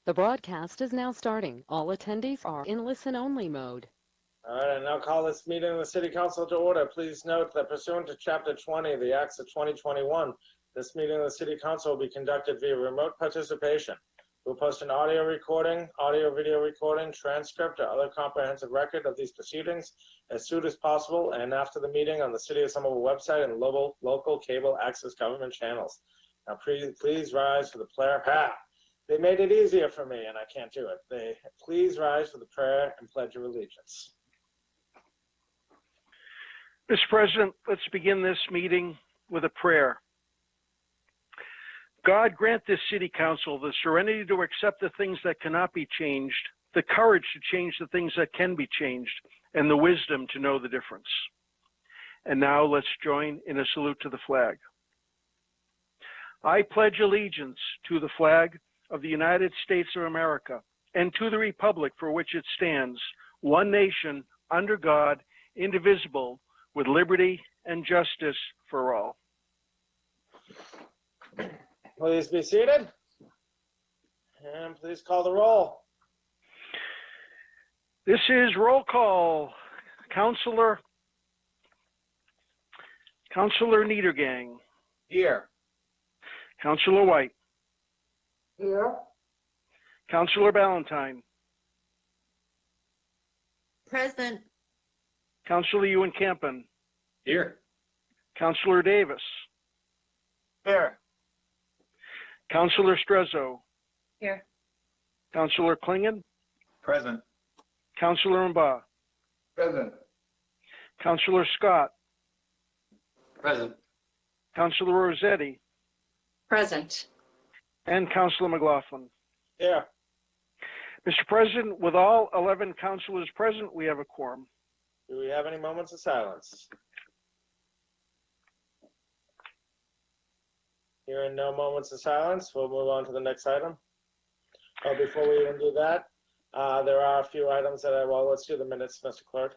The broadcast is now starting. All attendees are in listen-only mode. All right, I now call this meeting of the City Council to order. Please note that pursuant to Chapter 20 of the Acts of 2021, this meeting of the City Council will be conducted via remote participation. We'll post an audio recording, audio-video recording, transcript, or other comprehensive record of these proceedings as soon as possible and after the meeting on the City of Somerville website and local cable access government channels. Now, please rise for the prayer. They made it easier for me, and I can't do it. Please rise for the prayer and pledge of allegiance. Mr. President, let's begin this meeting with a prayer. God, grant this City Council the serenity to accept the things that cannot be changed, the courage to change the things that can be changed, and the wisdom to know the difference. And now let's join in a salute to the flag. I pledge allegiance to the flag of the United States of America and to the republic for which it stands, one nation, under God, indivisible, with liberty and justice for all. Please be seated. And please call the roll. This is roll call. Councilor Niedergang. Here. Councilor White. Here. Councilor Ballantyne. Present. Councilor Ewan Campen. Here. Councilor Davis. Here. Councilor Strezzo. Here. Councilor Klingon. Present. Councilor Mba. Present. Councilor Scott. Present. Councilor Rossetti. Present. And Councilor McLaughlin. Here. Mr. President, with all 11 councilors present, we have a quorum. Do we have any moments of silence? Hearing no moments of silence, we'll move on to the next item. Before we even do that, there are a few items that let's do the minutes, Mr. Clerk.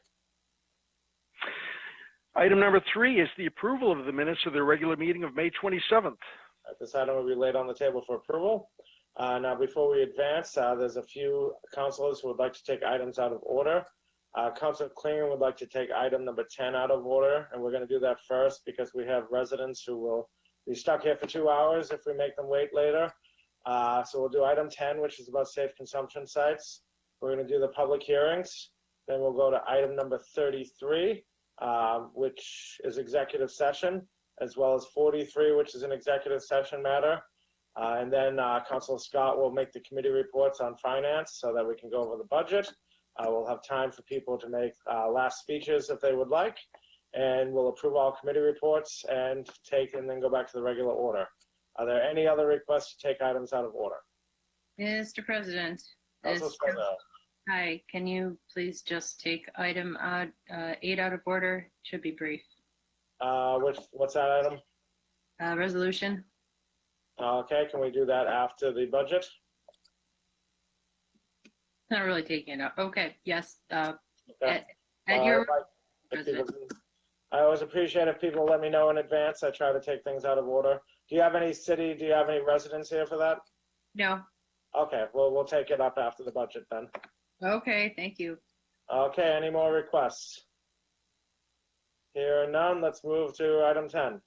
Item number 3 is the approval of the minutes of the regular meeting of May 27th. This item will be laid on the table for approval. Now, before we advance, there's a few councilors who would like to take items out of order. Councilor Klingon would like to take item number 10 out of order, and we're going to do that first because we have residents who will be stuck here for 2 hours if we make them wait later. So we'll do item 10, which is about safe consumption sites. We're going to do the public hearings. Then we'll go to item number 33, which is executive session, as well as 43, which is an executive session matter. And then Councilor Scott will make the committee reports on finance so that we can go over the budget. We'll have time for people to make last speeches if they would like, and we'll approve all committee reports and then go back to the regular order. Are there any other requests to take items out of order? Mr. President. Hi, can you please just take item 8 out of order? Should be brief. What's that item? Resolution. Okay, can we do that after the budget? Not really taking it out. Okay, yes. Okay. At your I always appreciate if people let me know in advance. I try to take things out of order. Do you have any residents here for that? No. Okay, well, we'll take it up after the budget then. Okay, thank you. Okay, any more requests? Here are none. Let's move to item 10.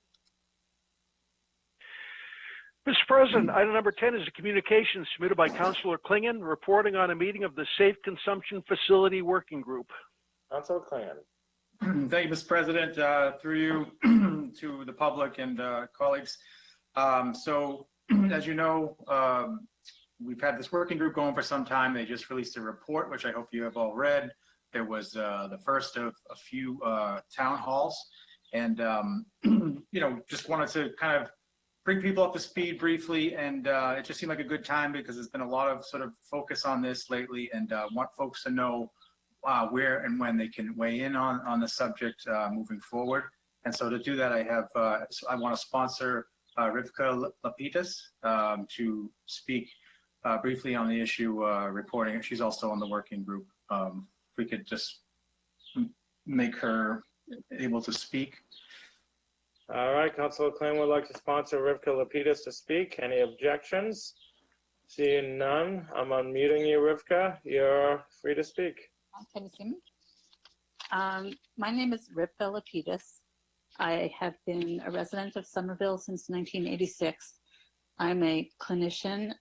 Mr. President, item number 10 is a communication submitted by Councilor Klingon reporting on a meeting of the Safe Consumption Facility Working Group. Councilor Klingon. Thank you, Mr. President. Through you to the public and colleagues. So, as you know, we've had this working group going for some time. They just released a report, which I hope you have all read. There was the first of a few town halls. And, just wanted to kind of bring people up to speed briefly, and it just seemed like a good time because there's been a lot of sort of focus on this lately, and want folks to know where and when they can weigh in on the subject moving forward. And so to do that, I want to sponsor Rivka Lapidus to speak briefly on the issue reporting. She's also on the working group. If we could just make her able to speak. All right, Councilor Klingon would like to sponsor Rivka Lapidus to speak. Any objections? Seeing none, I'm unmuting you, Rivka. You're free to speak. Can you see me? My name is Rivka Lapidus. I have been a resident of Somerville since 1986. I'm a clinician.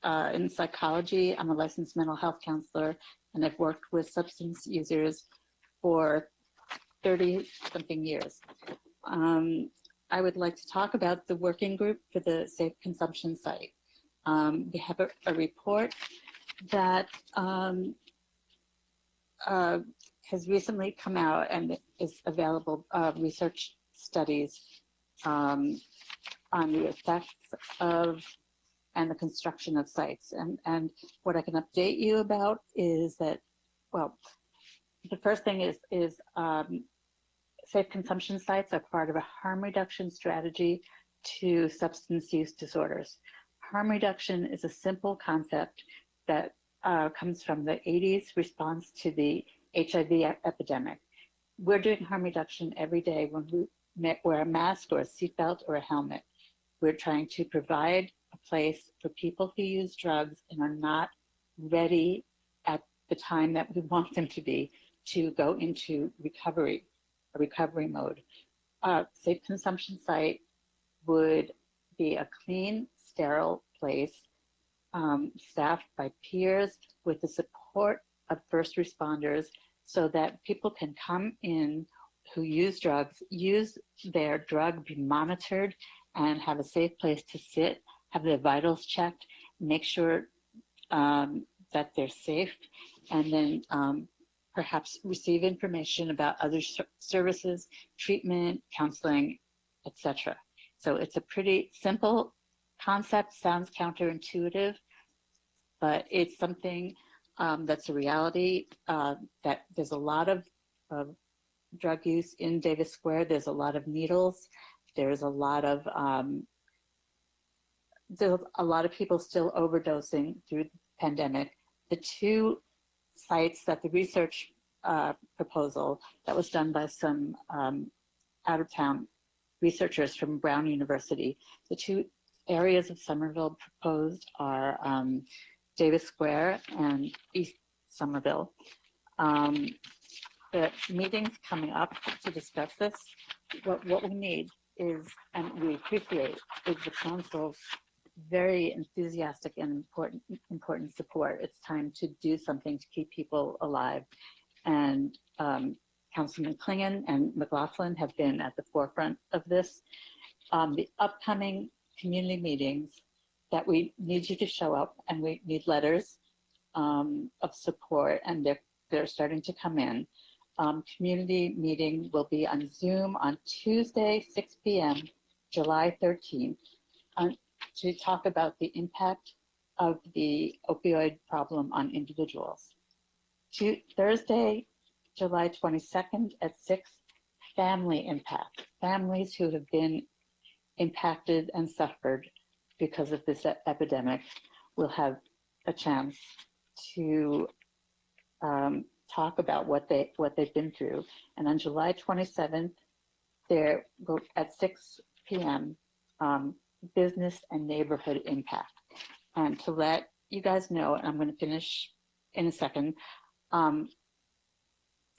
In psychology, I'm a licensed mental health counselor, and I've worked with substance users for 30-something years. I would like to talk about the working group for the Safe Consumption site. We have a report that has recently come out and is available, research studies on the effects of and the construction of sites. And what I can update you about is that, well, the first thing is safe consumption sites are part of a harm reduction strategy to substance use disorders. Harm reduction is a simple concept that comes from the 80s response to the HIV epidemic. We're doing harm reduction every day when we wear a mask or a seatbelt or a helmet. We're trying to provide a place for people who use drugs and are not ready at the time that we want them to be to go into recovery, a recovery mode. Safe consumption site would be a clean, sterile place staffed by peers with the support of first responders so that people can come in who use drugs, use their drug, be monitored, and have a safe place to sit, have their vitals checked, make sure that they're safe, and then perhaps receive information about other services, treatment, counseling, etc. So it's a pretty simple concept, sounds counterintuitive, but it's something that's a reality, that there's a lot of drug use in Davis Square. There's a lot of needles. There's a lot of people still overdosing through the pandemic. The two sites that the research proposal that was done by some out-of-town researchers from Brown University, the two areas of Somerville proposed are Davis Square and East Somerville. The meeting's coming up to discuss this. What we need is, and we appreciate, is the council's very enthusiastic and important support. It's time to do something to keep people alive. And Councilman Klingon and McLaughlin have been at the forefront of this. The upcoming community meetings that we need you to show up, and we need letters of support, and they're starting to come in. Community meeting will be on Zoom on Tuesday, 6 p.m., July 13th, to talk about the impact of the opioid problem on individuals. Thursday, July 22nd at 6, family impact. Families who have been impacted and suffered because of this epidemic will have a chance to talk about what they've been through. And on July 27th, there will, at 6 p.m., business and neighborhood impact. And to let you guys know, and I'm going to finish in a second,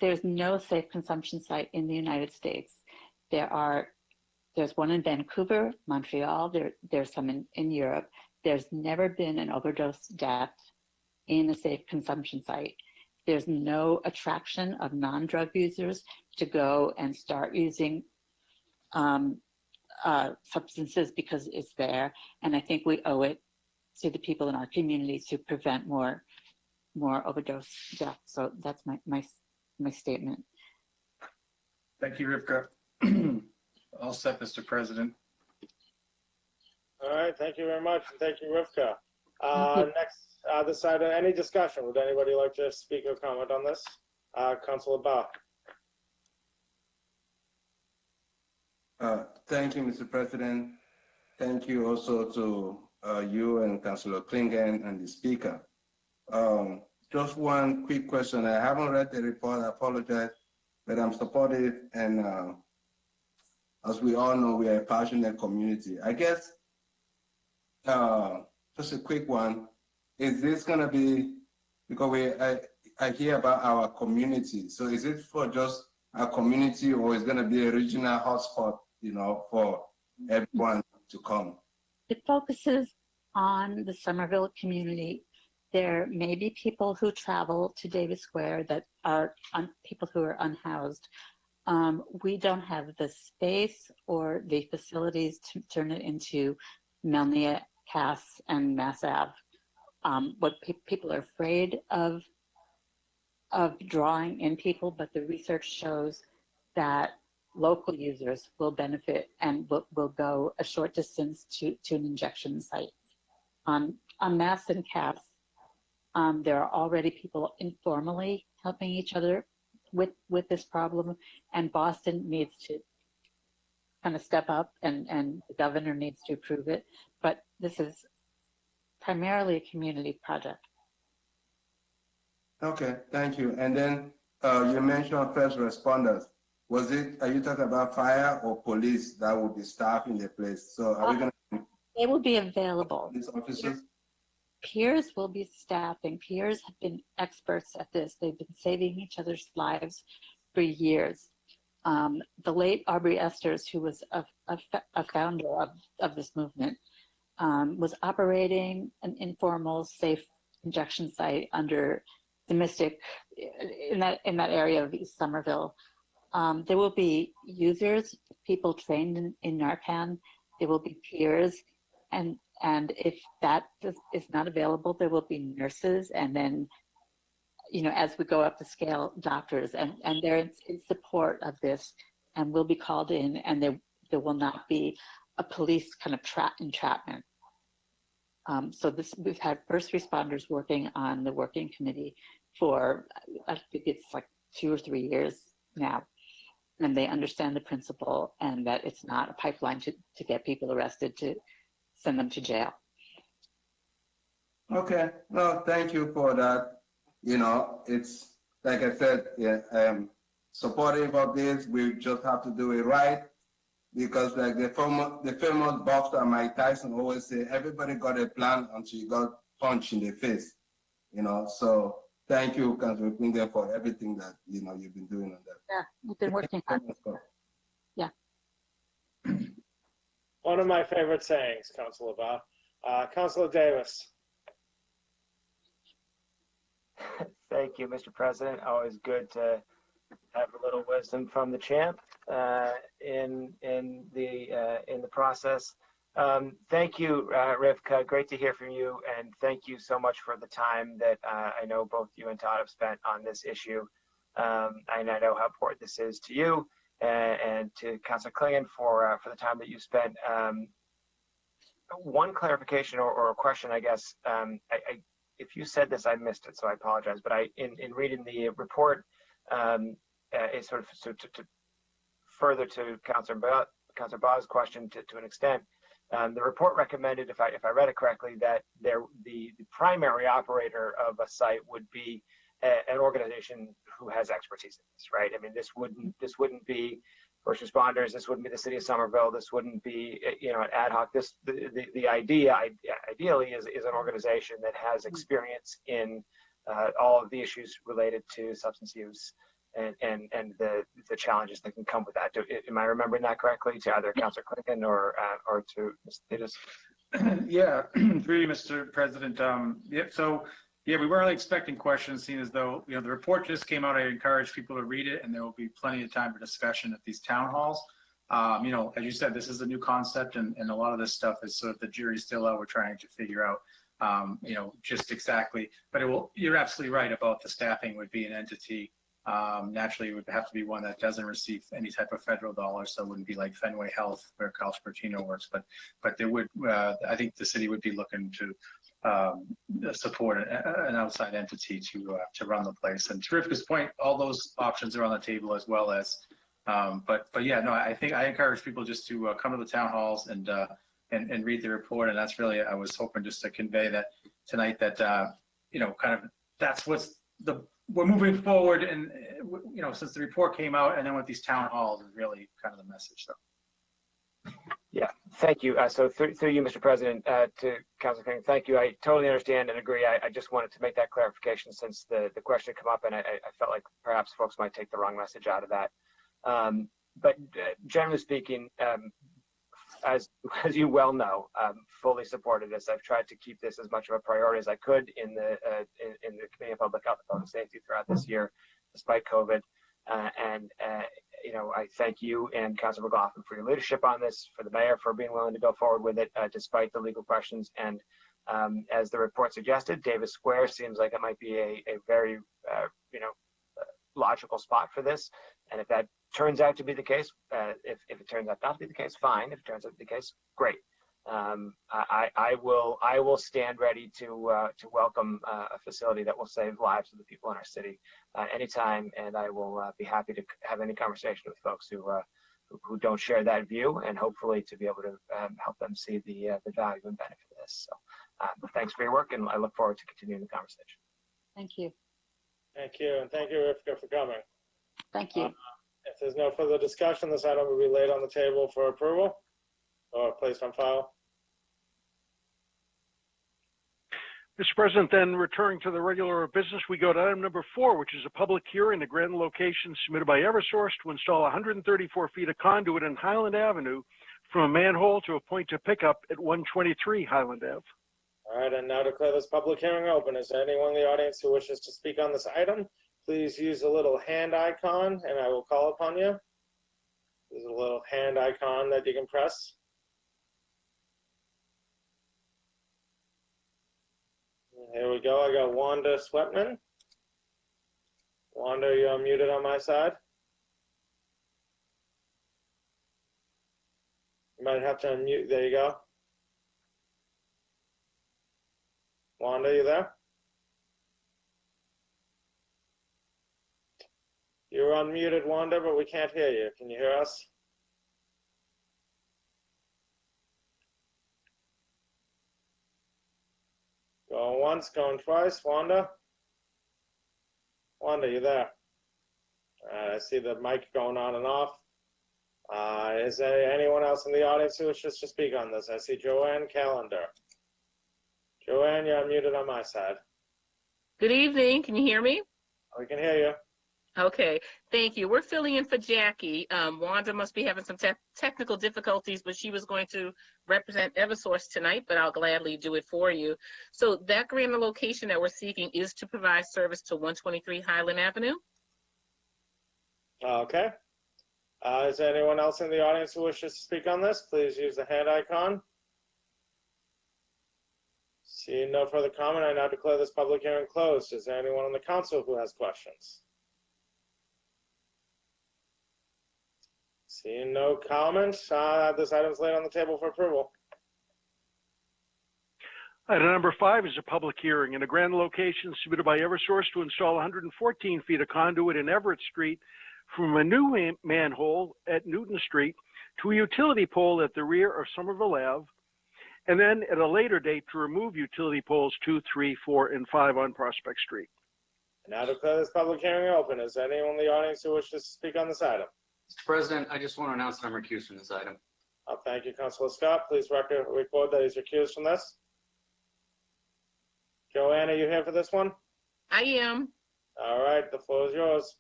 there's no safe consumption site in the United States. There's one in Vancouver, Montreal, there's some in Europe. There's never been an overdose death in a safe consumption site. There's no attraction of non-drug users to go and start using substances because it's there. And I think we owe it to the people in our community to prevent more overdose deaths. So that's my statement. Thank you, Rivka. All set, Mr. President. All right, thank you very much. Thank you, Rivka. Next, this side, any discussion? Would anybody like to speak or comment on this? Councilor Barr. Thank you, Mr. President. Thank you also to you and Councilor Klingon and the speaker. Just one quick question. I haven't read the report, I apologize, but I'm supportive, and as we all know, we are a passionate community. I guess just a quick one. Is this gonna be, because I hear about our community. So is it for just our community, or is gonna be a regional hotspot, for everyone to come? It focuses on the Somerville community. There may be people who travel to Davis Square that are people who are unhoused. We don't have the space or the facilities to turn it into Melnia, Cass, and Mass Ave. What people are afraid of drawing in people, but the research shows that local users will benefit and will go a short distance to an injection site. On Mass and Cass, there are already people informally helping each other with this problem, and Boston needs to kind of step up, and the governor needs to approve it. But this is primarily a community project. Okay, thank you. And then you mentioned first responders. Are you talking about fire or police that will be staffing the place? So are we going to? They will be available. Police officers? Peers will be staffing. Peers have been experts at this. They've been saving each other's lives for years. The late Aubrey Esters, who was a founder of this movement, was operating an informal, safe injection site under the Mystic in that area of East Somerville. There will be users, people trained in Narcan. There will be peers, and if that is not available, there will be nurses, and then, as we go up the scale, doctors, and they're in support of this, and will be called in, and there will not be a police kind of entrapment. So we've had first responders working on the working committee for, I think it's like 2 or 3 years now. And they understand the principle, and that it's not a pipeline to get people arrested to send them to jail. Okay, no, thank you for that. It's like I said, yeah, I am supportive of this. We just have to do it right, because like the famous boxer Mike Tyson always say, everybody got a plan until you got punched in the face. So thank you, Councilor Klingen, for everything that you've been doing on that. Yeah, we've been working hard. Yeah. One of my favorite sayings, Councilor Barr. Councilor Davis. Thank you, Mr. President. Always good to have a little wisdom from the champ in the process. Thank you, Rivka. Great to hear from you, and thank you so much for the time that I know both you and Todd have spent on this issue. And I know how important this is to you and to Councilor Klingen for the time that you spent. One clarification or a question, I guess. If you said this, I missed it, so I apologize. But in reading the report, it's sort of to further to Councilor Baugh's question to an extent. The report recommended, if I read it correctly, that the primary operator of a site would be an organization who has expertise in this, right? I mean, this wouldn't be first responders. This wouldn't be the city of Somerville. This wouldn't be an ad hoc. The idea ideally is an organization that has experience in all of the issues related to substance use and the challenges that can come with that. Am I remembering that correctly, to either Councilor Klingen or to Mr. Thetis? Yeah, through you, Mr. President. So we weren't really expecting questions, seeing as though the report just came out. I encourage people to read it, and there will be plenty of time for discussion at these town halls. As you said, this is a new concept, and a lot of this stuff is sort of the jury's still out. We're trying to figure out, just exactly. But you're absolutely right about the staffing would be an entity. Naturally, it would have to be one that doesn't receive any type of federal dollars, so it wouldn't be like Fenway Health where Carl Spertino works. But there would, I think the city would be looking to support an outside entity to run the place. And to Rivka's point, all those options are on the table, as well as. But yeah, no, I think I encourage people just to come to the town halls and read the report. And that's really, I was hoping just to convey that tonight, that kind of that's we're moving forward, and since the report came out, and then with these town halls is really kind of the message. So Yeah, thank you. So through you, Mr. President, to Councilor King, thank you. I totally understand and agree. I just wanted to make that clarification since the question came up, and I felt like perhaps folks might take the wrong message out of that. But generally speaking, as you well know, fully supported this. I've tried to keep this as much of a priority as I could in the Committee on Public Health and Public Safety throughout this year, despite COVID. You know, I thank you and Councilor McLaughlin for your leadership on this, for the mayor for being willing to go forward with it despite the legal questions. And as the report suggested, Davis Square seems like it might be a very, you know, logical spot for this. And if that turns out to be the case, if it turns out not to be the case, fine. If it turns out to be the case, great. I will stand ready to welcome a facility that will save lives of the people in our city anytime, and I will be happy to have any conversation with folks who don't share that view, and hopefully to be able to help them see the value and benefit of this. So thanks for your work, and I look forward to continuing the conversation. Thank you. Thank you, and thank you, Rivka, for coming. Thank you. If there's no further discussion, this item will be laid on the table for approval or placed on file. Mr. President, then returning to the regular business, we go to item number 4, which is a public hearing to grant location submitted by Eversource to install 134 feet of conduit in Highland Avenue from a manhole to a point to pickup at 123 Highland Ave. All right, and now declare this public hearing open. Is there anyone in the audience who wishes to speak on this item? Please use the little hand icon and I will call upon you. There's a little hand icon that you can press. Here we go. I got Wanda Swetman. Wanda, you're muted on my side. You might have to unmute. There you go. Wanda, you there? You're unmuted, Wanda, but we can't hear you. Can you hear us? Going once, going twice. Wanda? Wanda, you there? I see the mic going on and off. Is there anyone else in the audience who wishes to speak on this? I see Joanne Callender. Joanne, you're unmuted on my side. Good evening. Can you hear me? We can hear you. Okay, thank you. We're filling in for Jackie. Wanda must be having some technical difficulties, but she was going to represent Eversource tonight, but I'll gladly do it for you. So that grant location that we're seeking is to provide service to 123 Highland Avenue. Okay. Is there anyone else in the audience who wishes to speak on this? Please use the hand icon. Seeing no further comment, I now declare this public hearing closed. Is there anyone on the council who has questions? Seeing no comments, this item is laid on the table for approval. Item number 5 is a public hearing in a grant location submitted by Eversource to install 114 feet of conduit in Everett Street from a new manhole at Newton Street to a utility pole at the rear of Somerville Ave, and then at a later date to remove utility poles 2, 3, 4, and 5 on Prospect Street. Now declare this public hearing open. Is there anyone in the audience who wishes to speak on this item? Mr. President, I just want to announce that I'm recused from this item. Thank you, Councilor Scott. Please record that he's recused from this. Joanne, are you here for this one? I am. All right, the floor is yours.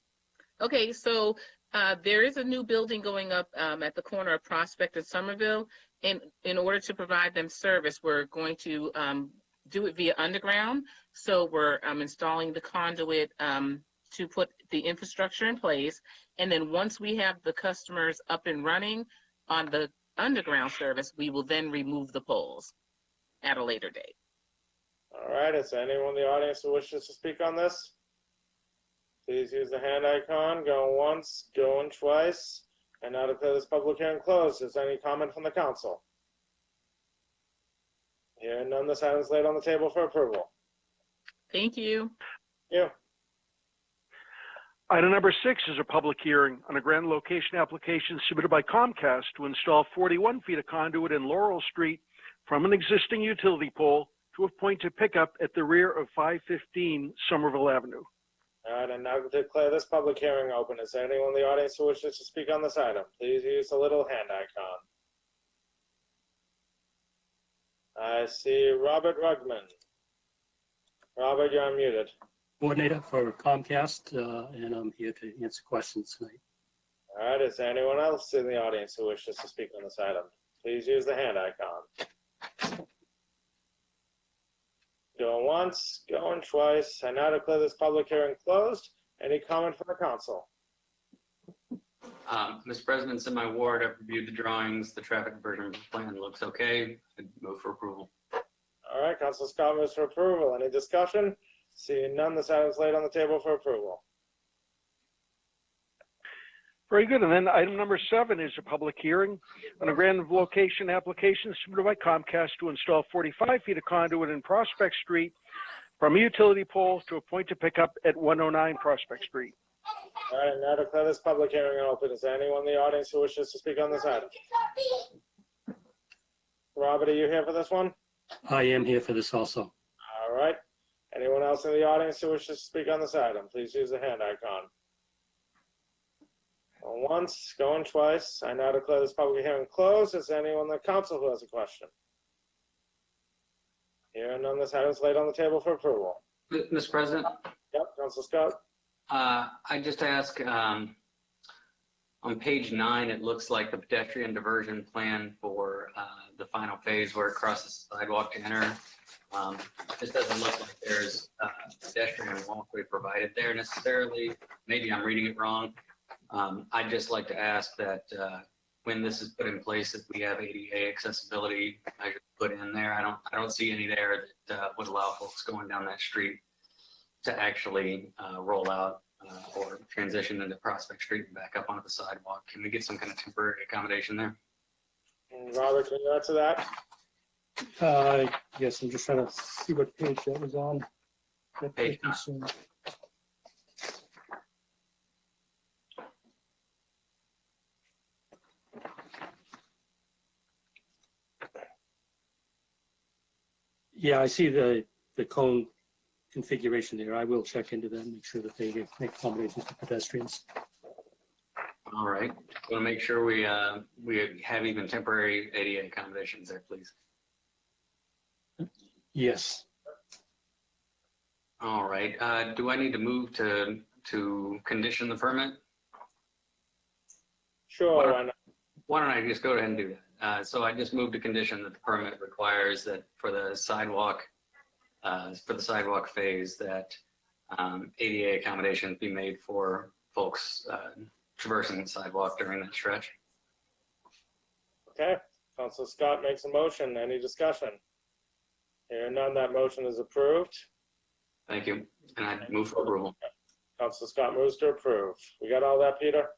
Okay, so there is a new building going up at the corner of Prospect and Somerville. And in order to provide them service, we're going to do it via underground. So we're installing the conduit to put the infrastructure in place. And then once we have the customers up and running on the underground service, we will then remove the poles at a later date. All right, is there anyone in the audience who wishes to speak on this? Please use the hand icon, going once, going twice, and now declare this public hearing closed. Is there any comment from the council? Hearing none, this item is laid on the table for approval. Thank you. Thank you. Item number 6 is a public hearing on a grant location application submitted by Comcast to install 41 feet of conduit in Laurel Street from an existing utility pole to a point to pickup at the rear of 515 Somerville Avenue. All right, and now declare this public hearing open. Is there anyone in the audience who wishes to speak on this item? Please use the little hand icon. I see Robert Rugman. Robert, you're unmuted. Coordinator for Comcast, and I'm here to answer questions tonight. All right, is there anyone else in the audience who wishes to speak on this item? Please use the hand icon. Going once, going twice. I now declare this public hearing closed. Any comment from the council? Mr. President, it's in my ward. I've reviewed the drawings. The traffic diversion plan looks okay. I'd move for approval. All right, Council Scott moves for approval. Any discussion? Seeing none, this item is laid on the table for approval. Very good. And then item number 7 is a public hearing on a grant of location application submitted by Comcast to install 45 feet of conduit in Prospect Street from a utility pole to a point to pick up at 109 Prospect Street. All right, now declare this public hearing open. Is there anyone in the audience who wishes to speak on this item? Robert, are you here for this one? I am here for this also. All right. Anyone else in the audience who wishes to speak on this item? Please use the hand icon. Going once, going twice. I now declare this public hearing closed. Is there anyone in the council who has a question? Hearing none, this item is laid on the table for approval. Mr. President? Yep, Council Scott. I just ask, on page 9, it looks like the pedestrian diversion plan for the final phase where it crosses the sidewalk to enter. This doesn't look like there's a pedestrian walkway provided there necessarily. Maybe I'm reading it wrong. I'd just like to ask that when this is put in place, that we have ADA accessibility measures put in there. I don't see any there that would allow folks going down that street to actually roll out or transition into Prospect Street and back up onto the sidewalk. Can we get some kind of temporary accommodation there? Robert, can you answer that? Yes, I'm just trying to see what page that was on. Page 9. Yeah, I see the cone configuration there. I will check into that and make sure that they make accommodations for pedestrians. All right. Want to make sure we have even temporary ADA accommodations there, please. Yes. All right. Do I need to move to condition the permit? Sure. Why don't I just go ahead and do that? So I just moved to condition that the permit requires that for the sidewalk phase that ADA accommodations be made for folks traversing the sidewalk during that stretch. Okay. Council Scott makes a motion. Any discussion? Hearing none, that motion is approved. Thank you. And I move for approval. Council Scott moves to approve. We got all that, Peter?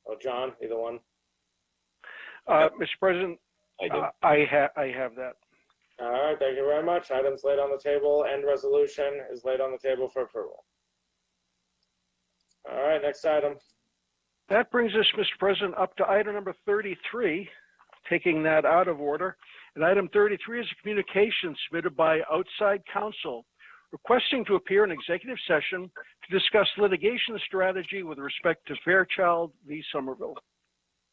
Or John, either one? Mr. President, I have that. All right, thank you very much. Items laid on the table and resolution is laid on the table for approval. All right, next item. That brings us, Mr. President, up to item number 33, taking that out of order. And item 33 is a communication submitted by outside counsel requesting to appear in executive session to discuss litigation strategy with respect to Fairchild v. Somerville.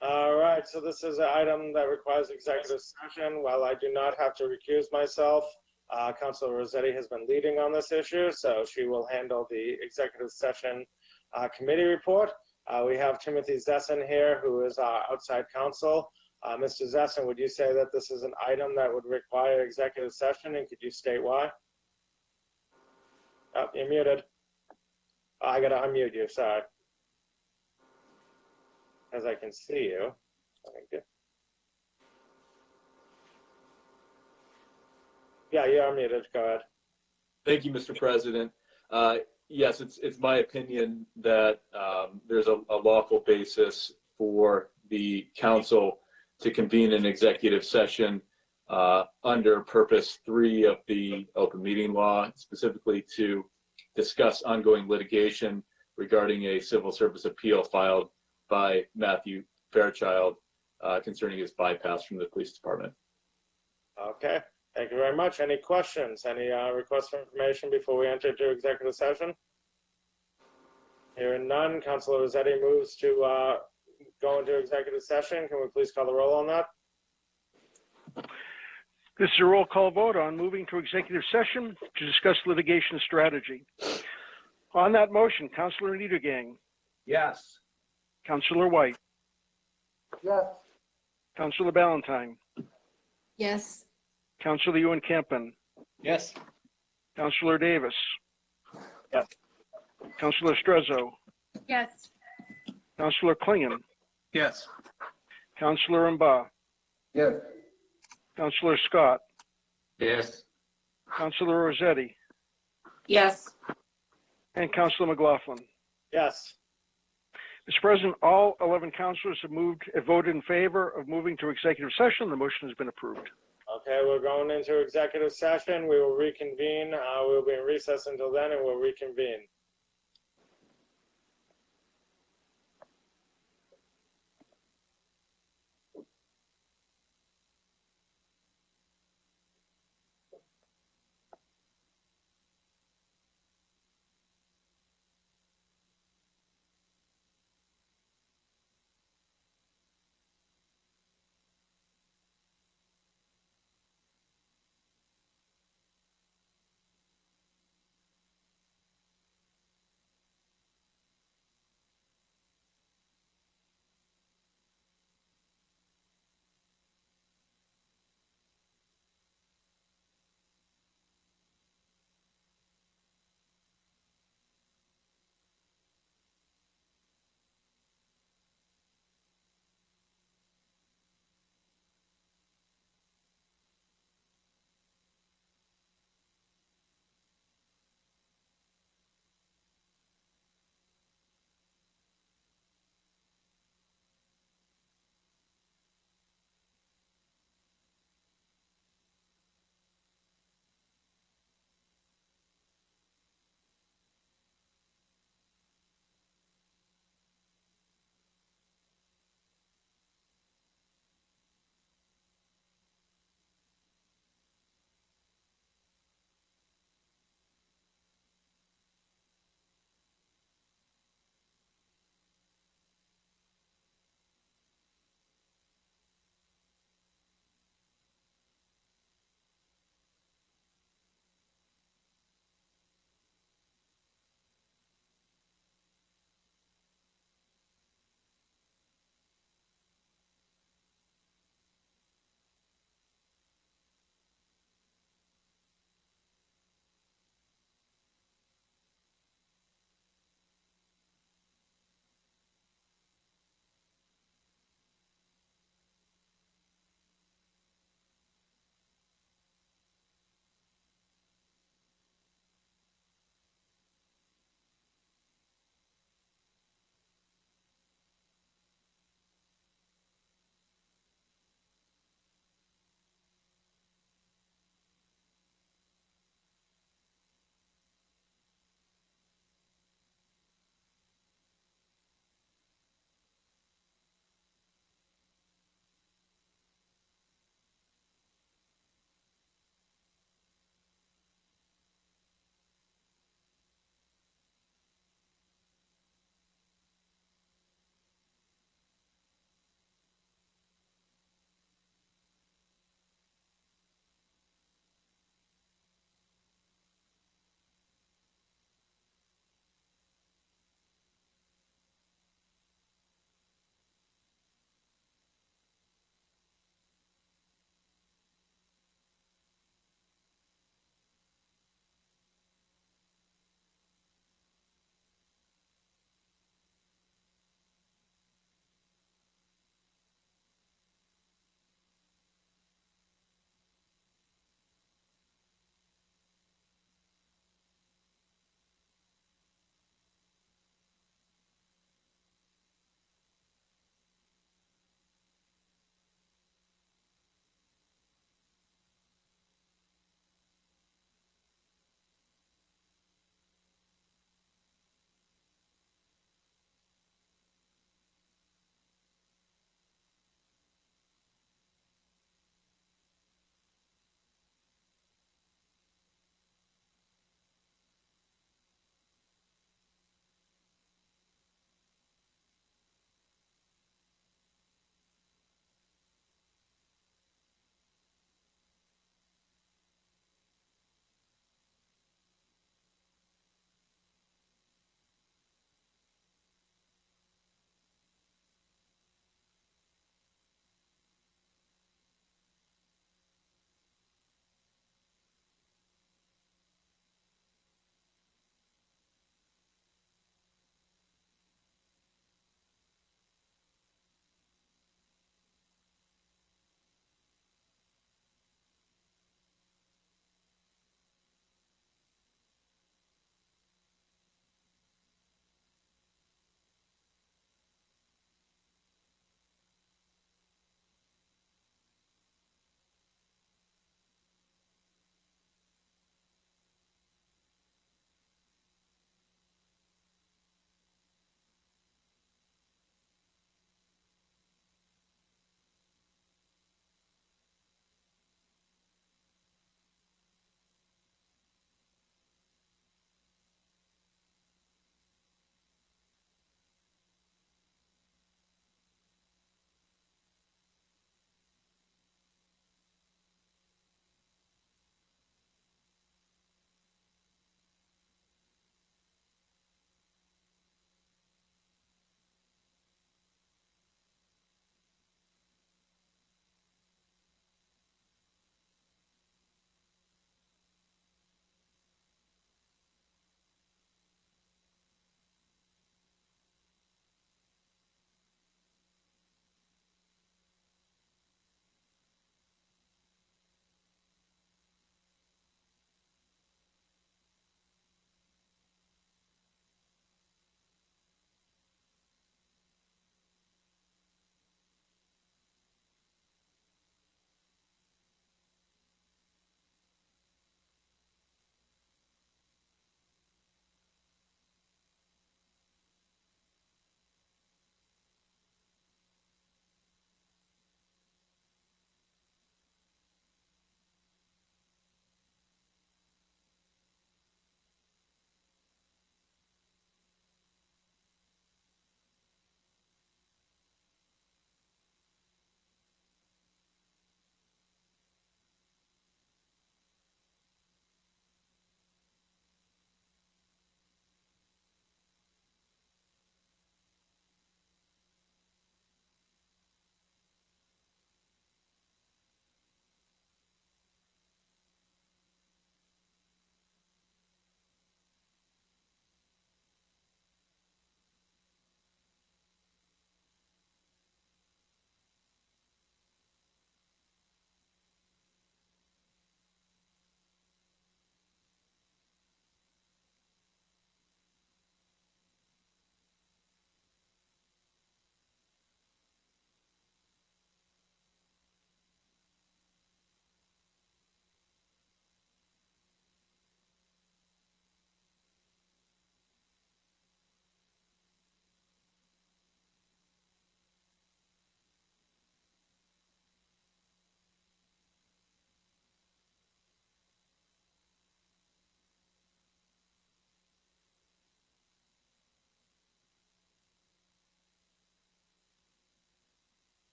All right, so this is an item that requires executive session. While I do not have to recuse myself, Councilor Rossetti has been leading on this issue, so she will handle the executive session committee report. We have Timothy Zesson here, who is our outside counsel. Mr. Zesson, would you say that this is an item that would require executive session, and could you state why? Oh, you're muted. Oh, I gotta unmute you, sorry. As I can see you. Thank you. Yeah, you're unmuted, go ahead. Thank you, Mr. President. Yes, it's my opinion that there's a lawful basis for the council to convene an executive session under Purpose 3 of the Open Meeting Law, specifically to discuss ongoing litigation regarding a civil service appeal filed by Matthew Fairchild concerning his bypass from the police department. Okay, thank you very much. Any questions? Any requests for information before we enter into executive session? Hearing none, Councilor Rossetti moves to go into executive session. Can we please call the roll on that? This is a roll call vote on moving to executive session to discuss litigation strategy. On that motion, Councilor Niedergang, Yes. Councilor White, Yes. Councilor Ballantyne, Yes. Councilor Ewan Campen, Yes. Councilor Davis. Yes. Councilor Strezzo, Yes. Councilor Klingon, Yes. Councilor Mba, Yes. Councilor Scott, Yes. Councilor Rossetti, Yes. and Councilor McLaughlin. Yes. Mr. President, all 11 councilors have voted in favor of moving to executive session. The motion has been approved. Okay, we're going into executive session. We will reconvene. We'll be in recess until then, and we'll reconvene.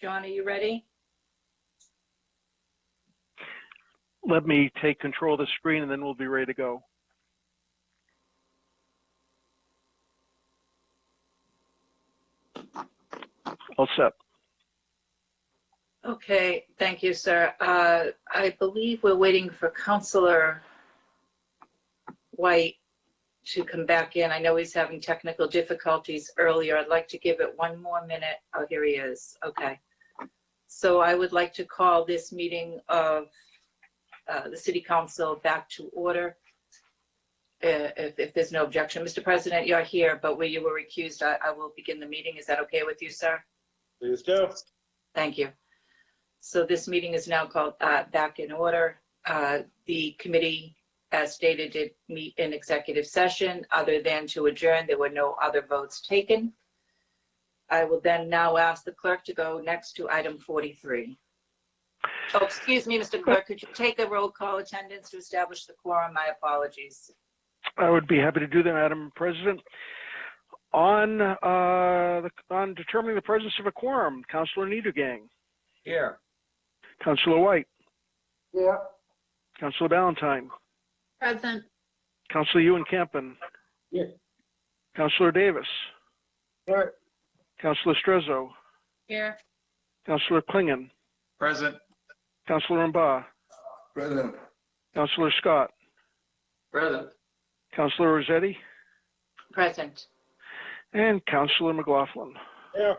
John, are you ready? Let me take control of the screen and then we'll be ready to go. All set. Okay, thank you, sir. I believe we're waiting for Counselor White to come back in. I know he's having technical difficulties earlier. I'd like to give it one more minute. Oh, here he is. Okay. So I would like to call this meeting of the City Council back to order. If there's no objection. Mr. President, you're here, but where you were recused, I will begin the meeting. Is that okay with you, sir? Please do. Thank you. So this meeting is now called back in order. The committee, as stated, did meet in executive session. Other than to adjourn, there were no other votes taken. I will then now ask the clerk to go next to item 43. Oh, excuse me, Mr. Clerk, could you take a roll call attendance to establish the quorum? My apologies. I would be happy to do that, Madam President. On determining the presence of a quorum, Councilor Niedergang. Here. Councilor White. Yeah. Councilor Ballantyne. Present. Councilor Ewan Campen. Yeah. Councilor Davis. Here. Councilor Strezzo. Here. Councilor Klingon. Present. Councilor Mba. Present. Councilor Scott. Present. Councilor Rossetti. Present. And Councilor McLaughlin. Yeah.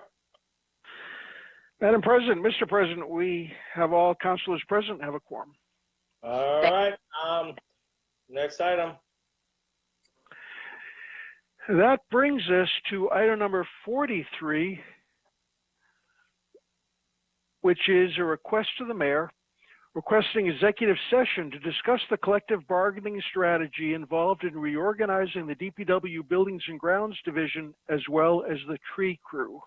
Madam President, Mr. President, we have all councilors present, have a quorum. All right. Next item. That brings us to item number 43, which is a request to the mayor requesting executive session to discuss the collective bargaining strategy involved in reorganizing the DPW Buildings and Grounds Division as well as the tree crew.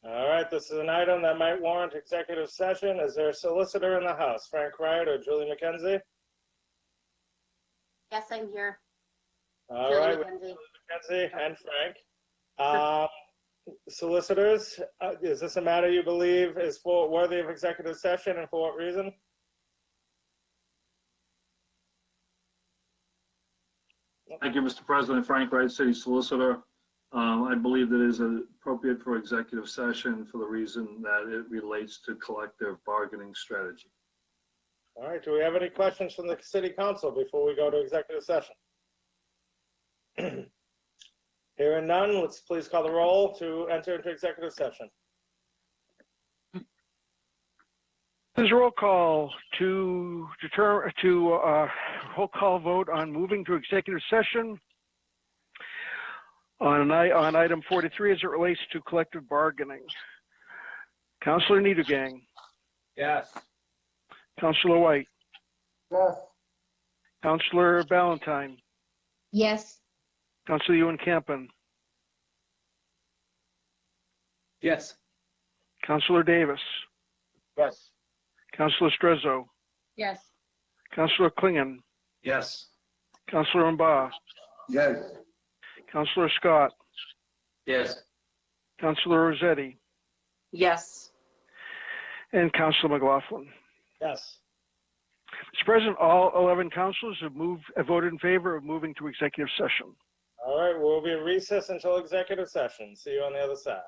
All right, this is an item that might warrant executive session. Is there a solicitor in the house? Frank Wright or Julie McKenzie? Yes, I'm here. All Julie right, McKenzie. Julie McKenzie and Frank. Solicitors, is this a matter you believe is worthy of executive session, and for what reason? Thank you, Mr. President. Frank Wright, City Solicitor. I believe that it is appropriate for executive session for the reason that it relates to collective bargaining strategy. All right, do we have any questions from the city council before we go to executive session? Hearing none, let's please call the roll to enter into executive session. This is a roll call to roll call vote on moving to executive session on item 43 as it relates to collective bargaining. Councilor Niedergang. Yes. Councilor White. Yes. Councilor Ballantyne. Yes. Councilor Ewan Campen. Yes. Councilor Davis. Yes. Councilor Strezzo. Yes. Councilor Klingon. Yes. Councilor Mba. Yes. Councilor Scott. Yes. Councilor Rossetti. Yes. And Councilor McLaughlin. Yes. Mr. President, all 11 councilors have voted in favor of moving to executive session. All right, we'll be in recess until executive session. See you on the other side.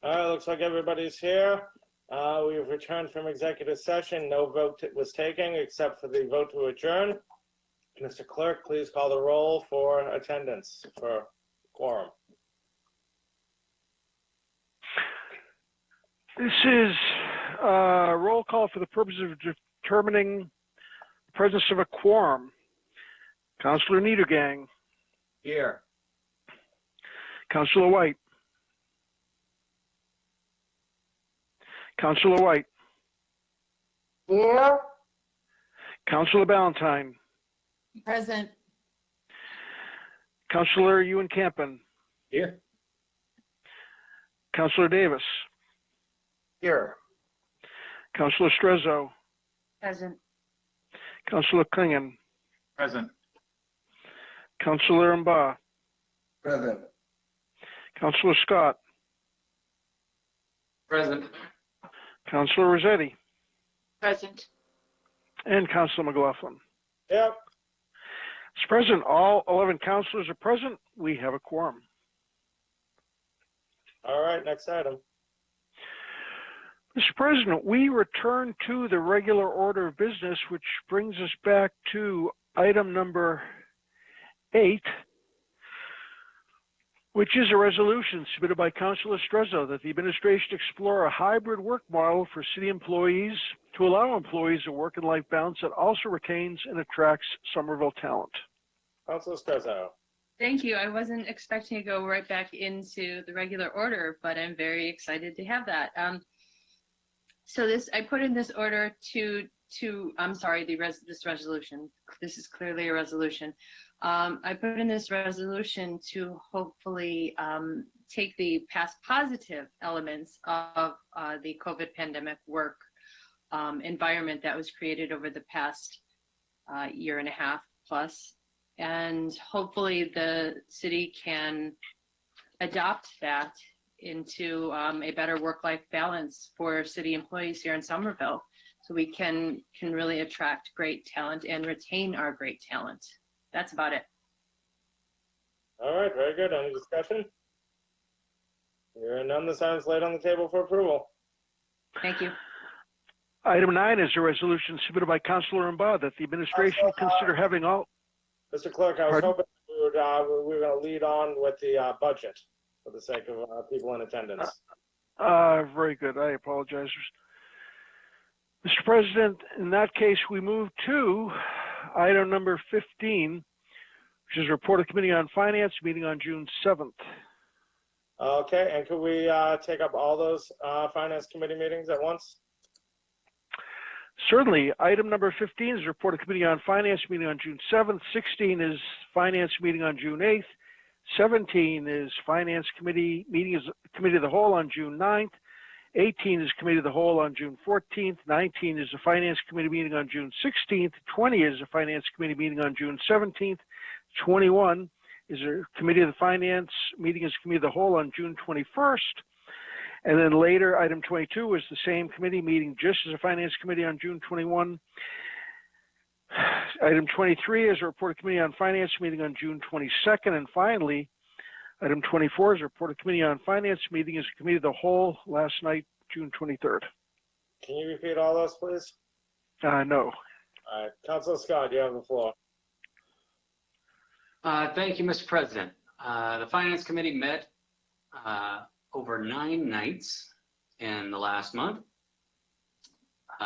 All right, looks like everybody's here. We've returned from executive session. No vote was taken except for the vote to adjourn. Mr. Clerk, please call the roll for attendance for quorum. This is a roll call for the purpose of determining the presence of a quorum. Councilor Niedergang. Here. Councilor White. Councilor White. Here. Councilor Ballantyne. Present. Councilor Ewan Campen. Here. Councilor Davis. Here. Councilor Strezzo. Present. Councilor Klingon. Present. Councilor Mba. Present. Councilor Scott. Present. Councilor Rossetti. Present. And Councilor McLaughlin. Yep. Mr. President, all 11 councilors are present. We have a quorum. All right, next item. Mr. President, we return to the regular order of business, which brings us back to item number 8, which is a resolution submitted by Councilor Strezzo that the administration explore a hybrid work model for city employees to allow employees a work and life balance that also retains and attracts Somerville talent. Councilor Strezzo. Thank you. I wasn't expecting to go right back into the regular order, but I'm very excited to have that. So I put in this order I'm sorry, this resolution. This is clearly a resolution. I put in this resolution to hopefully take the past positive elements of the COVID pandemic work environment that was created over the past year and a half plus, and hopefully the city can adopt that into a better work-life balance for city employees here in Somerville, so we can really attract great talent and retain our great talent. That's about it. All right, very good. Any discussion? Hearing none, this item is laid on the table for approval. Thank you. Item 9 is a resolution submitted by Councilor Mba that the administration consider having all. Mr. Clerk, I was Pardon? hoping we were going to lead on with the budget for the sake of people in attendance. Very good. I apologize. Mr. President, in that case, we move to item number 15, which is a report of Committee on Finance meeting on June 7th. Okay, and could we take up all those Finance Committee meetings at once? Certainly. Item number 15 is a report of Committee on Finance meeting on June 7th. 16 is Finance meeting on June 8th. 17 is Finance Committee meeting is Committee of the Whole on June 9th. 18 is Committee of the Whole on June 14th. 19 is a Finance Committee meeting on June 16th. 20 is a Finance Committee meeting on June 17th. 21 is a Committee of the Finance meeting as Committee of the Whole on June 21st. And then later, item 22 is the same committee meeting just as a Finance Committee on June 21. Item 23 is a report of Committee on Finance meeting on June 22nd. And finally, item 24 is a report of Committee on Finance meeting as a Committee of the Whole last night, June 23rd. Can you repeat all those, please? No. All right, Councilor Scott, you have the floor. Thank you, Mr. President. The Finance Committee met over 9 nights in the last month,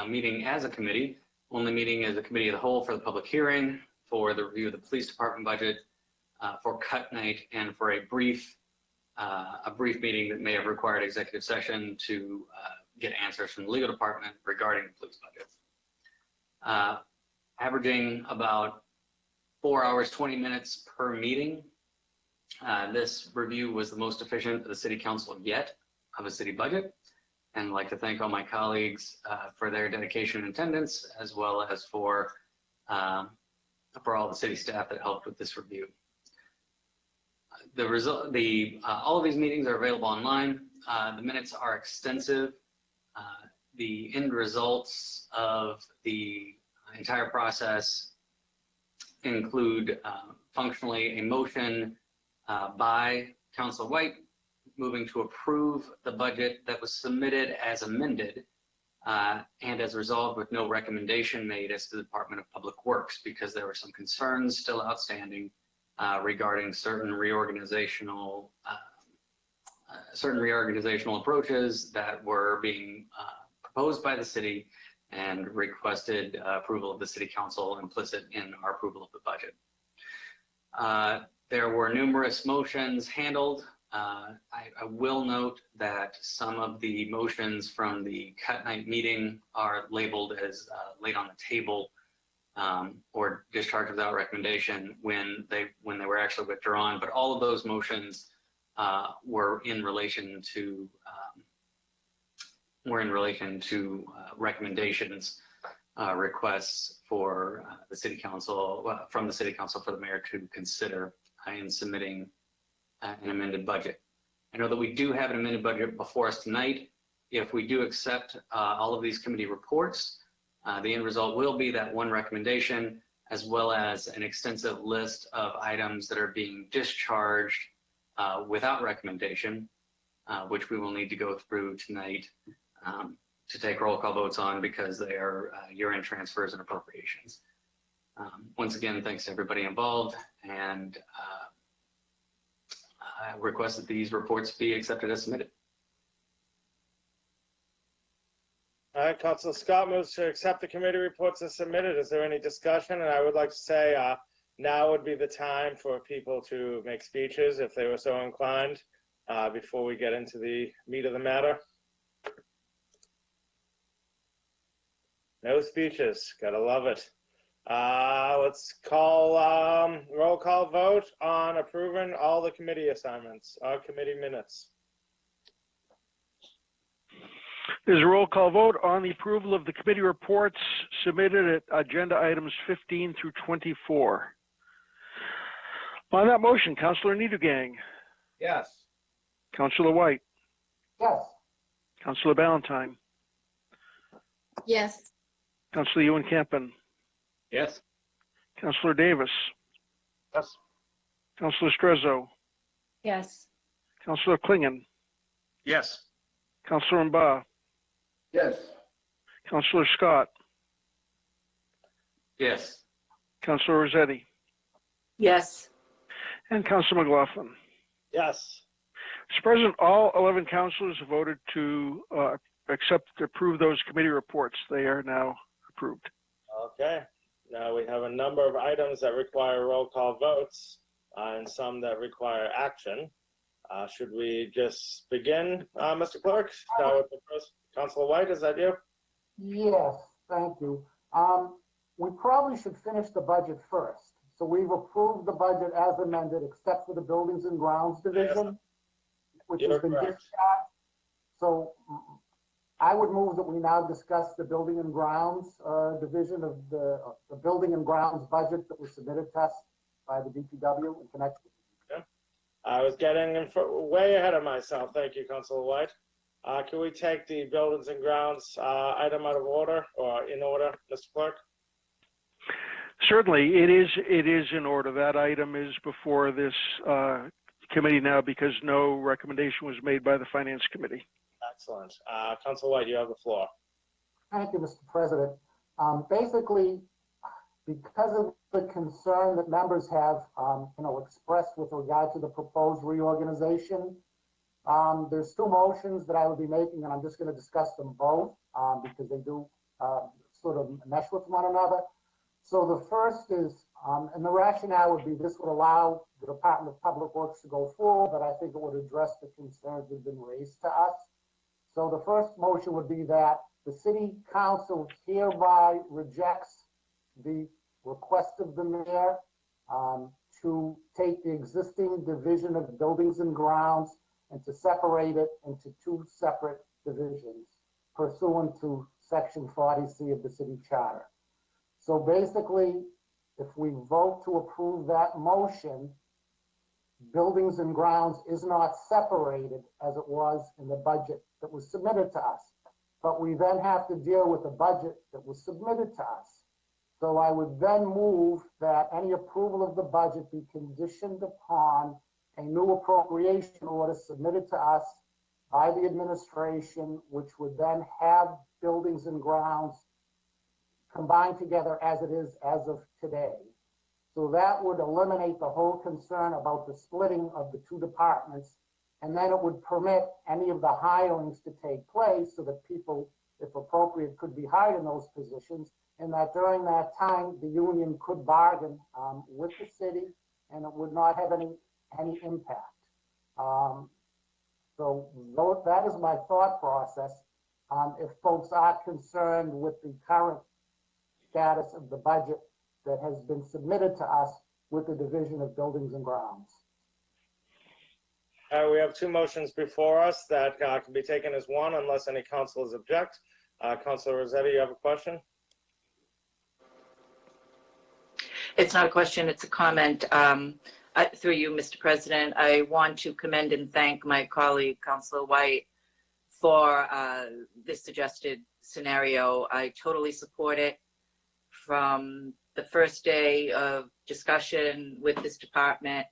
meeting as a committee, only meeting as a Committee of the Whole for the public hearing, for the review of the police department budget, for cut night, and for a brief meeting that may have required executive session to get answers from the legal department regarding the police budget. Averaging about 4 hours, 20 minutes per meeting. This review was the most efficient of the city council yet of a city budget. And I'd like to thank all my colleagues for their dedication and attendance, as well as for all the city staff that helped with this review. All of these meetings are available online. The minutes are extensive. The end results of the entire process include functionally a motion by Councilor White moving to approve the budget that was submitted as amended and as resolved with no recommendation made as to the Department of Public Works because there were some concerns still outstanding regarding certain reorganizational approaches that were being proposed by the city and requested approval of the city council implicit in our approval of the budget. There were numerous motions handled. I will note that some of the motions from the cut night meeting are labeled as laid on the table or discharged without recommendation when they were actually withdrawn. But all of those motions were in relation to recommendations, requests for the city council from the city council for the mayor to consider in submitting an amended budget. I know that we do have an amended budget before us tonight. If we do accept all of these committee reports, the end result will be that one recommendation, as well as an extensive list of items that are being discharged without recommendation, which we will need to go through tonight to take roll call votes on because they are year-end transfers and appropriations. Once again, thanks to everybody involved, and I request that these reports be accepted as submitted. All right, Councilor Scott moves to accept the committee reports as submitted. Is there any discussion? And I would like to say now would be the time for people to make speeches if they were so inclined before we get into the meat of the matter. No speeches, gotta love it. Let's call roll call vote on approving all the committee assignments, committee minutes. There's a roll call vote on the approval of the committee reports submitted at agenda items 15 through 24. On that motion, Councilor Niedergang. Yes. Councilor White. Yes. Councilor Ballantyne. Yes. Councilor Ewan Campen. Yes. Councilor Davis. Yes. Councilor Strezzo. Yes. Councilor Klingon. Yes. Councilor Mba. Yes. Councilor Scott. Yes. Councilor Rossetti. Yes. And Councilor McLaughlin. Yes. Mr. President, all 11 councilors have voted to approve those committee reports. They are now approved. Okay. Now we have a number of items that require roll call votes and some that require action. Should we just begin, Mr. Clerk? Start with the first. Councilor White, is that you? Yes, thank you. We probably should finish the budget first. So we've approved the budget as amended, except for the Buildings and Grounds Division, which has been discharged. So I would move that we now discuss the Building and Grounds Division of the Building and Grounds budget that was submitted to us by the DPW in connection. Okay. I was getting way ahead of myself. Thank you, Councilor White. Can we take the Buildings and Grounds item out of order or in order, Mr. Clerk? Certainly, it is in order. That item is before this committee now because no recommendation was made by the Finance Committee. Excellent. Councilor White, you have the floor. Thank you, Mr. President. Basically, because of the concern that members have, expressed with regard to the proposed reorganization, there's two motions that I will be making, and I'm just going to discuss them both because they do sort of mesh with one another. So the first is, and the rationale would be this would allow the Department of Public Works to go forward, but I think it would address the concerns that have been raised to us. So the first motion would be that the City Council hereby rejects the request of the mayor to take the existing division of Buildings and Grounds and to separate it into two separate divisions pursuant to Section 40C of the City Charter. So basically, if we vote to approve that motion, Buildings and Grounds is not separated as it was in the budget that was submitted to us. But we then have to deal with the budget that was submitted to us. So I would then move that any approval of the budget be conditioned upon a new appropriation order submitted to us by the administration, which would then have buildings and grounds combined together as it is as of today. So that would eliminate the whole concern about the splitting of the two departments, and then it would permit any of the hirings to take place so that people, if appropriate, could be hired in those positions, and that during that time, the union could bargain with the city, and it would not have any impact. So that is my thought process. If folks are concerned with the current status of the budget that has been submitted to us with the Division of Buildings and Grounds. We have two motions before us that can be taken as one unless any councilors object. Councilor Rossetti, you have a question? It's not a question, it's a comment. Through you, Mr. President, I want to commend and thank my colleague, Councilor White, for this suggested scenario. I totally support it. From the first day of discussion with this department,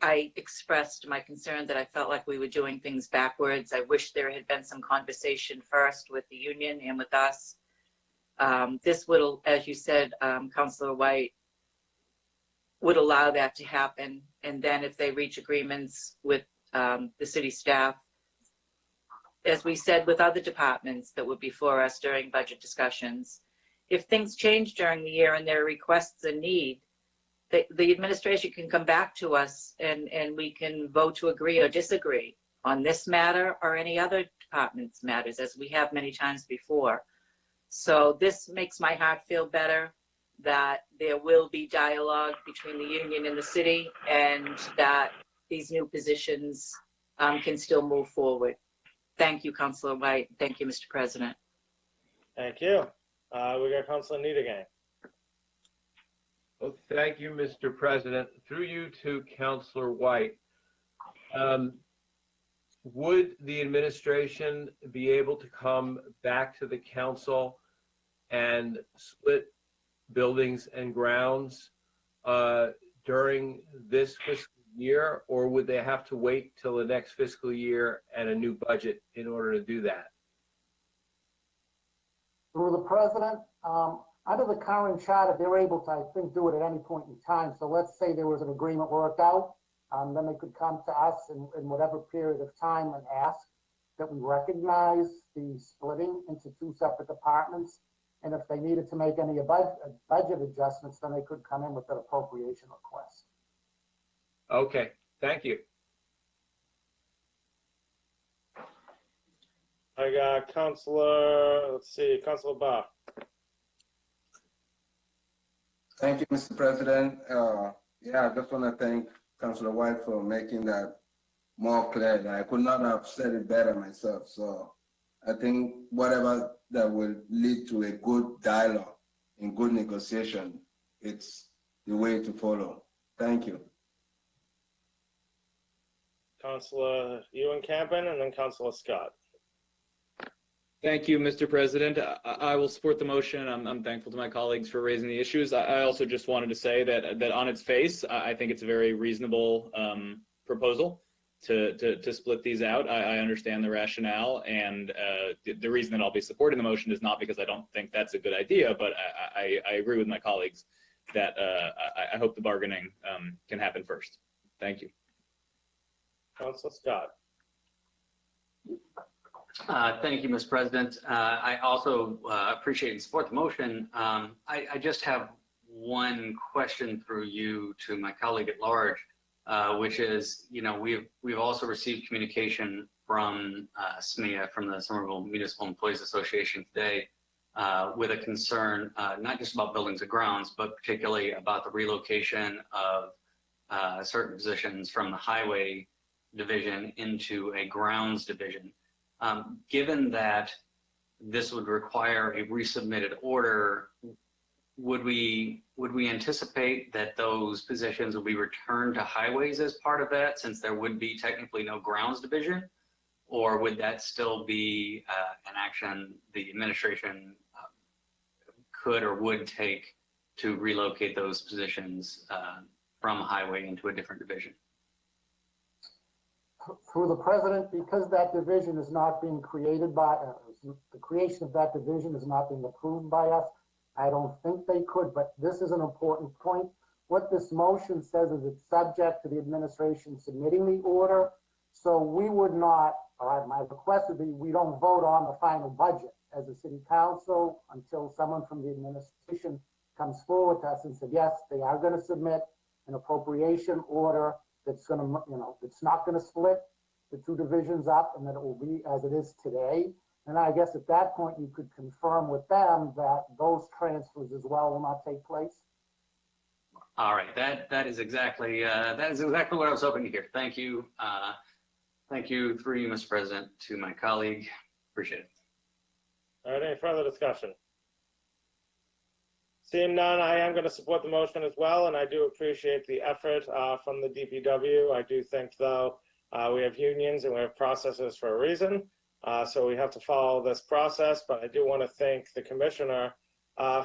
I expressed my concern that I felt like we were doing things backwards. I wish there had been some conversation first with the union and with us. This would, as you said, Councilor White, would allow that to happen. And then if they reach agreements with the city staff, as we said with other departments that were before us during budget discussions, if things change during the year and there are requests and need, the administration can come back to us and we can vote to agree or disagree on this matter or any other department's matters, as we have many times before. So this makes my heart feel better that there will be dialogue between the union and the city, and that these new positions can still move forward. Thank you, Councilor White. Thank you, Mr. President. Thank you. We got Councilor Needham. Well, thank you, Mr. President. Through you to Councilor White. Would the administration be able to come back to the council and split buildings and grounds during this fiscal year, or would they have to wait till the next fiscal year and a new budget in order to do that? Through the president, under the current charter, they're able to, I think, do it at any point in time. So let's say there was an agreement worked out, then they could come to us in whatever period of time and ask that we recognize the splitting into two separate departments. And if they needed to make any budget adjustments, then they could come in with an appropriation request. Okay, thank you. I got Councilor, let's see, Councilor Barr. Thank you, Mr. President. Yeah, I just want to thank Councilor White for making that more clear. I could not have said it better myself. So I think whatever that will lead to a good dialogue and good negotiation, it's the way to follow. Thank you. Councilor Ewan Campen, and then Councilor Scott. Thank you, Mr. President. I will support the motion. I'm thankful to my colleagues for raising the issues. I also just wanted to say that on its face, I think it's a very reasonable proposal to split these out. I understand the rationale, and the reason that I'll be supporting the motion is not because I don't think that's a good idea, but I agree with my colleagues that I hope the bargaining can happen first. Thank you. Councilor Scott. Thank you, Mr. President. I also appreciate and support the motion. I just have one question through you to my colleague at large, which is, we've also received communication from SMEA, from the Somerville Municipal Employees Association today, with a concern not just about buildings and grounds, but particularly about the relocation of certain positions from the highway division into a grounds division. Given that this would require a resubmitted order, would we anticipate that those positions will be returned to highways as part of that, since there would be technically no grounds division? Or would that still be an action the administration could or would take to relocate those positions from highway into a different division? through the president, because that division is not being created by, the creation of that division is not being approved by us. I don't think they could, but this is an important point. What this motion says is it's subject to the administration submitting the order. So we would not, or my request would be, we don't vote on the final budget as a city council until someone from the administration comes forward to us and said, yes, they are going to submit an appropriation order that's going to, it's not going to split the two divisions up, and that it will be as it is today. And I guess at that point, you could confirm with them that those transfers as well will not take place. All right, that is exactly what I was hoping to hear. Thank you. Thank you, through you, Mr. President, to my colleague. Appreciate it. All right, any further discussion? Seeing none, I am going to support the motion as well, and I do appreciate the effort from the DPW. I do think, though, we have unions and we have processes for a reason, so we have to follow this process. But I do want to thank the commissioner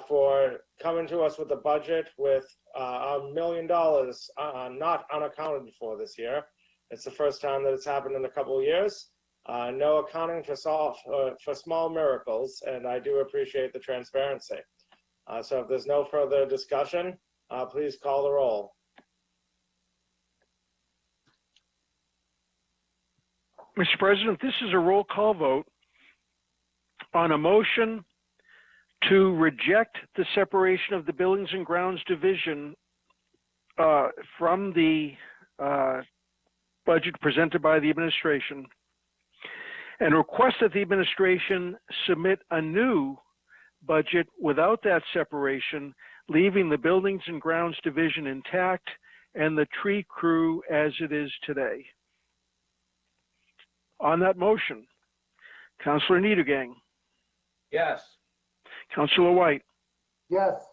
for coming to us with a budget with $1 million not unaccounted for this year. It's the first time that it's happened in a couple of years. No accounting for small miracles, and I do appreciate the transparency. So if there's no further discussion, please call the roll. Mr. President, this is a roll call vote on a motion to reject the separation of the Buildings and Grounds Division from the budget presented by the administration, and request that the administration submit a new budget without that separation, leaving the Buildings and Grounds Division intact and the tree crew as it is today. On that motion, Councilor Niedergang. Yes. Councilor White. Yes.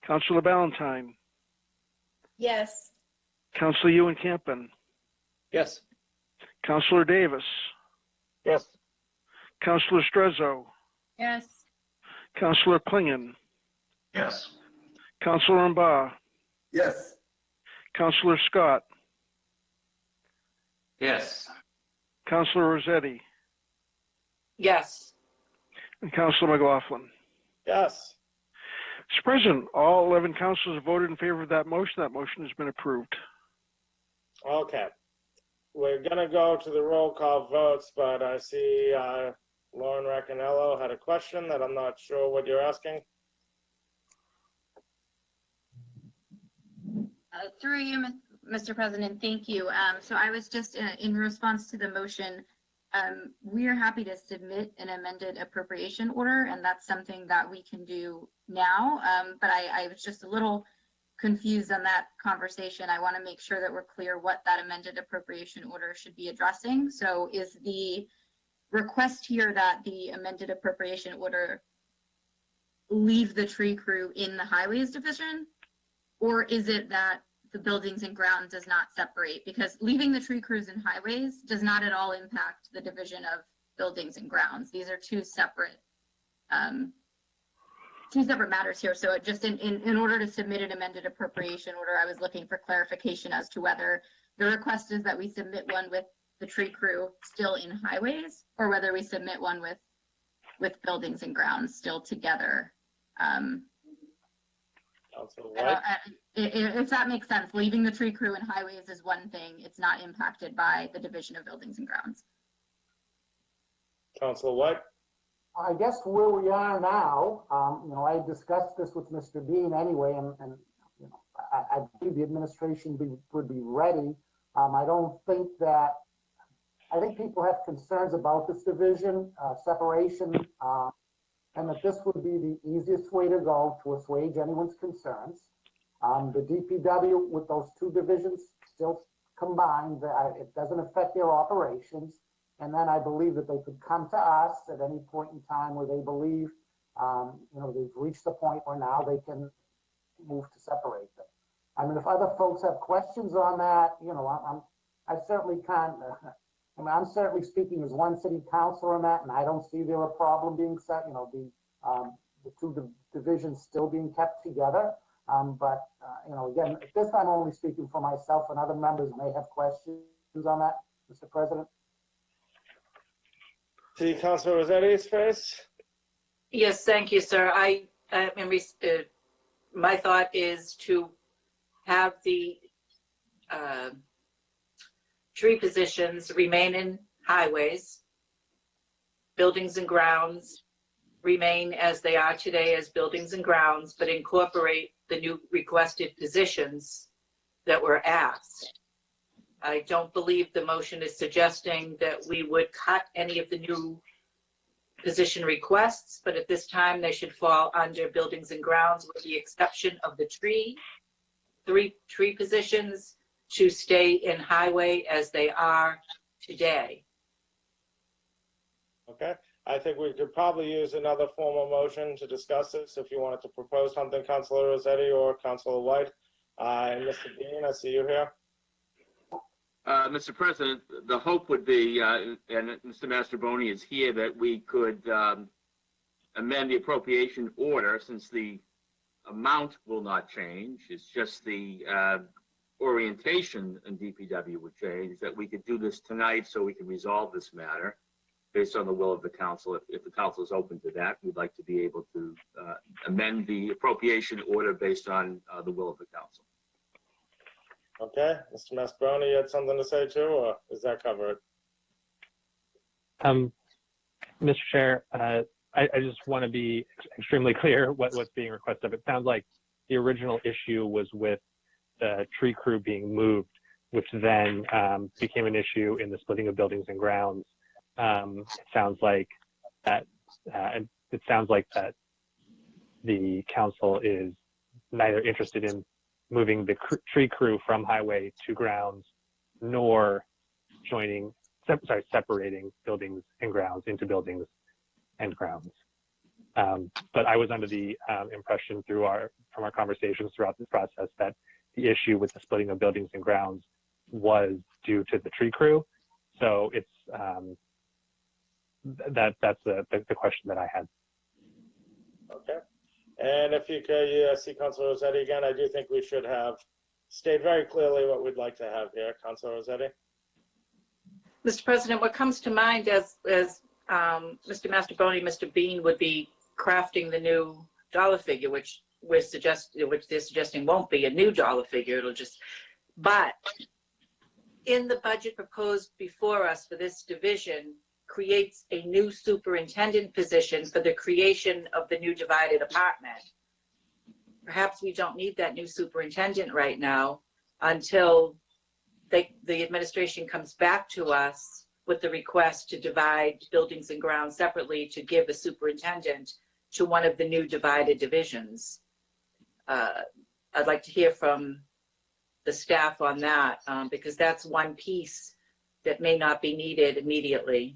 Councilor Ballantyne. Yes. Councilor Ewan Campen. Yes. Councilor Davis. Yes. Councilor Strezzo. Yes. Councilor Klingon. Yes. Councilor Mba. Yes. Councilor Scott. Yes. Councilor Rossetti. Yes. And Councilor McLaughlin. Yes. Mr. President, all 11 councilors have voted in favor of that motion. That motion has been approved. Okay. We're going to go to the roll call votes, but I see Lauren Raccanello had a question that I'm not sure what you're asking. Through you, Mr. President, thank you. So I was just in response to the motion, we are happy to submit an amended appropriation order, and that's something that we can do now. But I was just a little confused on that conversation. I want to make sure that we're clear what that amended appropriation order should be addressing. So is the request here that the amended appropriation order leave the tree crew in the highways division? Or is it that the buildings and grounds does not separate? Because leaving the tree crews in highways does not at all impact the division of buildings and grounds. These are two separate matters here. So it just in order to submit an amended appropriation order, I was looking for clarification as to whether the request is that we submit one with the tree crew still in highways, or whether we submit one with buildings and grounds still together. If that makes sense, leaving the tree crew in highways is one thing. It's not impacted by the division of buildings and grounds. Councilor White. I guess where we are now, I discussed this with Mr. Dean anyway, and I believe the administration would be ready. I think people have concerns about this division, separation, and that this would be the easiest way to go to assuage anyone's concerns. The DPW with those two divisions still combined, it doesn't affect their operations. And then I believe that they could come to us at any point in time where they believe, they've reached the point where now they can move to separate them. I mean, if other folks have questions on that, I certainly can't. I'm certainly speaking as one city councilor on that, and I don't see there a problem being set. The two divisions still being kept together. Again, at this time, I'm only speaking for myself, and other members may have questions on that. Mr. President. See Councilor Rossetti's face? Yes, thank you, sir. My thought is to have the tree positions remain in highways, buildings and grounds remain as they are today as buildings and grounds, but incorporate the new requested positions that were asked. I don't believe the motion is suggesting that we would cut any of the new position requests, but at this time they should fall under buildings and grounds with the exception of the three tree positions to stay in highway as they are today. Okay, I think we could probably use another formal motion to discuss this if you wanted to propose something, Councilor Rossetti or Councilor White. And Mr. Dean, I see you here. Mr. President, the hope would be, and Mr. Mastroboni is here, that we could amend the appropriation order, since the amount will not change. It's just the orientation in DPW would change, that we could do this tonight so we can resolve this matter based on the will of the council. If the council is open to that, we'd like to be able to amend the appropriation order based on the will of the council. Okay, Mr. Masbroni, you had something to say too, or is that covered? Mr. Chair, I just want to be extremely clear what's being requested. It sounds like the original issue was with the tree crew being moved, which then became an issue in the splitting of buildings and grounds. It sounds like that the council is neither interested in moving the tree crew from highway to grounds, nor separating buildings and grounds into buildings and grounds. But I was under the impression from our conversations throughout this process that the issue with the splitting of buildings and grounds was due to the tree crew. So it's that's the question that I had. Okay. And if you could see Councilor Rossetti again, I do think we should have stated very clearly what we'd like to have here. Councilor Rossetti. Mr. President, what comes to mind as Mr. Mastroboni, Mr. Bean would be crafting the new dollar figure, which they're suggesting won't be a new dollar figure. It'll just, but in the budget proposed before us for this division creates a new superintendent position for the creation of the new divided apartment. Perhaps we don't need that new superintendent right now until the administration comes back to us with the request to divide buildings and grounds separately to give a superintendent to one of the new divided divisions. I'd like to hear from the staff on that because that's one piece that may not be needed immediately.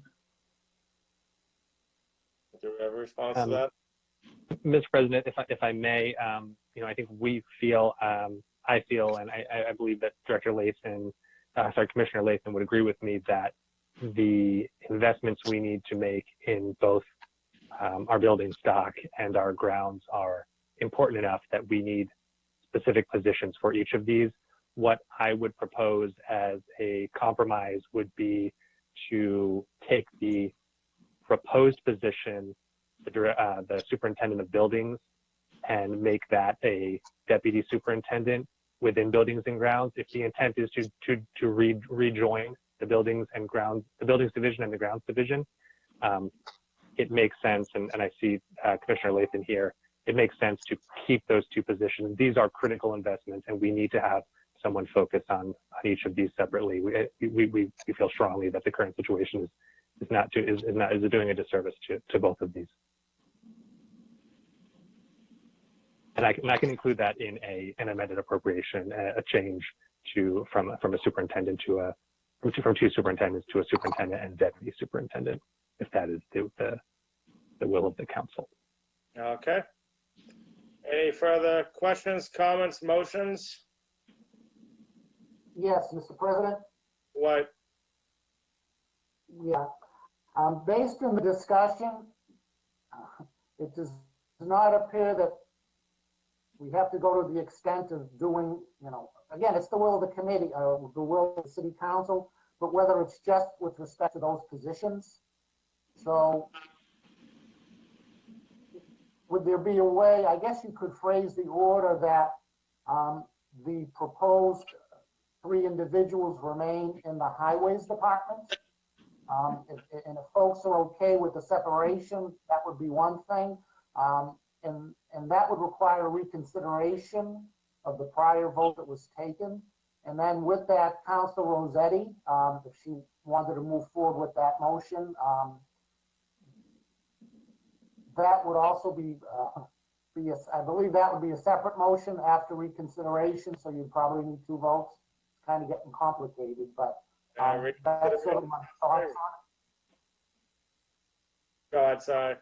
Do we have a response to that? Mr. President, if I may, I think we feel, I feel, and I believe that Commissioner Lathan would agree with me that the investments we need to make in both our building stock and our grounds are important enough that we need specific positions for each of these. What I would propose as a compromise would be to take the proposed position, the superintendent of buildings, and make that a deputy superintendent within buildings and grounds. If the intent is to rejoin the buildings and grounds, the buildings division and the grounds division, it makes sense, and I see Commissioner Lathan here, it makes sense to keep those two positions. These are critical investments, and we need to have someone focus on each of these separately. We feel strongly that the current situation is doing a disservice to both of these. And I can include that in an amended appropriation, a change from a superintendent from two superintendents to a superintendent and deputy superintendent, if that is the will of the council. Okay. Any further questions, comments, motions? Yes, Mr. President. What? Yeah. Based on the discussion, it does not appear that we have to go to the extent of doing, again, it's the will of the committee, the will of the city council, but whether it's just with respect to those positions. So would there be a way, I guess you could phrase the order that the proposed 3 individuals remain in the highways department? And if folks are okay with the separation, that would be one thing. And that would require a reconsideration of the prior vote that was taken. And then with that, Councilor Rossetti, if she wanted to move forward with that motion, that would also be I believe that would be a separate motion after reconsideration, so you'd probably need 2 votes. It's kind of getting complicated, but that's sort of my thoughts on it. Go ahead, sorry.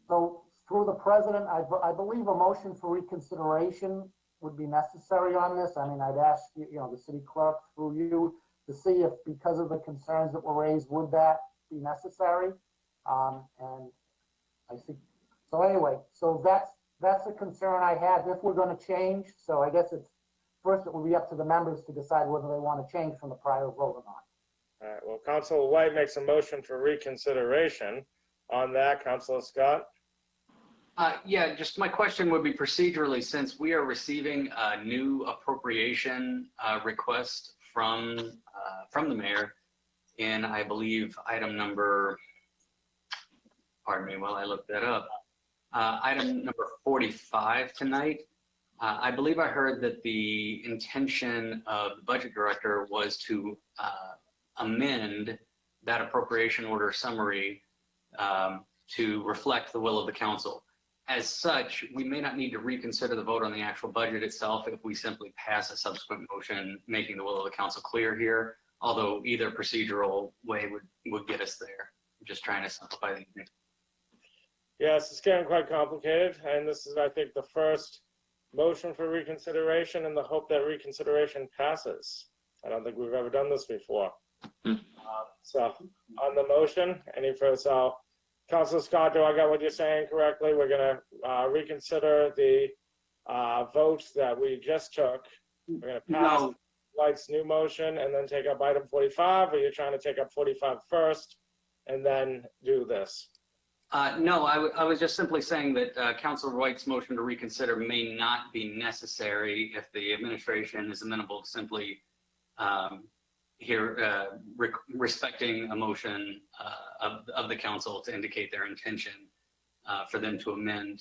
So through the president, I believe a motion for reconsideration would be necessary on this. I mean, I'd ask the city clerk through you to see if, because of the concerns that were raised, would that be necessary? And I think so. Anyway, so that's a concern I had. If we're going to change, so I guess it's first it will be up to the members to decide whether they want to change from the prior vote or not. All right. Well, Councilor White makes a motion for reconsideration. On that, Councilor Scott. Yeah, just my question would be procedurally, since we are receiving a new appropriation request from the mayor in, I believe, item number, pardon me while I look that up, item number 45 tonight. I believe I heard that the intention of the budget director was to amend that appropriation order summary to reflect the will of the council. As such, we may not need to reconsider the vote on the actual budget itself if we simply pass a subsequent motion making the will of the council clear here, although either procedural way would get us there. I'm just trying to simplify things. Yes, it's getting quite complicated, and this is, I think, the first motion for reconsideration in the hope that reconsideration passes. I don't think we've ever done this before. So on the motion, any further? So Councilor Scott, do I got what you're saying correctly? We're going to reconsider the vote that we just took. We're going to pass White's new motion and then take up item 45, or you're trying to take up 45 first and then do this? No, I was just simply saying that Councilor White's motion to reconsider may not be necessary if the administration is amenable to simply respecting a motion of the council to indicate their intention for them to amend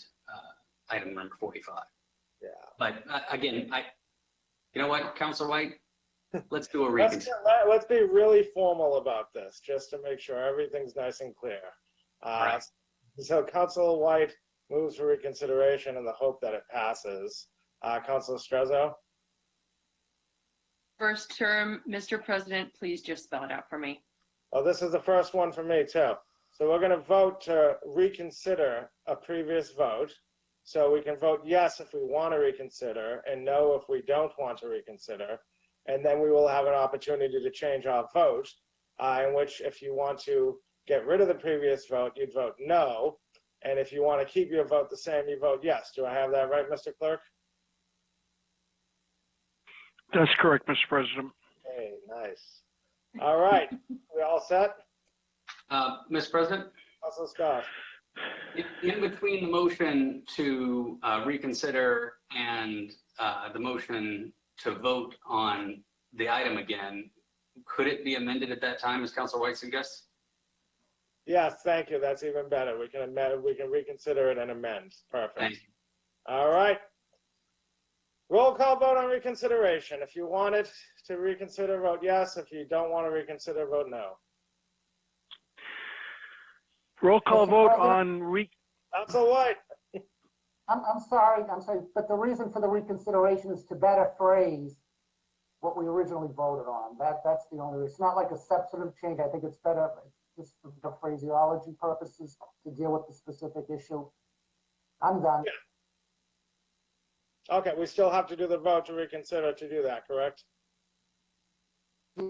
item number 45. Yeah. But again, you know what, Councilor White, let's do a reconsider. Let's be really formal about this, just to make sure everything's nice and clear. Right. So Councilor White moves for reconsideration in the hope that it passes. Councilor Strezzo? First term, Mr. President, please just spell it out for me. Oh, this is the first one for me too. So we're going to vote to reconsider a previous vote. So we can vote yes if we want to reconsider and no if we don't want to reconsider. And then we will have an opportunity to change our vote, in which if you want to get rid of the previous vote, you'd vote no. And if you want to keep your vote the same, you vote yes. Do I have that right, Mr. Clerk? That's correct, Mr. President. Hey, nice. All right. We all set? Mr. President? Councilor Scott. In between the motion to reconsider and the motion to vote on the item again, could it be amended at that time, as Councilor White suggests? Yes, thank you. That's even better. We can amend, we can reconsider it and amend. Perfect. Thank you. All right. Roll call vote on reconsideration. If you wanted to reconsider, vote yes. If you don't want to reconsider, vote no. Roll call vote on Councilor White. I'm sorry, but the reason for the reconsideration is to better phrase what we originally voted on. That's the only, it's not like a substantive change. I think it's better just for phraseology purposes to deal with the specific issue. I'm done. Yeah. Okay, we still have to do the vote to reconsider to do that, correct?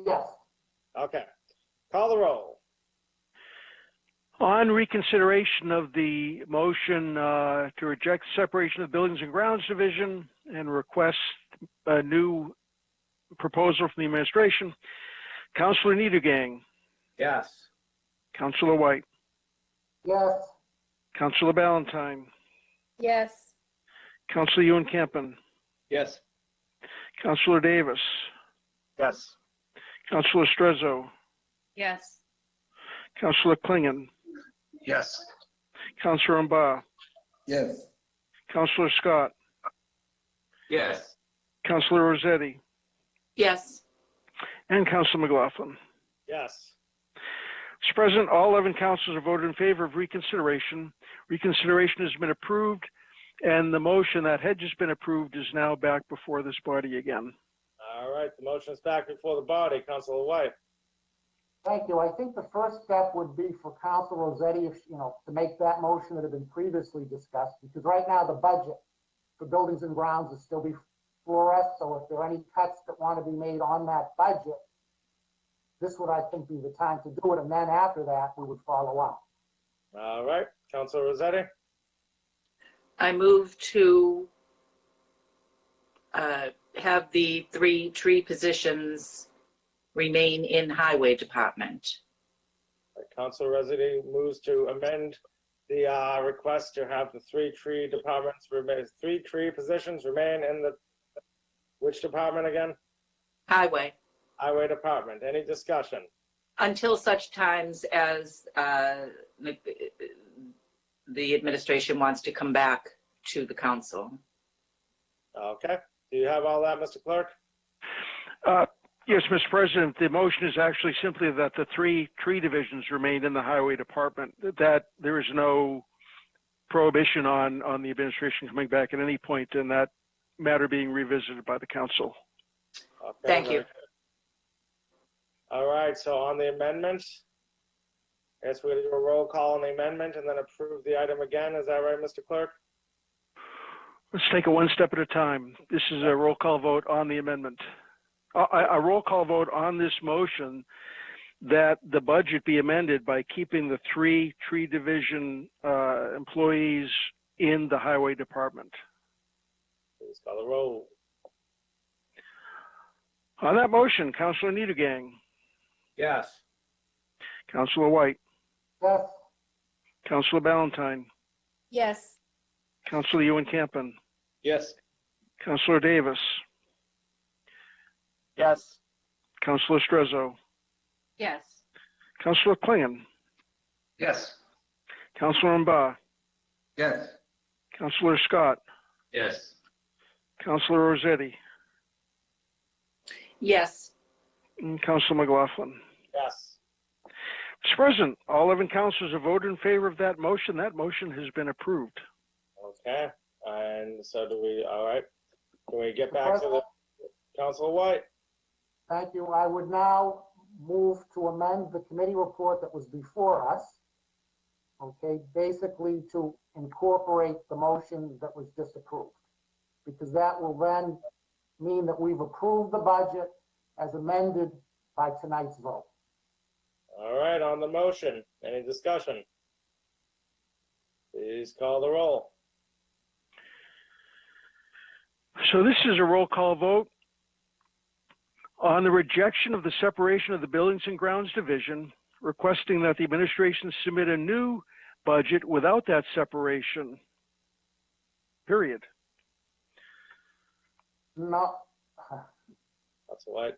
Yes. Okay. Call the roll. On reconsideration of the motion to reject separation of Buildings and Grounds Division and request a new proposal from the administration. Councilor Niedergang, Yes. Councilor White, Yes. Councilor Ballantyne, Yes. Councilor Ewan Campen, Yes. Councilor Davis, Yes. Councilor Strezzo, Yes. Councilor Klingon, Yes. Councilor Mba, Yes. Councilor Scott, Yes. Councilor Rossetti, Yes. and Councilor McLaughlin. Yes. Mr. President, all 11 councilors have voted in favor of reconsideration. Reconsideration has been approved, and the motion that had just been approved is now back before this body again. All right, the motion is back before the body. Councilor White. Thank you. I think the first step would be for Council Rossetti, if, to make that motion that had been previously discussed, because right now the budget for buildings and grounds is still before us. So if there are any cuts that want to be made on that budget, this would, I think, be the time to do it. And then after that, we would follow up. All right, Councilor Rossetti. I move to have the 3 tree positions remain in Highway Department. Councilor Rossetti moves to amend the request to have the 3 tree departments remain, 3 tree positions remain in the, which department again? Highway, Highway Department. Any discussion? until such times as the administration wants to come back to the council. Okay. Do you have all that, Mr. Clerk? Yes, Mr. President, the motion is actually simply that the 3 tree divisions remain in the Highway Department, that there is no prohibition on the administration coming back at any point and that matter being revisited by the council. Okay, Thank you. good. All right, so on the amendments, I guess we're going to do a roll call on the amendment and then approve the item again. Is that right, Mr. Clerk? Let's take it one step at a time. This is a roll call vote on the amendment. A roll call vote on this motion that the budget be amended by keeping the 3 tree division employees in the Highway Department. Please call the roll. On that motion, Councilor Niedergang, Yes. Councilor White, Yes. Councilor Ballantyne, Yes. Councilor Ewan Campen, Yes. Councilor Davis, Yes. Councilor Strezzo, Yes. Councilor Klingon, Yes. Councilor Mba, Yes. Councilor Scott, Yes. Councilor Rossetti, Yes. and Councilor McLaughlin. Yes. Mr. President, all 11 councilors have voted in favor of that motion. That motion has been approved. Okay. And so do we, all right. Can we get back to the Councilor White? Thank you. I would now move to amend the committee report that was before us. Okay, basically to incorporate the motion that was just approved. Because that will then mean that we've approved the budget as amended by tonight's vote. All right, on the motion, any discussion? Please call the roll. So this is a roll call vote on the rejection of the separation of the Buildings and Grounds Division, requesting that the administration submit a new budget without that separation. Period. No. That's White.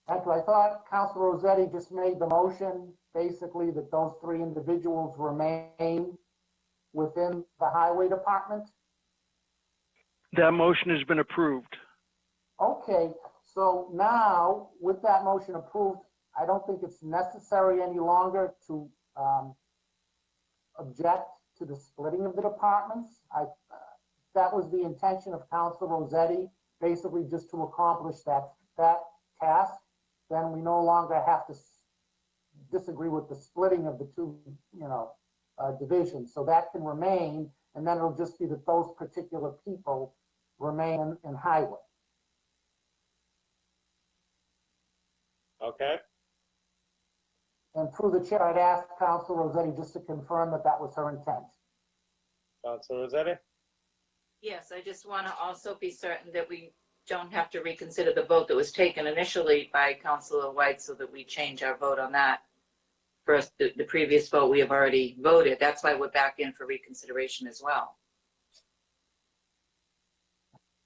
Thank you. I thought Councilor Rossetti just made the motion, basically that those 3 individuals remain within the Highway Department. That motion has been approved. Okay, so now with that motion approved, I don't think it's necessary any longer to object to the splitting of the departments. That was the intention of Councilor Rossetti, basically just to accomplish that task. Then we no longer have to disagree with the splitting of the 2, divisions. So that can remain, and then it'll just be that those particular people remain in Highway. Okay. And through the chair, I'd ask Councilor Rossetti just to confirm that that was her intent. Councilor Rossetti? Yes, I just want to also be certain that we don't have to reconsider the vote that was taken initially by Councilor White so that we change our vote on that. First, the previous vote, we have already voted. That's why we're back in for reconsideration as well.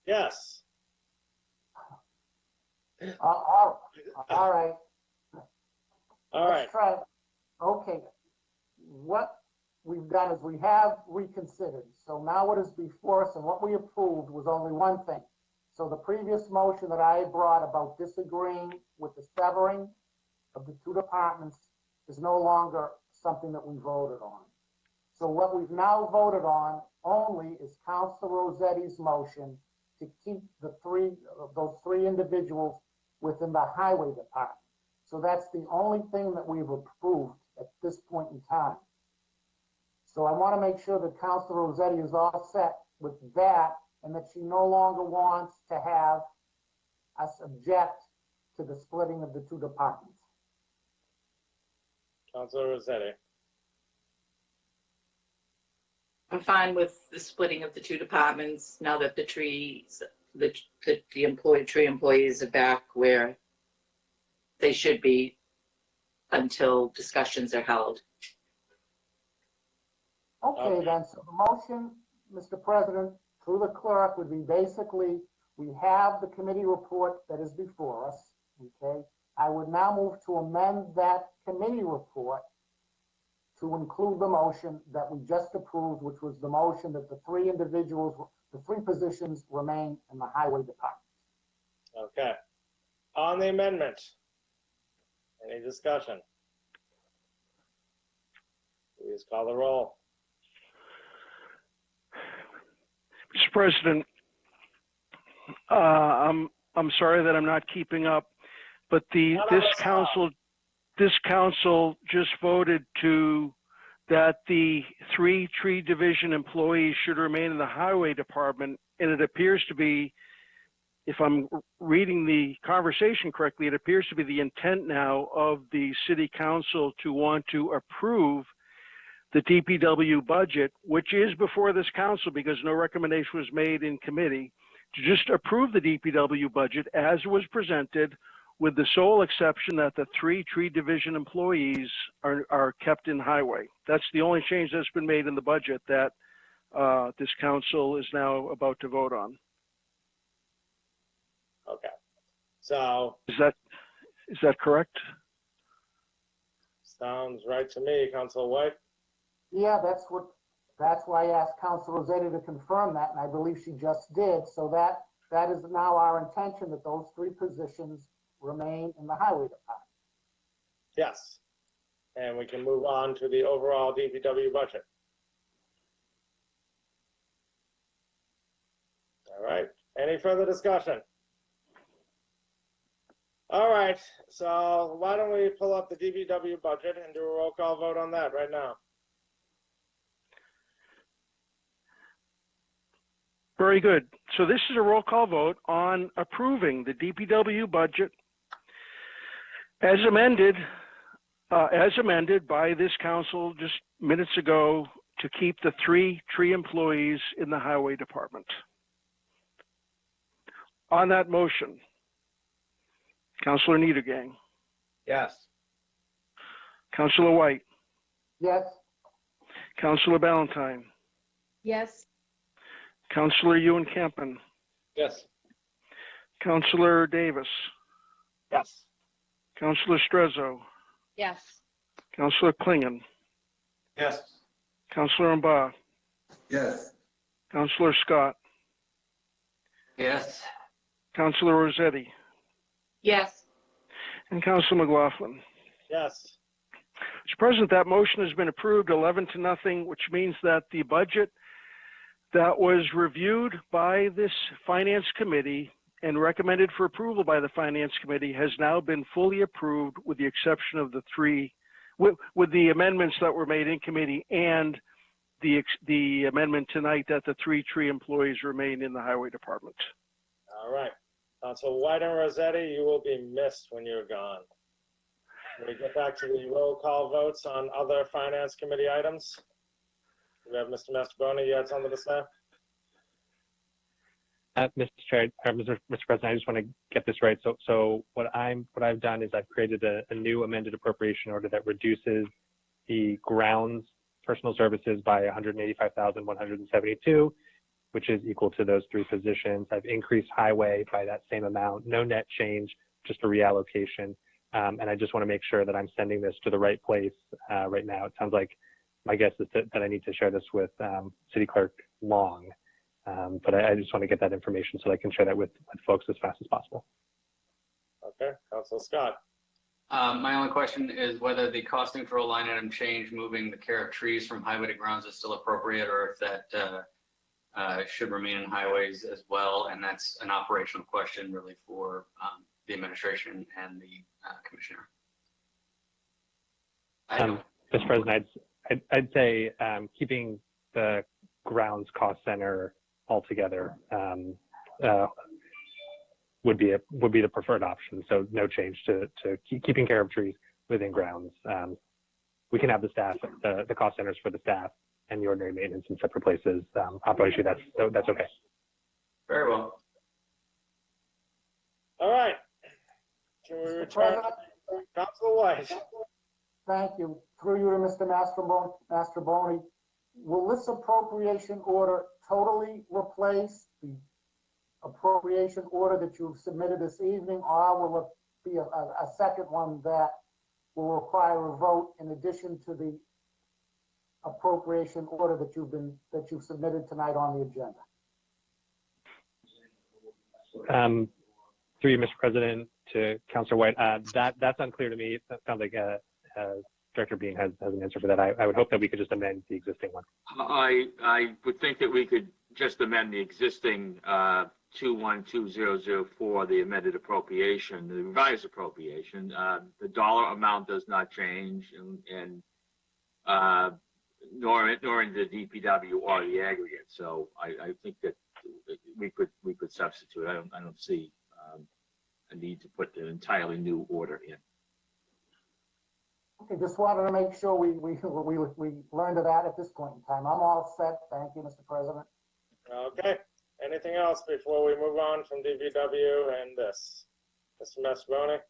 Yes. All right. All right. Let's try. Okay. What we've done is we have reconsidered. So now what is before us and what we approved was only one thing. So the previous motion that I brought about disagreeing with the severing of the two departments is no longer something that we voted on. So what we've now voted on only is Councilor Rossetti's motion to keep those three individuals within the highway department. So that's the only thing that we've approved at this point in time. So I want to make sure that Councilor Rossetti is all set with that and that she no longer wants to have us object to the splitting of the two departments. Councilor Rossetti. I'm fine with the splitting of the two departments now that the tree employees are back where they should be until discussions are held. Okay, then, so the motion, Mr. President, through the clerk would be basically, we have the committee report that is before us, okay? I would now move to amend that committee report to include the motion that we just approved, which was the motion that the three individuals, the three positions remain in the highway department. Okay. On the amendment, any discussion? Please call the roll. Mr. President, I'm sorry that I'm not keeping up, but this council just voted that the three tree division employees should remain in the highway department, and it appears to be, if I'm reading the conversation correctly, it appears to be the intent now of the city council to want to approve the DPW budget, which is before this council because no recommendation was made in committee, to just approve the DPW budget as it was presented, with the sole exception that the three tree division employees are kept in highway. That's the only change that's been made in the budget that this council is now about to vote on. Okay. So. Is that correct? Sounds right to me, Councilor White. Yeah, that's why I asked Councilor Rossetti to confirm that, and I believe she just did. So that is now our intention, that those three positions remain in the highway department. Yes. And we can move on to the overall DPW budget. All right. Any further discussion? All right. So why don't we pull up the DPW budget and do a roll call vote on that right now? Very good. So this is a roll call vote on approving the DPW budget as amended by this council just minutes ago to keep the three tree employees in the highway department. On that motion, Councilor Niedergang. Yes. Councilor White. Yes. Councilor Ballantyne. Yes. Councilor Ewan Campen. Yes. Councilor Davis. Yes. Councilor Strezzo. Yes. Councilor Klingon. Yes. Councilor Mba. Yes. Councilor Scott. Yes. Councilor Rossetti. Yes. And Councilor McLaughlin. Yes. Mr. President, that motion has been approved 11-0, which means that the budget that was reviewed by this Finance Committee and recommended for approval by the Finance Committee has now been fully approved with the exception of the three, with the amendments that were made in committee and the amendment tonight that the three tree employees remain in the highway department. All right. Councilor White and Rossetti, you will be missed when you're gone. Can we get back to the roll call votes on other Finance Committee items? We have Mr. Mastroboni, you had something to say? Mr. Chair, Mr. President, I just want to get this right. So what I've done is I've created a new amended appropriation order that reduces the grounds personal services by 185,172, which is equal to those three positions. I've increased highway by that same amount, no net change, just a reallocation. And I just want to make sure that I'm sending this to the right place right now. It sounds like my guess is that I need to share this with City Clerk Long. But I just want to get that information so I can share that with folks as fast as possible. Okay, Councilor Scott. My only question is whether the cost neutral line item change moving the care of trees from highway to grounds is still appropriate, or if that should remain in highways as well. And that's an operational question really for the administration and the commissioner. Mr. President, I'd say keeping the grounds cost center altogether would be the preferred option. So no change to keeping care of trees within grounds. We can have the staff, the cost centers for the staff and the ordinary maintenance in separate places. Operationally, that's okay. Very well. All right. Can we return? Councilor White. Thank you. Through you to Mr. Mastroboni. Will this appropriation order totally replace the appropriation order that you've submitted this evening, or will it be a second one that will require a vote in addition to the appropriation order that you've submitted tonight on the agenda? Through you, Mr. President, to Councilor White, that's unclear to me. That sounds like Director Bean has an answer for that. I would hope that we could just amend the existing one. I would think that we could just amend the existing 212004, the amended appropriation, the revised appropriation. The dollar amount does not change, and nor in the DPW or the aggregate. So I think that we could substitute. I don't see a need to put an entirely new order in. Okay, just wanted to make sure we learned of that at this point in time. I'm all set. Thank you, Mr. President. Okay. Anything else before we move on from DPW and this? Mr. Mastroboni?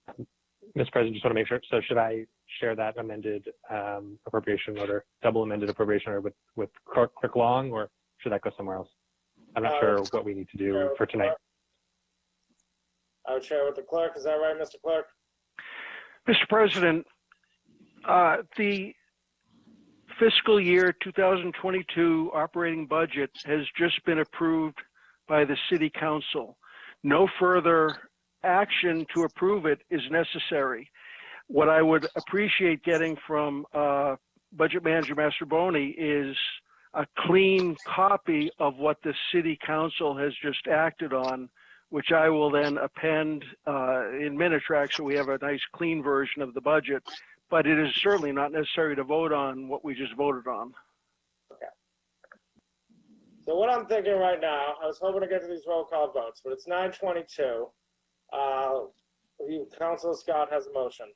Mr. President, just want to make sure. So should I share that amended appropriation order, double amended appropriation order with Clerk Long, or should that go somewhere else? I'm not sure what we need to do for tonight. I would share with the clerk. Is that right, Mr. Clerk? Mr. President, the fiscal year 2022 operating budget has just been approved by the City Council. No further action to approve it is necessary. What I would appreciate getting from Budget Manager Mastroboni is a clean copy of what the City Council has just acted on, which I will then append in Minitrack so we have a nice clean version of the budget. But it is certainly not necessary to vote on what we just voted on. Okay. So what I'm thinking right now, I was hoping to get to these roll call votes, but it's 9:22. Councilor Scott has a motion.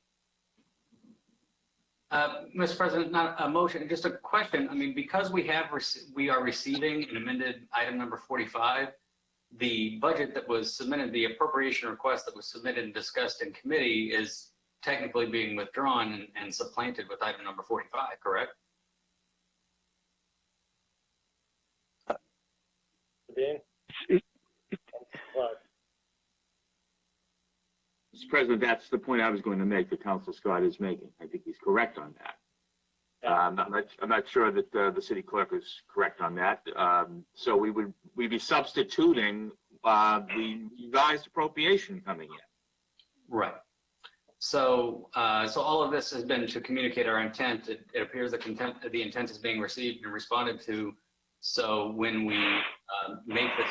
Mr. President, not a motion, just a question. I mean, because we are receiving an amended item number 45, the budget that was submitted, the appropriation request that was submitted and discussed in committee is technically being withdrawn and supplanted with item number 45, correct? Dean? Mr. President, that's the point I was going to make that Council Scott is making. I think he's correct on that. I'm not sure that the city clerk is correct on that. So we'd be substituting the revised appropriation coming in. Right. So all of this has been to communicate our intent. It appears that the intent is being received and responded to. So when we make this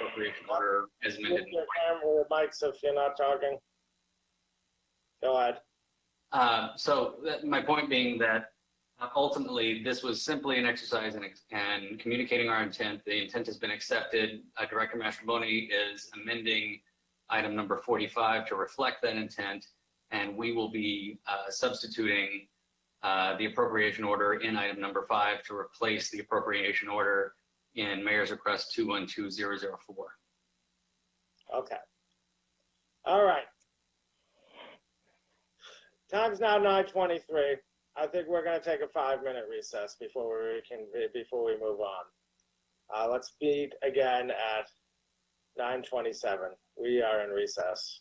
appropriation order as amended. Your camera with mics if you're not talking. Go ahead. So my point being that ultimately this was simply an exercise in communicating our intent. The intent has been accepted. Director Mastroboni is amending item number 45 to reflect that intent, and we will be substituting the appropriation order in item number 5 to replace the appropriation order in Mayor's Request 212004. Okay. All right. Time's now 9:23. I think we're going to take a 5-minute recess before we move on. Let's meet again at 9:27. We are in recess.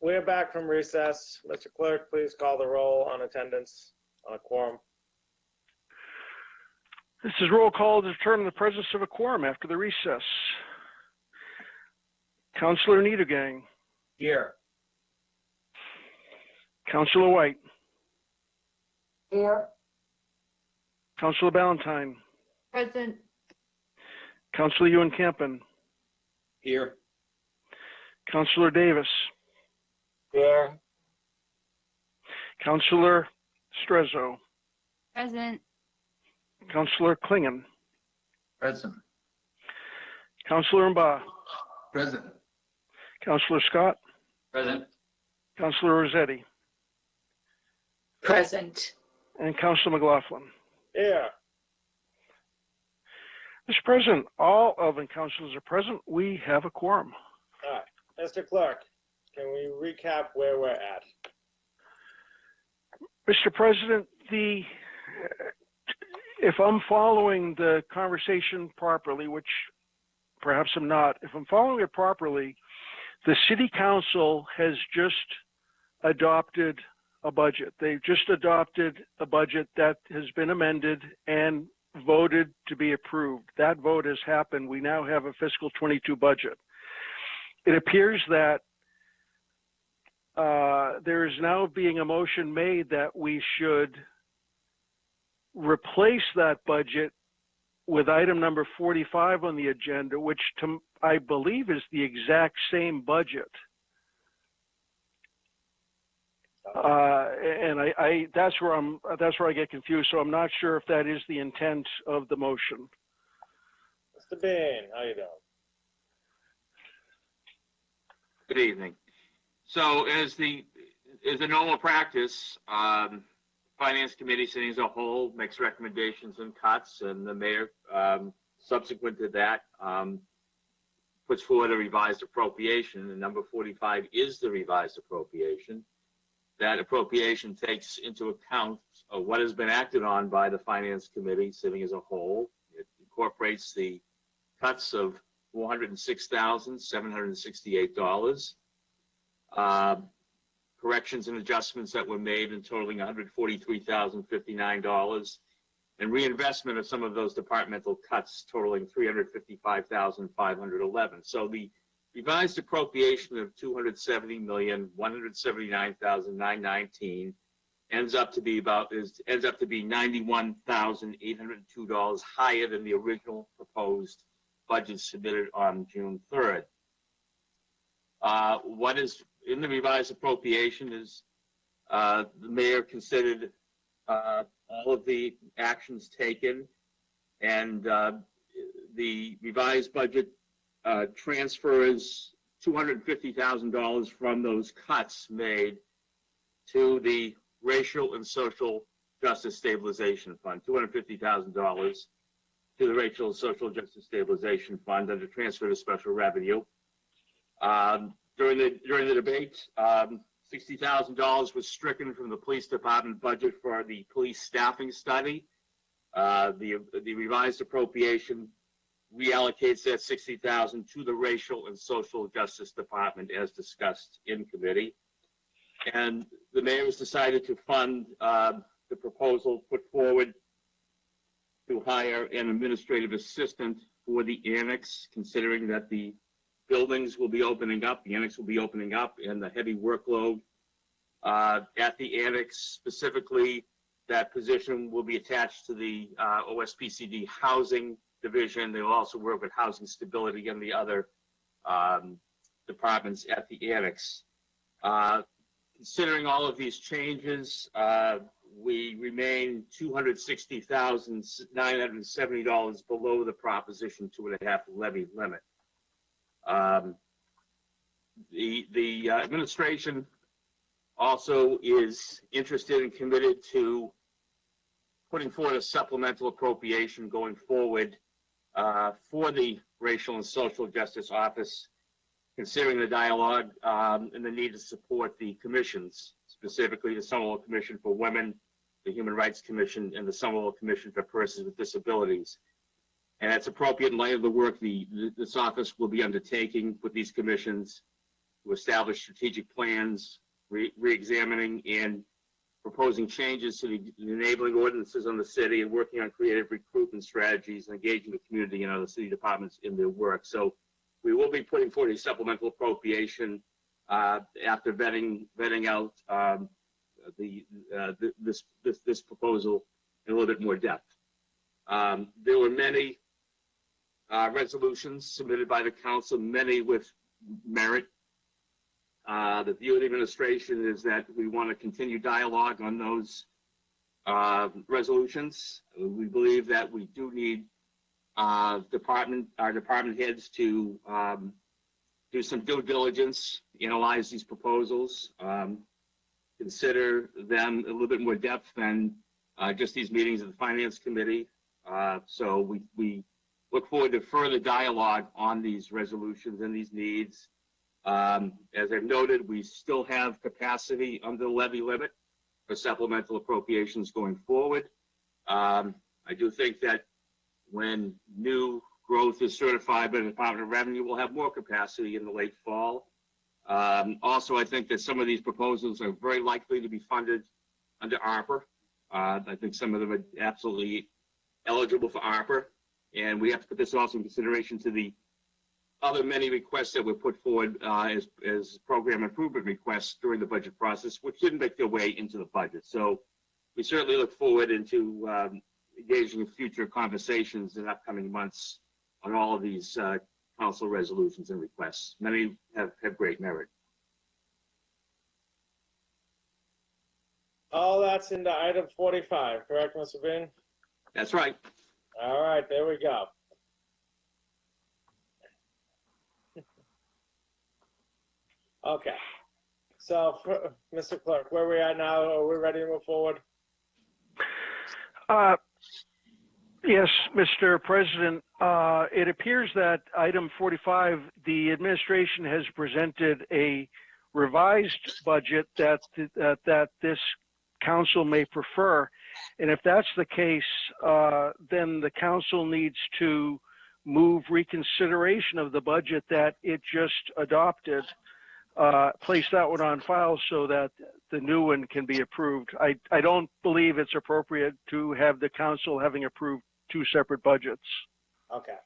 we're back from recess. Mr. Clerk, please call the roll on attendance on a quorum. This is roll call to determine the presence of a quorum after the recess. Councilor Niedergang. Here. Councilor White. Here. Councilor Ballantyne. Present. Councilor Ewan Campen. Here. Councilor Davis. Here. Councilor Strezzo. Present. Councilor Klingon. Present. Councilor Mba. Present. Councilor Scott. Present. Councilor Rossetti. Present. And Councilor McLaughlin. Here. Mr. President, all of the councilors are present. We have a quorum. All right. Mr. Clerk, can we recap where we're at? Mr. President, if I'm following the conversation properly, which perhaps I'm not, if I'm following it properly, the city council has just adopted a budget. They've just adopted a budget that has been amended and voted to be approved. That vote has happened. We now have a fiscal 22 budget. It appears that there is now being a motion made that we should replace that budget with item number 45 on the agenda, which I believe is the exact same budget. And that's where I get confused. So I'm not sure if that is the intent of the motion. Mr. Bean, how you doing? Good evening. So as the normal practice, Finance Committee sitting as a whole makes recommendations and cuts, and the mayor, subsequent to that, puts forward a revised appropriation, and number 45 is the revised appropriation. That appropriation takes into account what has been acted on by the Finance Committee sitting as a whole. It incorporates the cuts of $406,768, corrections and adjustments that were made and totaling $143,059, and reinvestment of some of those departmental cuts totaling $355,511. So the revised appropriation of $270,179,919 ends up to be $91,802 higher than the original proposed budget submitted on June 3rd. What is in the revised appropriation is the mayor considered all of the actions taken, and the revised budget transfers $250,000 from those cuts made to the Racial and Social Justice Stabilization Fund, $250,000 to the Racial and Social Justice Stabilization Fund under transfer to special revenue. During the debate, $60,000 was stricken from the police department budget for the police staffing study. The revised appropriation reallocates that $60,000 to the Racial and Social Justice Department as discussed in committee. And the mayor has decided to fund the proposal put forward to hire an administrative assistant for the annex, considering that the buildings will be opening up, the annex will be opening up, and the heavy workload at the annex specifically, that position will be attached to the OSPCD housing division. They will also work with housing stability and the other departments at the annex. Considering all of these changes, we remain $260,970 below the Proposition 2.5 levy limit. The administration also is interested and committed to putting forward a supplemental appropriation going forward for the Racial and Social Justice Office, considering the dialogue and the need to support the commissions, specifically the Somerville Commission for Women, the Human Rights Commission, and the Somerville Commission for Persons with Disabilities. And it's appropriate in light of the work this office will be undertaking with these commissions. to establish strategic plans, re-examining and proposing changes to the enabling ordinances on the city, and working on creative recruitment strategies and engaging the community and other city departments in their work. So we will be putting forward a supplemental appropriation after vetting out this proposal in a little bit more depth. There were many resolutions submitted by the council, many with merit. The view of the administration is that we want to continue dialogue on those resolutions. We believe that we do need our department heads to do some due diligence, analyze these proposals, consider them a little bit more depth than just these meetings of the Finance Committee. So we look forward to further dialogue on these resolutions and these needs. As I've noted, we still have capacity under the levy limit for supplemental appropriations going forward. I do think that when new growth is certified by the Department of Revenue, we'll have more capacity in the late fall. Also, I think that some of these proposals are very likely to be funded under ARPA. I think some of them are absolutely eligible for ARPA, and we have to put this also in consideration to the other many requests that were put forward as program improvement requests during the budget process, which didn't make their way into the budget. So we certainly look forward into engaging in future conversations in upcoming months on all of these council resolutions and requests. Many have great merit. All that's into item 45, correct, Mr. Bean? That's right. All right, there we go. Okay. So, Mr. Clerk, where are we at now? Are we ready to move forward? Yes, Mr. President, it appears that item 45, the administration has presented a revised budget that this council may prefer. And if that's the case, then the council needs to move reconsideration of the budget that it just adopted, place that one on file so that the new one can be approved. I don't believe it's appropriate to have the council having approved two separate budgets. Okay.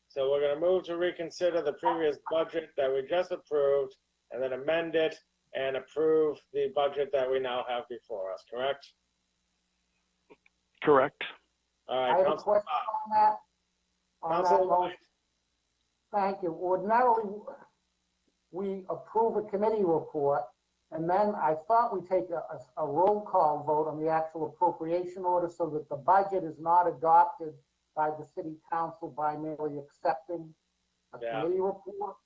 So we're going to move to reconsider the previous budget that we just approved and then amend it and approve the budget that we now have before us, correct? Correct. All I right, have a Councilor question on that. Councilor motion. Thank you. Ordinarily, we approve a committee report, and then I thought we take a roll call vote on the actual appropriation order so that the budget is not adopted by the city council by merely accepting a committee report.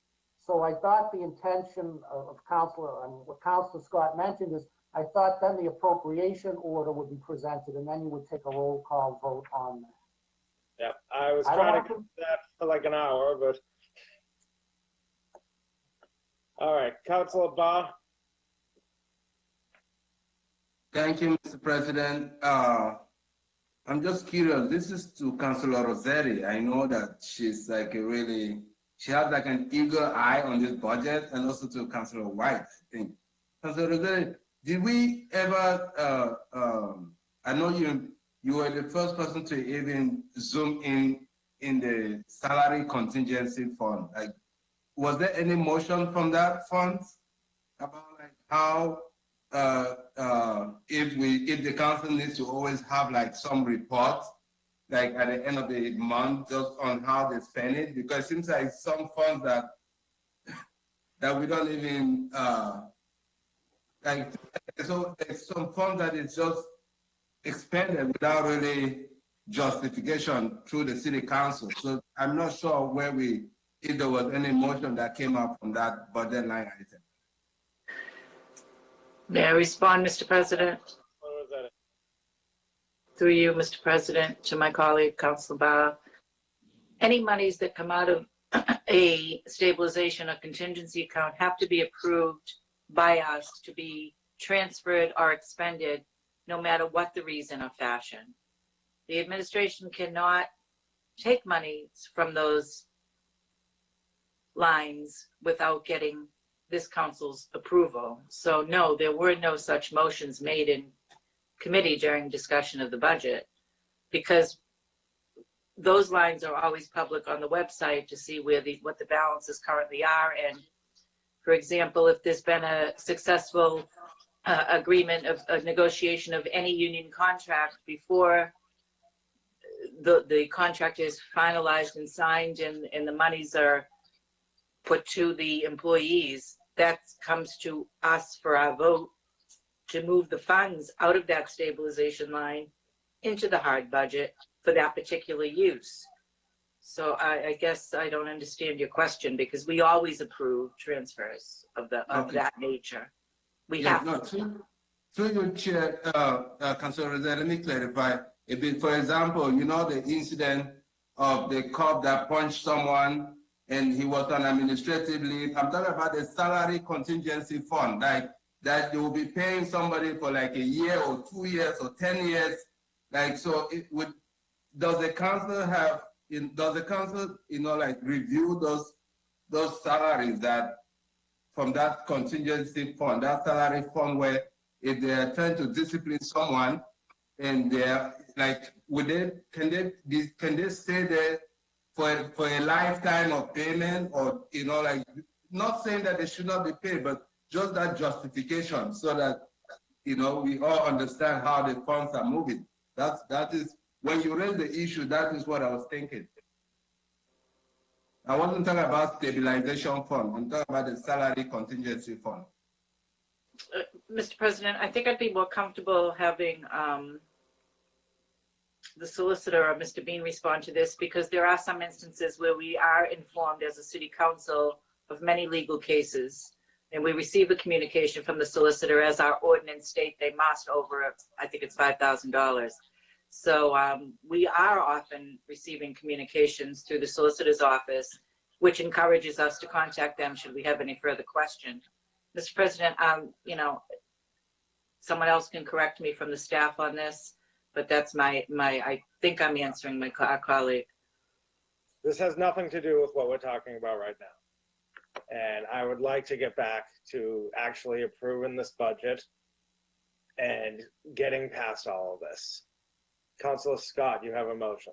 So I thought the intention of Councilor, and what Councilor Scott mentioned is, I thought then the appropriation order would be presented and then you would take a roll call vote on that. Yeah, I was trying to do that for like an hour, but. All right, Councilor Barr. Thank you, Mr. President. I'm just curious. This is to Councilor Rossetti. I know that she's like she has like an eager eye on this budget, and also to Councilor White, I think. Councilor Rossetti, did we ever, I know you were the first person to even zoom in the salary contingency fund. Like, was there any motion from that fund about like how if the council needs to always have like some report, like at the end of the month, just on how they spend it? Because it seems like some funds that we don't even like. So there's some funds that is just expended without really justification through the city council. So I'm not sure if there was any motion that came up from that budget line item. May I respond, Mr. President? Through you, Mr. President, to my colleague, Councilor Barr. Any monies that come out of a stabilization or contingency account have to be approved by us to be transferred or expended, no matter what the reason or fashion. The administration cannot take monies from those lines without getting this council's approval. So no, there were no such motions made in committee during discussion of the budget, because those lines are always public on the website to see what the balances currently are. And for example, if there's been a successful agreement of a negotiation of any union contract before the contract is finalized and signed and the monies are put to the employees, that comes to us for our vote to move the funds out of that stabilization line into the hard budget for that particular use. So I guess I don't understand your question, because we always approve transfers of that nature. We have through your chair, Councilor Rosette, let me clarify a bit. For example, you know the incident of the cop that punched someone and he was on administrative leave. I'm talking about the salary contingency fund, like that you will be paying somebody for like a year or 2 years or 10 years. Like, so it would, does the council have, does the council, like review those salaries that from that contingency fund, that salary fund, where if they are trying to discipline someone and they're like, can they stay there for a lifetime of payment, or, like, not saying that they should not be paid, but just that justification so that, we all understand how the funds are moving. That is, when you raise the issue, that is what I was thinking. I wasn't talking about stabilization fund. I'm talking about the salary contingency fund. Mr. President, I think I'd be more comfortable having the solicitor or Mr. Bean respond to this, because there are some instances where we are informed as a city council of many legal cases, and we receive a communication from the solicitor, as our ordinance state they must, over, I think it's $5,000. So we are often receiving communications through the solicitor's office, which encourages us to contact them should we have any further question. Mr. President, someone else can correct me from the staff on this, but that's I think I'm answering our colleague. This has nothing to do with what we're talking about right now. And I would like to get back to actually approving this budget and getting past all of this. Councilor Scott, you have a motion.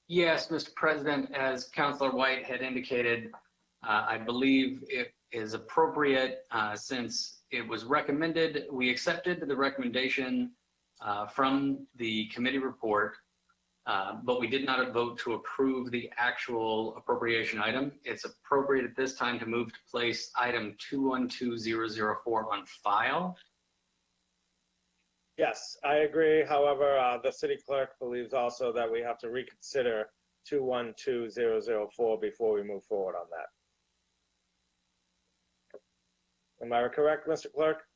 Yes, Mr. President, as Councilor White had indicated, I believe it is appropriate since it was recommended, we accepted the recommendation from the committee report, but we did not vote to approve the actual appropriation item. It's appropriate at this time to move to place item 212004 on file. Yes, I agree. However, the city clerk believes also that we have to reconsider 212004 before we move forward on that. Am I correct, Mr. Clerk?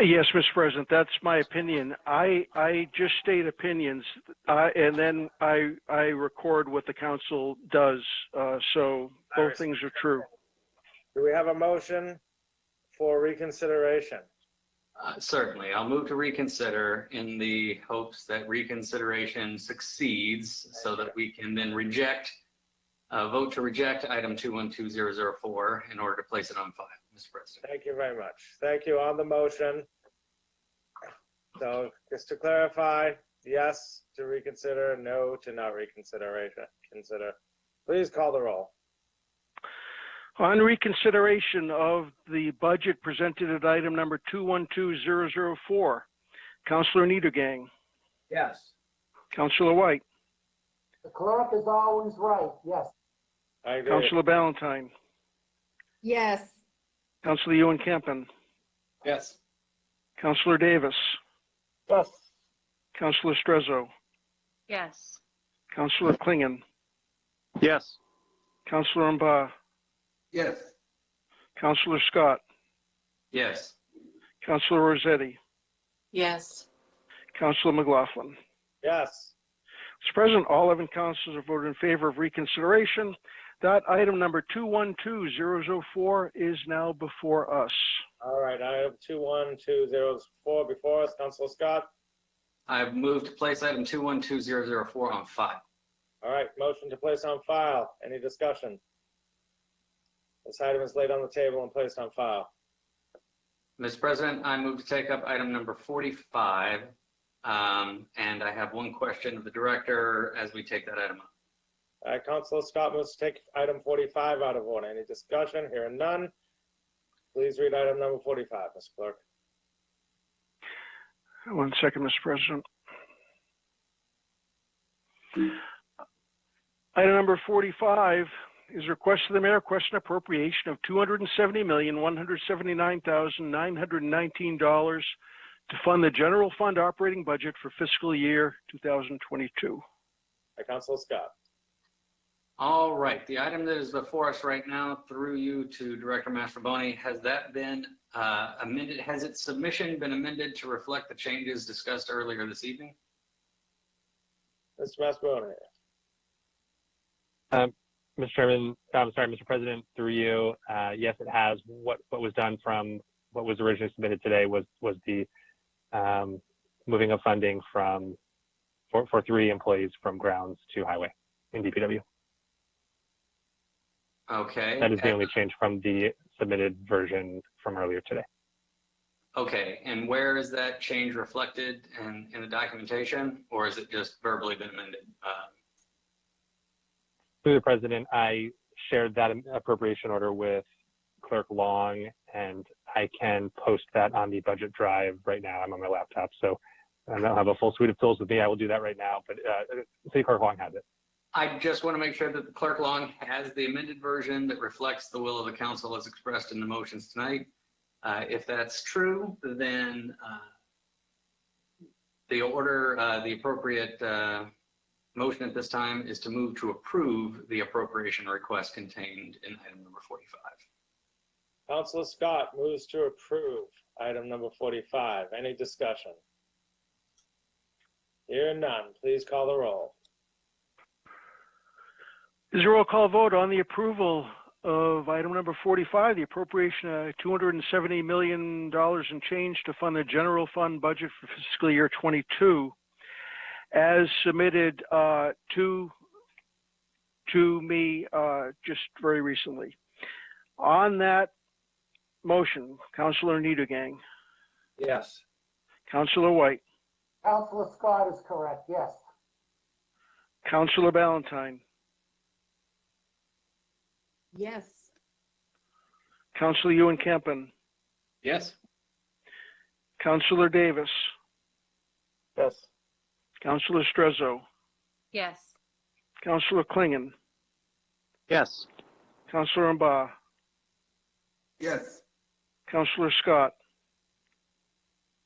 Yes, Mr. President, that's my opinion. I just state opinions, and then I record what the council does. So both things are true. Do we have a motion for reconsideration? Certainly. I'll move to reconsider in the hopes that reconsideration succeeds so that we can then vote to reject item 212004 in order to place it on file, Mr. President. Thank you very much. Thank you. On the motion. So just to clarify, yes to reconsider, no to not reconsideration. Consider. Please call the roll. On reconsideration of the budget presented at item number 212004, Councilor Niedergang. Yes. Councilor White. The clerk is always right, yes. I agree. Councilor Ballantyne. Yes. Councilor Ewan Campen. Yes. Councilor Davis. Yes. Councilor Strezzo. Yes. Councilor Klingon. Yes. Councilor Mba. Yes. Councilor Scott. Yes. Councilor Rossetti. Yes. Councilor McLaughlin. Yes. Mr. President, all 11 councilors have voted in favor of reconsideration. That item number 212004 is now before us. All right, item 212004 before us. Councilor Scott. I've moved to place item 212004 on file. All right, motion to place on file. Any discussion? This item is laid on the table and placed on file. Mr. President, I move to take up item number 45. And I have one question of the director as we take that item up. All right, Councilor Scott moves to take item 45 out of order. Any discussion? Hearing none. Please read item number 45, Mr. Clerk. 1 second, Mr. President. Item number 45 is request of the mayor, question appropriation of $270,179,919 to fund the general fund operating budget for fiscal year 2022. By Councilor Scott. All right, the item that is before us right now, through you to Director Mastroboni, has that been amended? Has its submission been amended to reflect the changes discussed earlier this evening? Mr. Mastroboni. Mr. Chairman, I'm sorry, Mr. President, through you, yes, it has. What was done from what was originally submitted today was the moving of funding for 3 employees from grounds to highway in DPW. Okay. That is the only change from the submitted version from earlier today. Okay, and where is that change reflected in the documentation, or is it just verbally been amended? Through the President, I shared that appropriation order with Clerk Long, and I can post that on the budget drive right now. I'm on my laptop, so I don't have a full suite of tools with me. I will do that right now, but City Clerk Long has it. I just want to make sure that the Clerk Long has the amended version that reflects the will of the council as expressed in the motions tonight. If that's true, then the order, the appropriate motion at this time is to move to approve the appropriation request contained in item number 45. Councilor Scott moves to approve item number 45. Any discussion? Hearing none, please call the roll. Is a roll call vote on the approval of item number 45, the appropriation of $270 million and change to fund the general fund budget for fiscal year 22, as submitted to me just very recently. On that motion, Councilor Niedergang. Yes. Councilor White. Councilor Scott is correct, yes. Councilor Ballantyne. Yes. Councilor Ewan Campen. Yes. Councilor Davis. Yes. Councilor Strezzo. Yes. Councilor Klingon. Yes. Councilor Mba. Yes. Councilor Scott.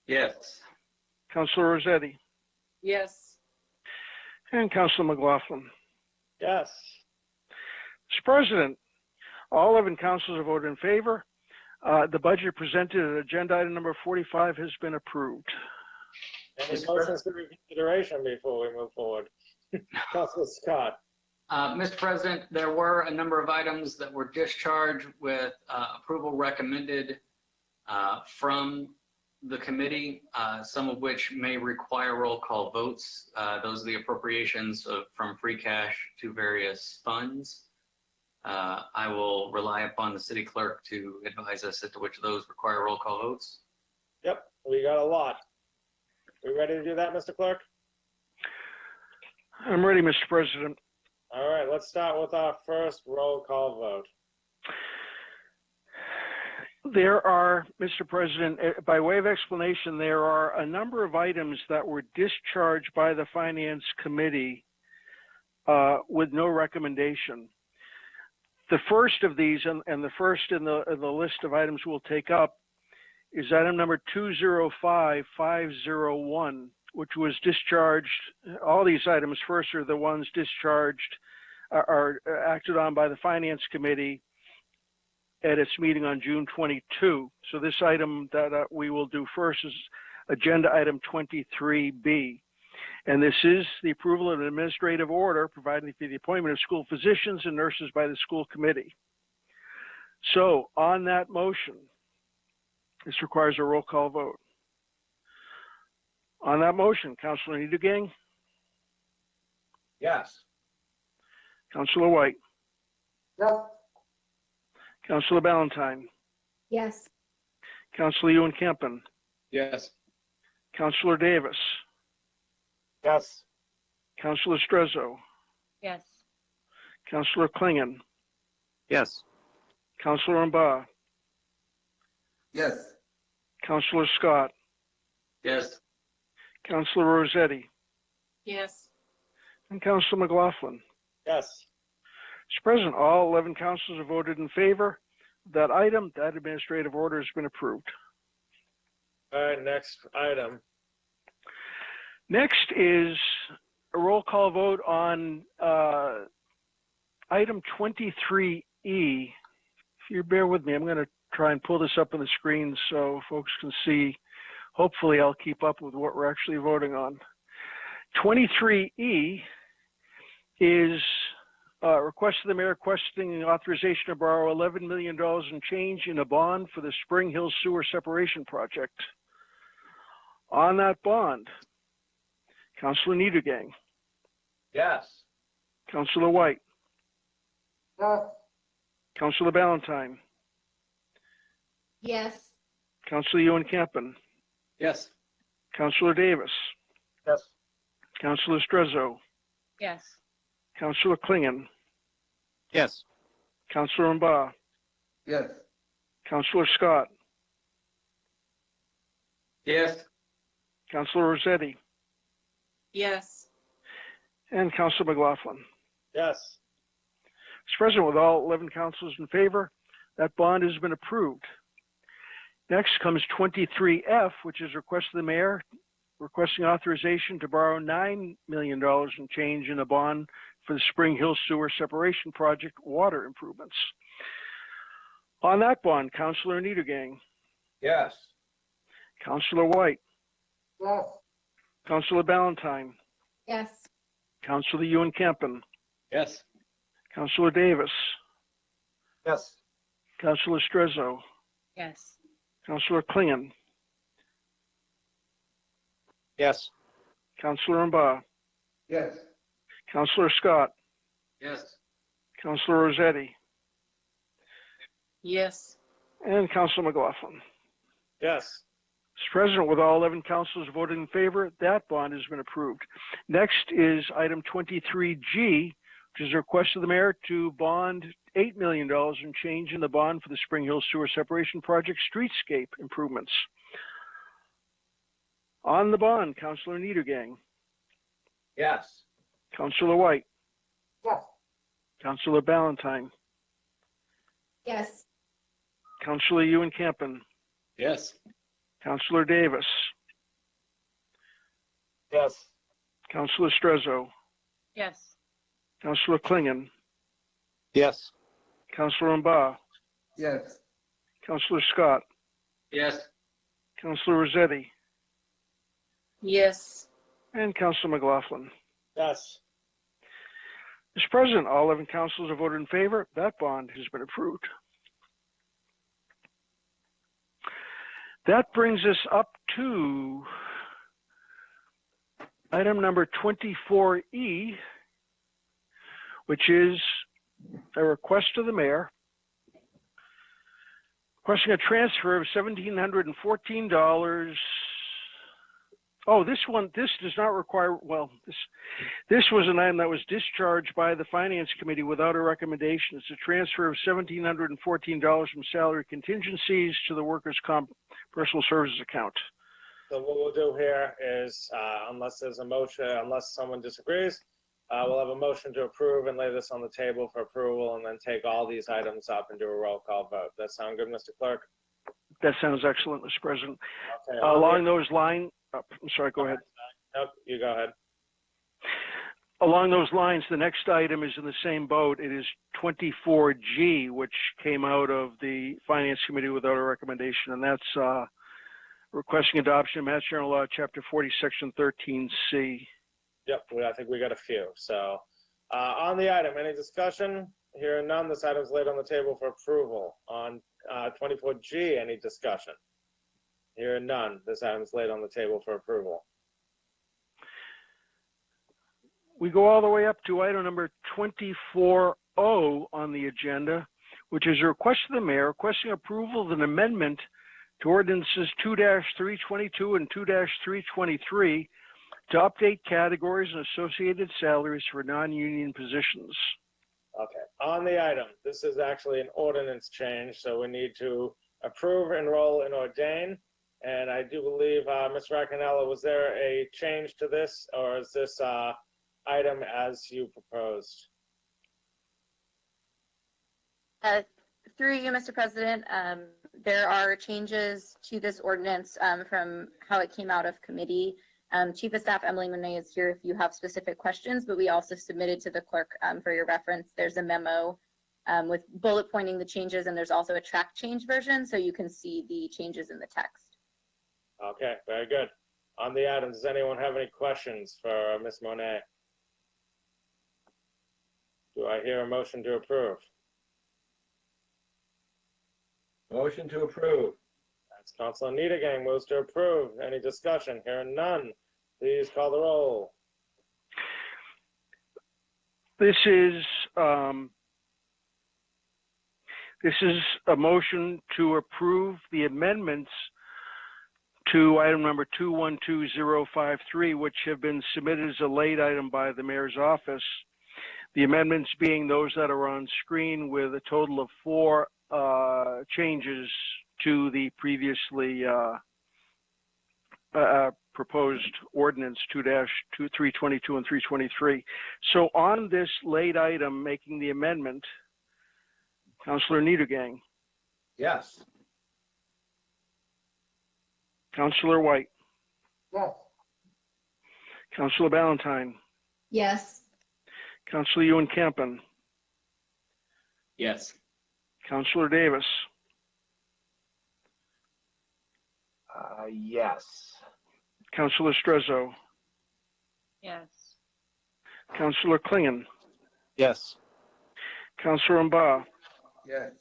Yes. Councilor Rossetti. Yes. And Councilor McLaughlin. Yes. Mr. President, all 11 councilors have voted in favor. The budget presented at agenda item number 45 has been approved. Any motions for reconsideration before we move forward? Councilor Scott. Mr. President, there were a number of items that were discharged with approval recommended from the committee, some of which may require roll call votes. Those are the appropriations from free cash to various funds. I will rely upon the city clerk to advise us as to which of those require roll call votes. Yep, we got a lot. We ready to do that, Mr. Clerk? I'm ready, Mr. President. All right, let's start with our first roll call vote. There are, Mr. President, by way of explanation, there are a number of items that were discharged by the Finance Committee with no recommendation. The first of these, and the first in the list of items we'll take up, is item number 205501, which was discharged. All these items first are the ones discharged, are acted on by the Finance Committee at its meeting on June 22. So this item that we will do first is agenda item 23B. And this is the approval of an administrative order providing for the appointment of school physicians and nurses by the school committee. So on that motion, this requires a roll call vote. On that motion, Councilor Niedergang? Yes. Councilor White, Yes. Councilor Ballantyne, Yes. Councilor Ewan Campen, Yes. Councilor Davis, Yes. Councilor Strezzo, Yes. Councilor Klingon, Yes. Councilor Mba, Yes. Councilor Scott, Yes. Councilor Rossetti, Yes. and Councilor McLaughlin. Yes. Mr. President, all 11 councilors have voted in favor of that item. That administrative order has been approved. All right, next item. Next is a roll call vote on item 23E. If you bear with me, I'm going to try and pull this up on the screen so folks can see. Hopefully, I'll keep up with what we're actually voting on. 23E is a request of the mayor requesting authorization to borrow $11 million in change in a bond for the Spring Hill Sewer Separation Project. On that bond, Councilor Niedergang, Yes. Councilor White, Yes. Councilor Ballantyne, Yes. Councilor Ewan Campen, Yes. Councilor Davis, Yes. Councilor Strezzo, Yes. Councilor Klingon, Yes. Councilor Mba, Yes. Councilor Scott, Yes. Councilor Rossetti, Yes. and Councilor McLaughlin. Yes. Mr. President, with all 11 councilors in favor, that bond has been approved. Next comes 23F, which is request of the mayor requesting authorization to borrow $9 million in change in a bond for the Spring Hill Sewer Separation Project water improvements. On that bond, Councilor Niedergang, Yes. Councilor White, Yes. Councilor Ballantyne, Yes. Councilor Ewan Campen, Yes. Councilor Davis, Yes. Councilor Strezzo, Yes. Councilor Klingon, Yes. Councilor Mba, Yes. Councilor Scott, Yes. Councilor Rossetti, Yes. and Councilor McLaughlin. Yes. Mr. President, with all 11 councilors voting in favor, that bond has been approved. Next is item 23G, which is a request of the mayor to bond $8 million in change in the bond for the Spring Hill Sewer Separation Project streetscape improvements. On the bond, Councilor Niedergang, Yes. Councilor White, Yes. Councilor Ballantyne, Yes. Councilor Ewan Campen, Yes. Councilor Davis, Yes. Councilor Strezzo, Yes. Councilor Klingon, Yes. Councilor Mba, Yes. Councilor Scott, Yes. Councilor Rossetti, Yes. and Councilor McLaughlin. Yes. Mr. President, all 11 councilors have voted in favor. That bond has been approved. That brings us up to item number 24E, which is a request to the mayor requesting a transfer of $1,714. Oh, this does not require, well, this was an item that was discharged by the Finance Committee without a recommendation. It's a transfer of $1,714 from salary contingencies to the workers' comp personal services account. So what we'll do here is, unless there's a motion, unless someone disagrees, we'll have a motion to approve and lay this on the table for approval and then take all these items up and do a roll call vote. That sound good, Mr. Clerk? That sounds excellent, Mr. President. Okay. Along those lines, I'm sorry, go ahead. Nope, you go ahead. Along those lines, the next item is in the same boat. It is 24G, which came out of the Finance Committee without a recommendation, and that's requesting adoption of Mass General Law, Chapter 40, Section 13C. Yep, I think we got a few. So on the item, any discussion? Hearing none, this item is laid on the table for approval. On 24G, any discussion? Hearing none, this item is laid on the table for approval. we go all the way up to item number 24O on the agenda, which is a request of the mayor requesting approval of an amendment to ordinances 2-322 and 2-323 to update categories and associated salaries for non-union positions. Okay, on the item, this is actually an ordinance change, so we need to approve, enroll, and ordain. And I do believe, Ms. Raccanella, was there a change to this, or is this item as you proposed? Through you, Mr. President, there are changes to this ordinance from how it came out of committee. Chief of Staff Emily Monet is here if you have specific questions, but we also submitted to the clerk for your reference. There's a memo with bullet pointing the changes, and there's also a track change version, so you can see the changes in the text. Okay, very good. On the item, does anyone have any questions for Ms. Monet? Do I hear a motion to approve? Motion to approve. That's Councilor Niedergang moves to approve. Any discussion? Hearing none. Please call the roll. This is a motion to approve the amendments to item number 212053, which have been submitted as a late item by the mayor's office. The amendments being those that are on screen, with a total of 4 changes to the previously proposed ordinance 2-322 and 323. So on this late item, making the amendment, Councilor Niedergang. Yes. Councilor White. Yes. Councilor Ballantyne. Yes. Councilor Ewan Campen. Yes. Councilor Davis. Yes. Councilor Strezzo. Yes. Councilor Klingon. Yes. Councilor Mba. Yes.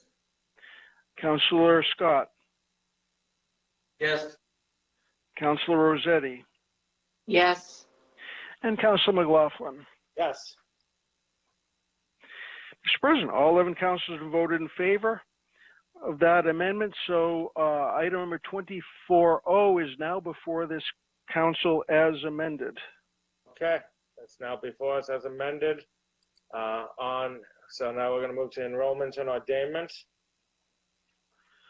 Councilor Scott. Yes. Councilor Rossetti. Yes. And Councilor McLaughlin. Yes. Mr. President, all 11 councilors have voted in favor of that amendment. So item number 24O is now before this council as amended. Okay, it's now before us as amended. So now we're going to move to enrollment and ordainment.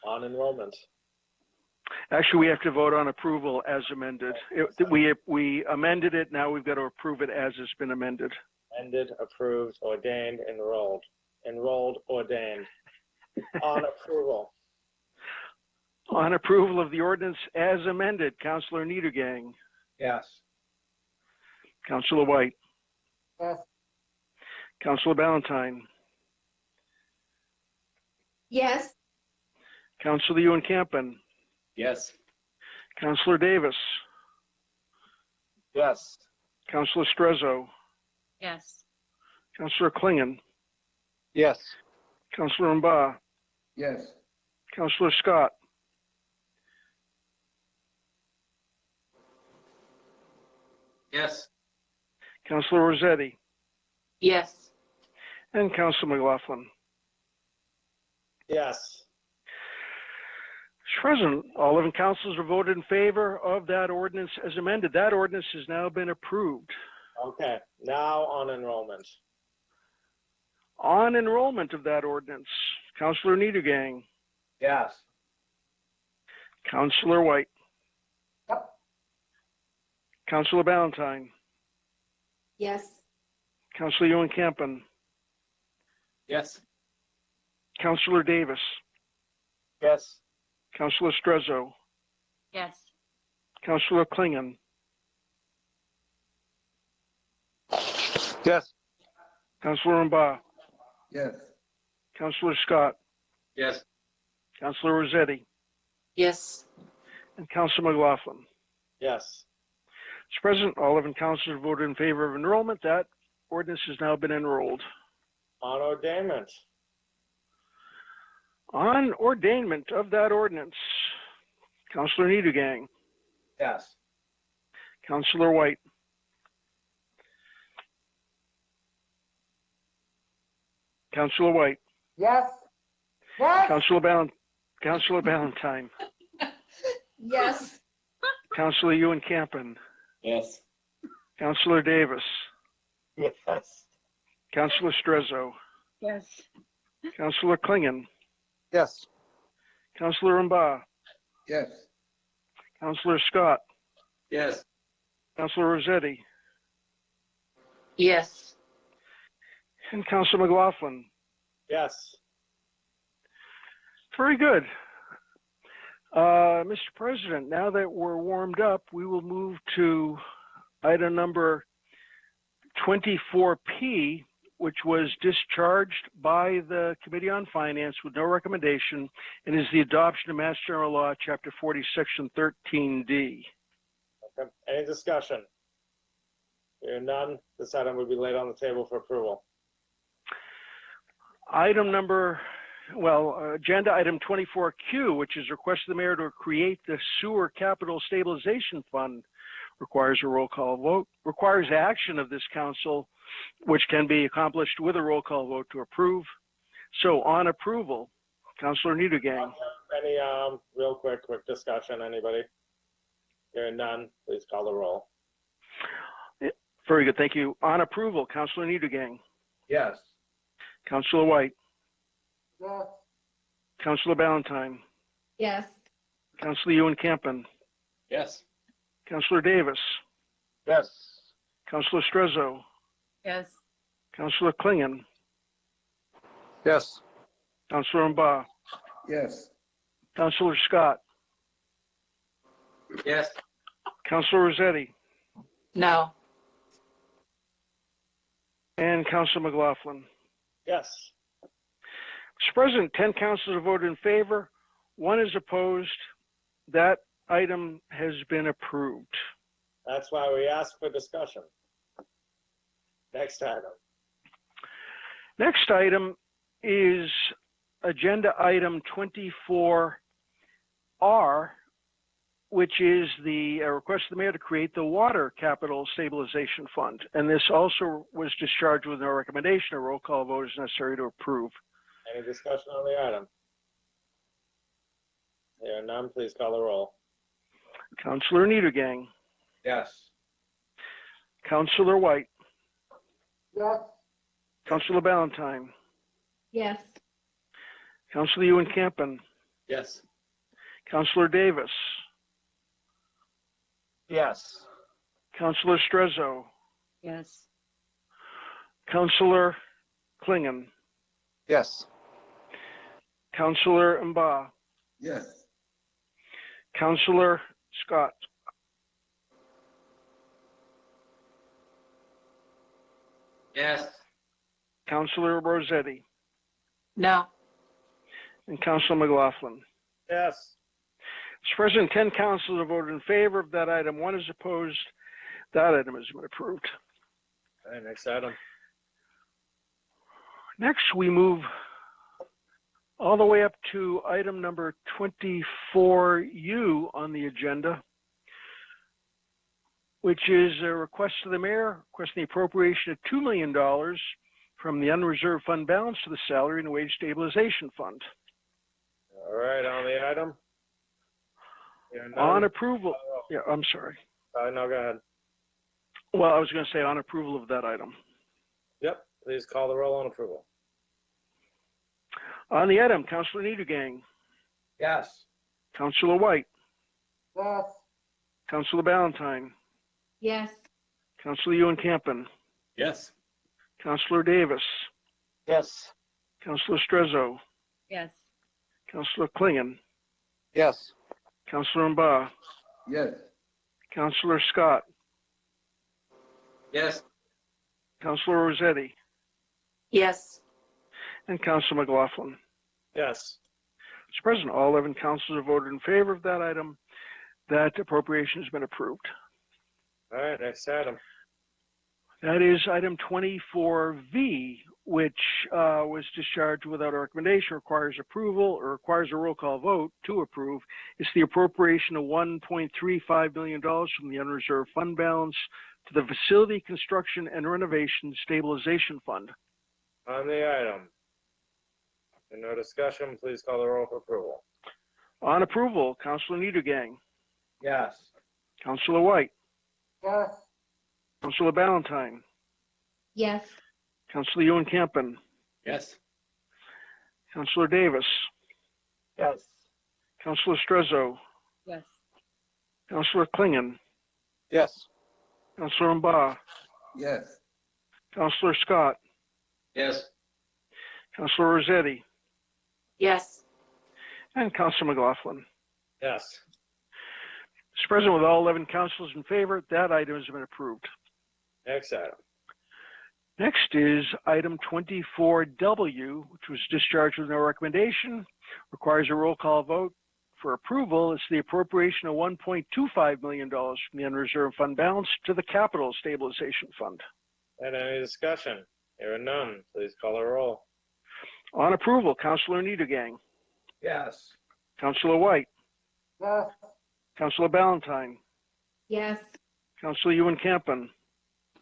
On enrollment. Actually, we have to vote on approval as amended. We amended it. Now we've got to approve it as it's been amended. Amended, approved, ordained, enrolled. Enrolled, ordained. On approval. On approval of the ordinance as amended, Councilor Niedergang. Yes. Councilor White. Yes. Councilor Ballantyne. Yes. Councilor Ewan Campen. Yes. Councilor Davis. Yes. Councilor Strezzo. Yes. Councilor Klingon. Yes. Councilor Mba. Yes. Councilor Scott. Yes. Councilor Rossetti. Yes. And Councilor McLaughlin. Yes. Mr. President, all 11 councilors have voted in favor of that ordinance as amended. That ordinance has now been approved. Okay, now on enrollment. On enrollment of that ordinance, Councilor Niedergang. Yes. Councilor White. Yep. Councilor Ballantyne. Yes. Councilor Ewan Campen. Yes. Councilor Davis. Yes. Councilor Strezzo. Yes. Councilor Klingon. Yes. Councilor Mba. Yes. Councilor Scott. Yes. Councilor Rossetti. Yes. And Councilor McLaughlin. Yes. Mr. President, all 11 councilors voted in favor of enrollment. That ordinance has now been enrolled. On ordainment. On ordainment of that ordinance, Councilor Niedergang. Yes. Councilor White. Counselor White, Yes. Yes. Counselor Ballantyne, Yes. Counselor Ewan Campen, Yes. Counselor Davis, Yes. Counselor Strezzo, Yes. Counselor Klingon, Yes. Counselor Mba, Yes. Counselor Scott, Yes. Counselor Rossetti, Yes. and Counselor McLaughlin. Yes. Very good. Mr. President, now that we're warmed up, we will move to item number 24P, which was discharged by the Committee on Finance with no recommendation, and is the adoption of Mass General Law, Chapter 40, Section 13D. Okay. Any discussion? Hearing none, this item will be laid on the table for approval. Agenda item 24Q, which is request of the mayor to create the Sewer Capital Stabilization Fund, requires a roll call vote, requires action of this council, which can be accomplished with a roll call vote to approve. So on approval, Councilor Niedergang. Any real quick discussion, anybody? Hearing none, please call the roll. Very good, thank you. On approval, Councilor Niedergang, Yes. Councilor White, Yes. Councilor Ballantyne, Yes. Councilor Ewan Campen, Yes. Councilor Davis, Yes. Councilor Strezzo, Yes. Councilor Klingon, Yes. Councilor Mba, Yes. Councilor Scott, Yes. Councilor Rossetti, No. and Councilor McLaughlin. Yes. Mr. President, 10 councilors have voted in favor, 1 is opposed. That item has been approved. That's why we asked for discussion. Next item. Next item is agenda item 24R, which is the request of the mayor to create the Water Capital Stabilization Fund. And this also was discharged with no recommendation. A roll call vote is necessary to approve. Any discussion on the item? Hearing none, please call the roll. Councilor Niedergang, Yes. Councilor White, Yes. Councilor Ballantyne, Yes. Councilor Ewan Campen, Yes. Councilor Davis, Yes. Councilor Strezzo, Yes. Councilor Klingon, Yes. Councilor Mba, Yes. Councilor Scott, Yes. Councilor Rossetti, No. and Councilor McLaughlin. Yes. Mr. President, 10 councilors have voted in favor of that item. 1 is opposed. That item has been approved. All right, next item. Next, we move all the way up to item number 24U on the agenda, which is a request to the mayor requesting the appropriation of $2 million from the unreserved fund balance to the salary and wage stabilization fund. All right, on the item. Hearing none. On approval, yeah, I'm sorry. No, go ahead. Well, I was going to say on approval of that item. Yep, please call the roll on approval. On the item, Councilor Niedergang, Yes. Councilor White, Yes. Councilor Ballantyne, Yes. Councilor Ewan Campen, Yes. Councilor Davis, Yes. Councilor Strezzo, Yes. Councilor Klingon, Yes. Councilor Mba, Yes. Councilor Scott, Yes. Councilor Rossetti, Yes. and Councilor McLaughlin. Yes. Mr. President, all 11 councilors have voted in favor of that item. That appropriation has been approved. All right, next item. That is item 24V, which was discharged without a recommendation, requires approval, or requires a roll call vote to approve. It's the appropriation of $1.35 million from the unreserved fund balance to the Facility Construction and Renovation Stabilization Fund. On the item. And no discussion, please call the roll for approval. On approval, Counselor Niedergang, Yes. Counselor White, yes, Counselor Ballantyne, Yes. Counselor Ewan Campen, Yes. Counselor Davis, Yes. Counselor Strezzo, Yes. Counselor Klingon, Yes. Counselor Mba, Yes. Counselor Scott, Yes. Counselor Rossetti, Yes. and Counselor McLaughlin. Yes. Mr. President, with all 11 councilors in favor, that item has been approved. Next item. Next is item 24W, which was discharged with no recommendation, requires a roll call vote for approval. It's the appropriation of $1.25 million from the unreserved fund balance to the capital stabilization fund. And any discussion? Hearing none, please call the roll. On approval, Councilor Niedergang, Yes. Councilor White, yes, Councilor Ballantyne, Yes. Councilor Ewan Campen,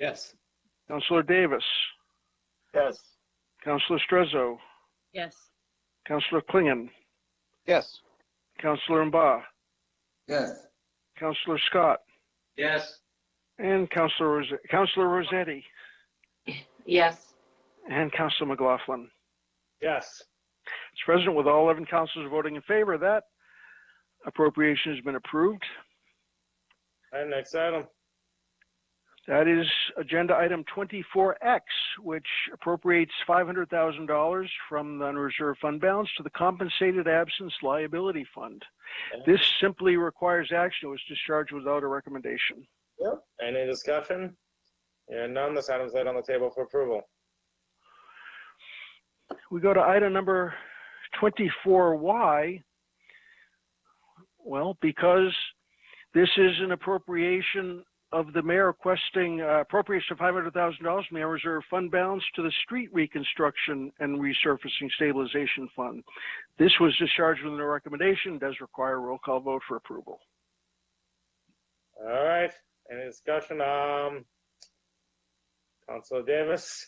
Yes. Councilor Davis, Yes. Councilor Strezzo, Yes. Councilor Klingon, Yes. Councilor Mba, Yes. Councilor Scott, Yes. and Councilor Rossetti, Yes. and Councilor McLaughlin. Yes. Mr. President, with all 11 councilors voting in favor, that appropriation has been approved. And next item. That is agenda item 24X, which appropriates $500,000 from the unreserved fund balance to the compensated absence liability fund. This simply requires action. It was discharged without a recommendation. Yep. Any discussion? Hearing none, this item is laid on the table for approval. We go to item number 24Y. Well, because this is an appropriation of the mayor requesting appropriation of $500,000 from the unreserved fund balance to the street reconstruction and resurfacing stabilization fund. This was discharged with a recommendation, does require a roll call vote for approval. All right. Any discussion? Councilor Davis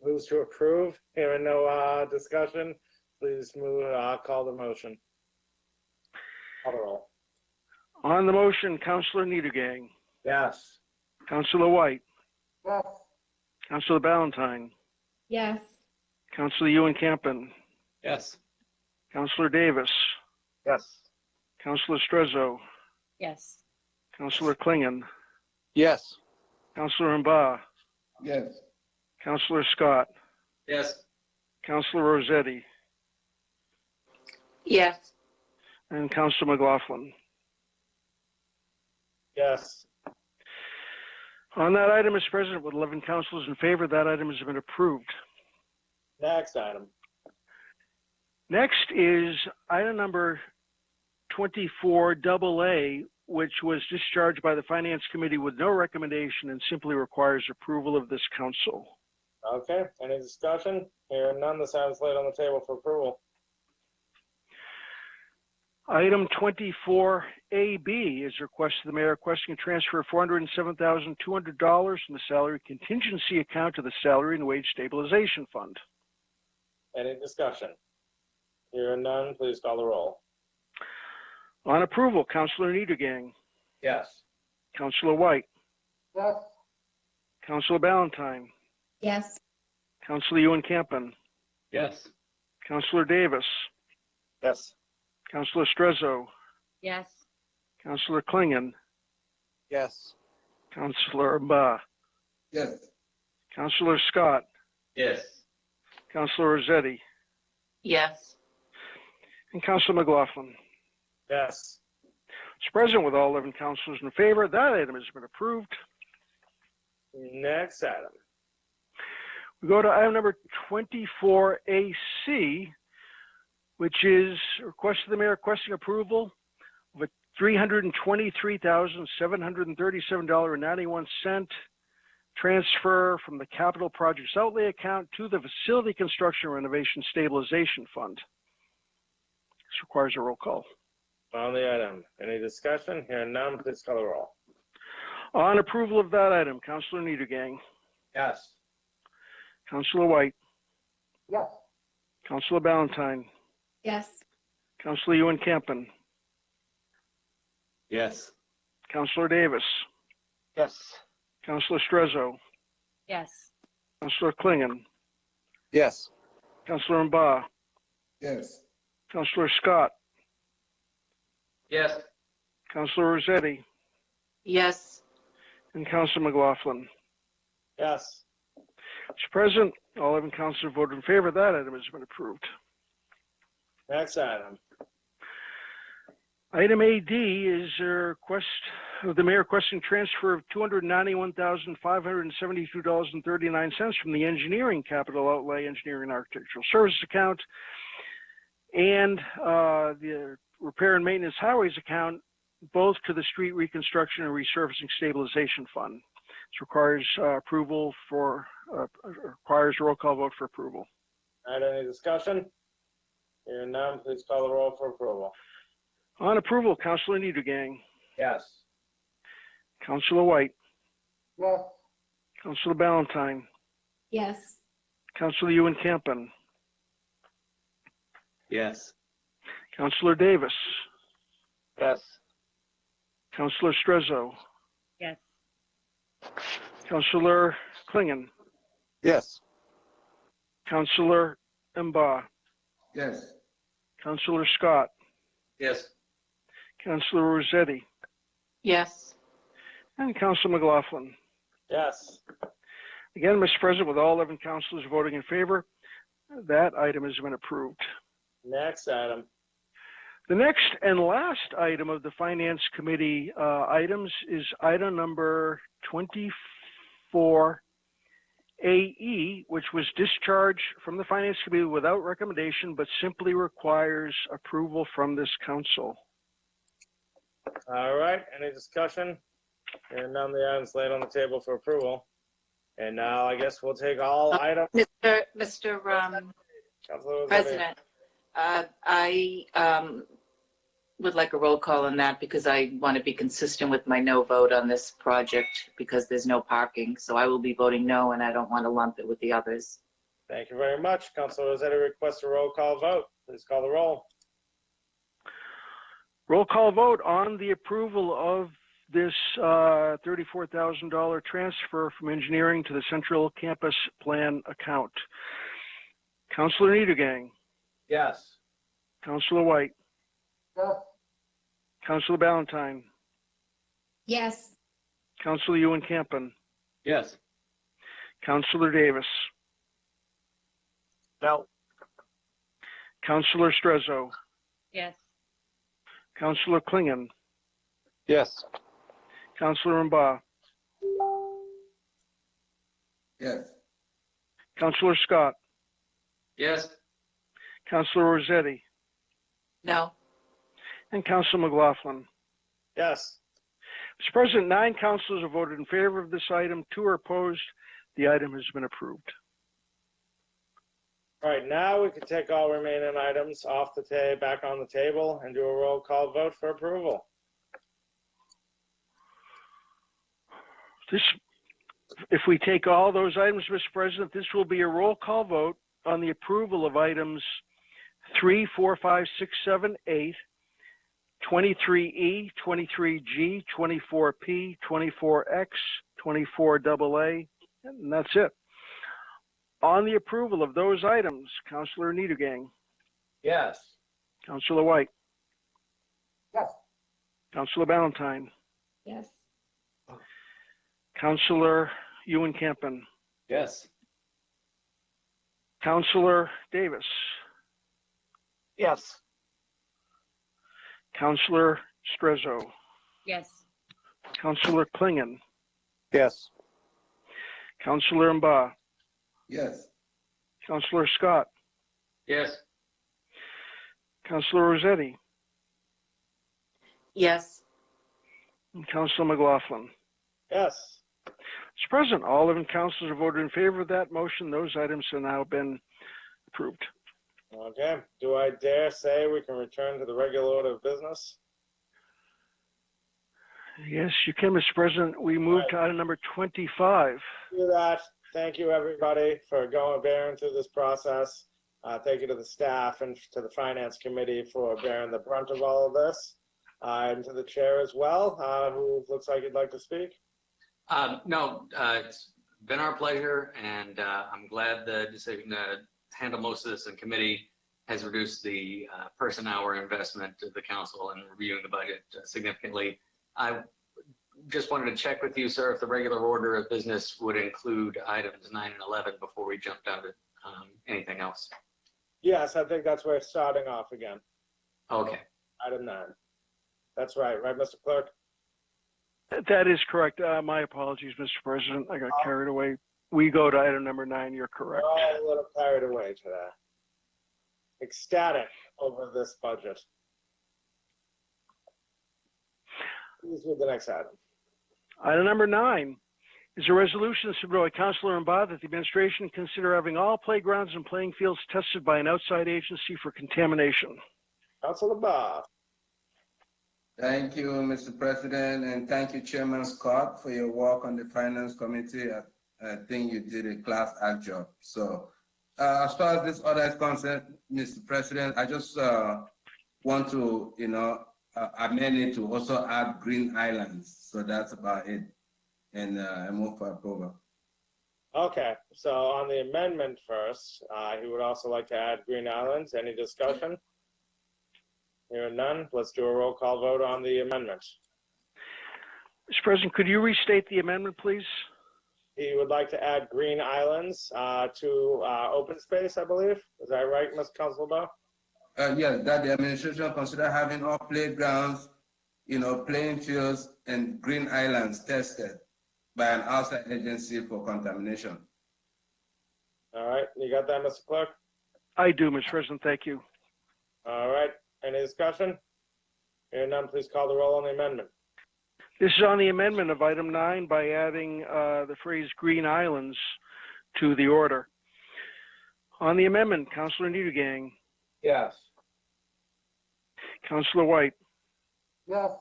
moves to approve. Hearing no discussion, please call the motion. Call the roll. On the motion, Councilor Niedergang, Yes. Councilor White, yes, Councilor Ballantyne, Yes. Councilor Ewan Campen, Yes. Councilor Davis, Yes. Councilor Strezzo, Yes. Councilor Klingon, Yes. Councilor Mba, Yes. Councilor Scott, Yes. Councilor Rossetti, Yes. and Councilor McLaughlin. Yes. On that item, Mr. President, with 11 councilors in favor, that item has been approved. Next item. Next is item number 24AA, which was discharged by the Finance Committee with no recommendation and simply requires approval of this council. Okay. Any discussion? Hearing none, this item is laid on the table for approval. Item 24AB is request of the mayor requesting a transfer of $407,200 from the salary contingency account to the salary and wage stabilization fund. Any discussion? Hearing none, please call the roll. On approval, Councilor Niedergang, Yes. Councilor White, yes, Councilor Ballantyne, Yes. Councilor Ewan Campen, Yes. Councilor Davis, Yes. Councilor Strezzo, Yes. Councilor Klingon, Yes. Councilor Mba, Yes. Councilor Scott, Yes. Councilor Rossetti, Yes. and Councilor McLaughlin. Yes. Mr. President, with all 11 councilors in favor, that item has been approved. Next item. We go to item number 24AC, which is a request of the mayor requesting approval of a $323,737.91 transfer from the capital projects outlay account to the facility construction renovation stabilization fund. This requires a roll call. On the item. Any discussion? Hearing none, please call the roll. On approval of that item, Councilor Niedergang, Yes. Councilor White, yes, Councilor Ballantyne, Yes. Councilor Ewan Campen, Yes. Councilor Davis, Yes. Councilor Strezzo, Yes. Councilor Klingon, Yes. Councilor Mba, Yes. Councilor Scott, Yes. Councilor Rossetti, Yes. and Councilor McLaughlin. Yes. Mr. President, all 11 councilors voted in favor. That item has been approved. Next item. Item AD is a request of the mayor requesting transfer of $291,572.39 from the engineering capital outlay engineering and architectural services account and the repair and maintenance highways account, both to the street reconstruction and resurfacing stabilization fund. This requires approval for, requires a roll call vote for approval. All right, any discussion? Hearing none, please call the roll for approval. On approval, Councilor Niedergang, Yes. Councilor White, Yes. Councilor Ballantyne, Yes. Councilor Ewan Campen, Yes. Councilor Davis, Yes. Councilor Strezzo, Yes. Councilor Klingon, Yes. Councilor Mba, Yes. Councilor Scott, Yes. Councilor Rossetti, Yes. and Councilor McLaughlin. Yes. Again, Mr. President, with all 11 councilors voting in favor, that item has been approved. Next item. The next and last item of the Finance Committee items is item number 24AE, which was discharged from the Finance Committee without recommendation, but simply requires approval from this council. All right, any discussion? Hearing none, the item's laid on the table for approval. And now I guess we'll take all items. Mr. Councilor Rossetti. President, I would like a roll call on that because I want to be consistent with my no vote on this project because there's no parking. So I will be voting no, and I don't want to lump it with the others. Thank you very much. Councilor Rossetti requests a roll call vote. Please call the roll. Roll call vote on the approval of this $34,000 transfer from engineering to the Central Campus Plan account. Councilor Niedergang, Yes. Councilor White, Yes. Councilor Ballantyne, Yes. Councilor Ewan Campen, Yes. Councilor Davis, No. Councilor Strezzo, Yes. Councilor Klingon, Yes. Councilor Mba, Yes. Councilor Scott, Yes. Councilor Rossetti, No. and Councilor McLaughlin. Yes. Mr. President, 9 councilors have voted in favor of this item, 2 are opposed. The item has been approved. All right, now we can take all remaining items off the back on the table and do a roll call vote for approval. If we take all those items, Mr. President, this will be a roll call vote on the approval of items 3, 4, 5, 6, 7, 8, 23E, 23G, 24P, 24X, 24AA, and that's it. On the approval of those items, Councilor Niedergang, Yes. Councilor White, Yes. Councilor Ballantyne, Yes. Councilor Ewan Campen, Yes. Councilor Davis, Yes. Councilor Strezzo, Yes. Councilor Klingon, Yes. Councilor Mba, Yes. Councilor Scott, Yes. Councilor Rossetti, Yes. and Councilor McLaughlin. Yes. Mr. President, all 11 councilors have voted in favor of that motion. Those items have now been approved. Okay, do I dare say we can return to the regular order of business? Yes, you can, Mr. President. We move to item number 25. Do that. Thank you, everybody, for bearing through this process. Thank you to the staff and to the Finance Committee for bearing the brunt of all of this. And to the chair as well, who looks like you'd like to speak. No, it's been our pleasure, and I'm glad the decision to handle most of this in committee has reduced the person-hour investment of the council in reviewing the budget significantly. I just wanted to check with you, sir, if the regular order of business would include items 9 and 11 before we jumped out at anything else. Yes, I think that's where it's starting off again. Okay. Item 9. That's right, Mr. Clerk? That is correct. My apologies, Mr. President. I got carried away. We go to item number 9. You're correct. We're all a little carried away today. Ecstatic over this budget. Please with the next item. Item number 9 is a resolution submitted by Councilor Mba that the administration consider having all playgrounds and playing fields tested by an outside agency for contamination. Councilor Mba. Thank you, Mr. President, and thank you, Chairman Scott, for your work on the Finance Committee. I think you did a class act job. So as far as this order is concerned, Mr. President, I just want to, amend it to also add Green Islands. So that's about it. And I move for approval. Okay, so on the amendment first, he would also like to add Green Islands. Any discussion? Hearing none, let's do a roll call vote on the amendment. Mr. President, could you restate the amendment, please? He would like to add Green Islands to open space, I believe. Is that right, Ms. Councilor? Yes, that the administration consider having all playgrounds, playing fields and Green Islands tested by an outside agency for contamination. All right, you got that, Mr. Clerk? I do, Mr. President. Thank you. All right, any discussion? Hearing none, please call the roll on the amendment. This is on the amendment of item 9 by adding the phrase Green Islands to the order. On the amendment, Councilor Nedogang. Yes. Councilor White. Yes.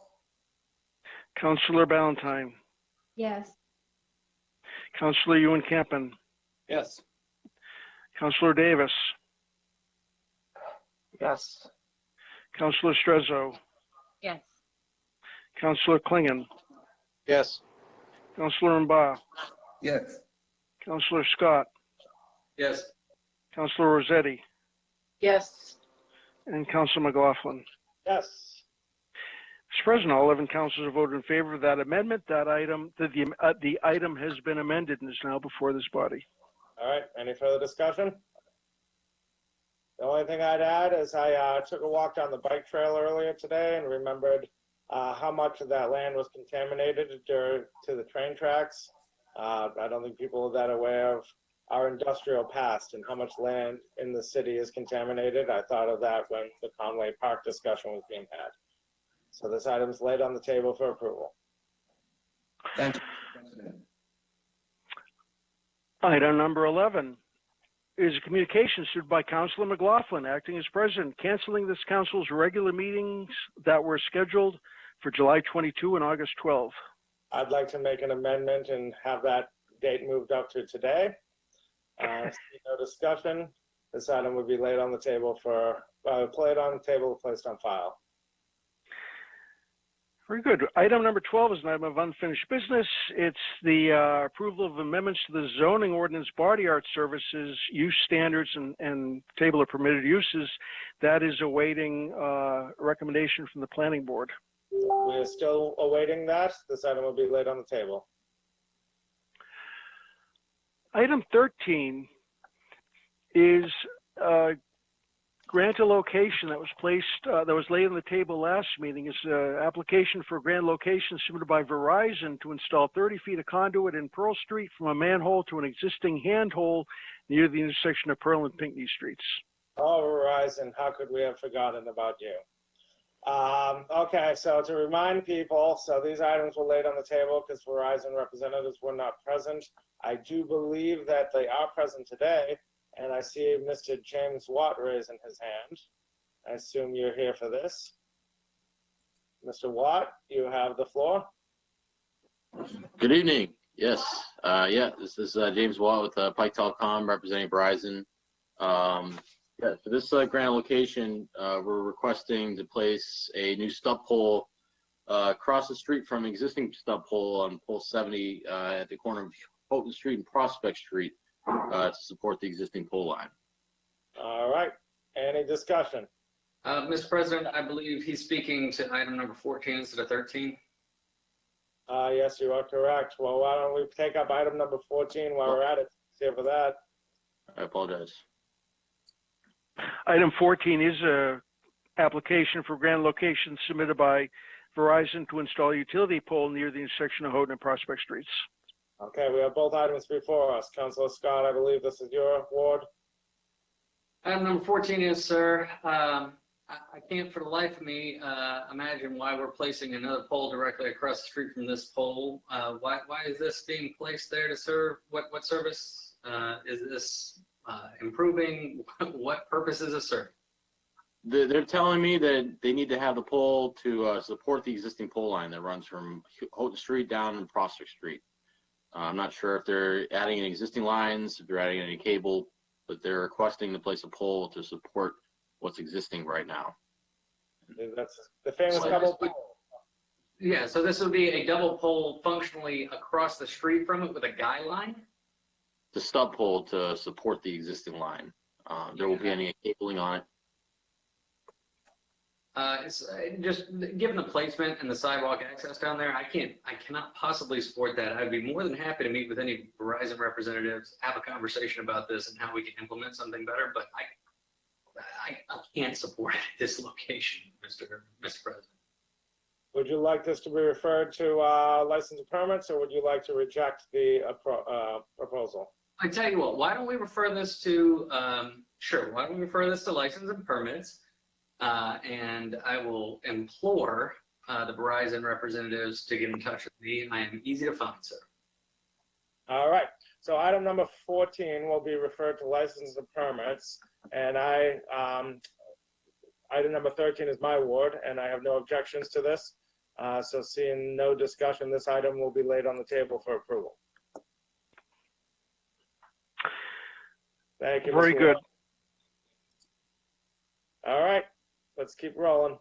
Councilor Ballantyne. Yes. Councilor Ewan Campen. Yes. Councilor Davis. Yes. Councilor Strezzo. Yes. Councilor Klingon. Yes. Councilor Mba. Yes. Councilor Scott. Yes. Councilor Rossetti. Yes. And Councilor McLaughlin. Yes. Mr. President, all 11 councilors have voted in favor of that amendment. That item, the item has been amended and is now before this body. All right, any further discussion? The only thing I'd add is I took a walk down the bike trail earlier today and remembered how much of that land was contaminated to the train tracks. I don't think people are that aware of our industrial past and how much land in the city is contaminated. I thought of that when the Conway Park discussion was being had. So this item is laid on the table for approval. Thank you, President. Item number 11 is a communication issued by Councilor McLaughlin, acting as president, canceling this council's regular meetings that were scheduled for July 22 and August 12. I'd like to make an amendment and have that date moved up to today. No discussion. This item would be laid on the table placed on file. Very good. Item number 12 is an item of unfinished business. It's the approval of amendments to the zoning ordinance body art services, use standards, and table of permitted uses. That is awaiting recommendation from the planning board. We are still awaiting that. This item will be laid on the table. Item 13 is grant a location that was placed, that was laid on the table last meeting. Is an application for grant location submitted by Verizon to install 30 feet of conduit in Pearl Street from a manhole to an existing handhole near the intersection of Pearl and Pinckney Streets. Oh, Verizon, how could we have forgotten about you? Okay, so to remind people, so these items were laid on the table because Verizon representatives were not present. I do believe that they are present today. And I see Mr. James Watt raising his hand. I assume you're here for this. Mr. Watt, you have the floor. Good evening. Yes. This is James Watt with Pike Telecom representing Verizon. Yeah, for this grant location, we're requesting to place a new stub pole across the street from existing stub pole on pole 70 at the corner of Houghton Street and Prospect Street to support the existing pole line. All right, any discussion? Mr. President, I believe he's speaking to item number 14 instead of 13. Yes, you are correct. Well, why don't we take up item number 14 while we're at it? See for that. I apologize. Item 14 is a application for grant location submitted by Verizon to install a utility pole near the intersection of Houghton and Prospect Streets. Okay, we have both items before us. Councilor Scott, I believe this is your ward. Item number 14 is, sir, I can't for the life of me imagine why we're placing another pole directly across the street from this pole. Why is this being placed there to serve? What service is this improving? What purpose is this serving? They're telling me that they need to have the pole to support the existing pole line that runs from Houghton Street down to Prospect Street. I'm not sure if they're adding any existing lines, if they're adding any cable, but they're requesting to place a pole to support what's existing right now. That's the famous double pole. Yeah, so this would be a double pole functionally across the street from it with a guy line? The stub pole to support the existing line. There won't be any cabling on it. It's just given the placement and the sidewalk access down there, I cannot possibly support that. I'd be more than happy to meet with any Verizon representatives, have a conversation about this and how we can implement something better, but I can't support this location, Mr. President. Would you like this to be referred to license and permits, or would you like to reject the proposal? I tell you what, why don't we refer this to, why don't we refer this to license and permits? And I will implore the Verizon representatives to get in touch with me. I am easy to find, sir. All right. So item number 14 will be referred to license and permits. And item number 13 is my ward, and I have no objections to this. So seeing no discussion, this item will be laid on the table for approval. Thank you. Very Mr. good. All right. Let's keep rolling.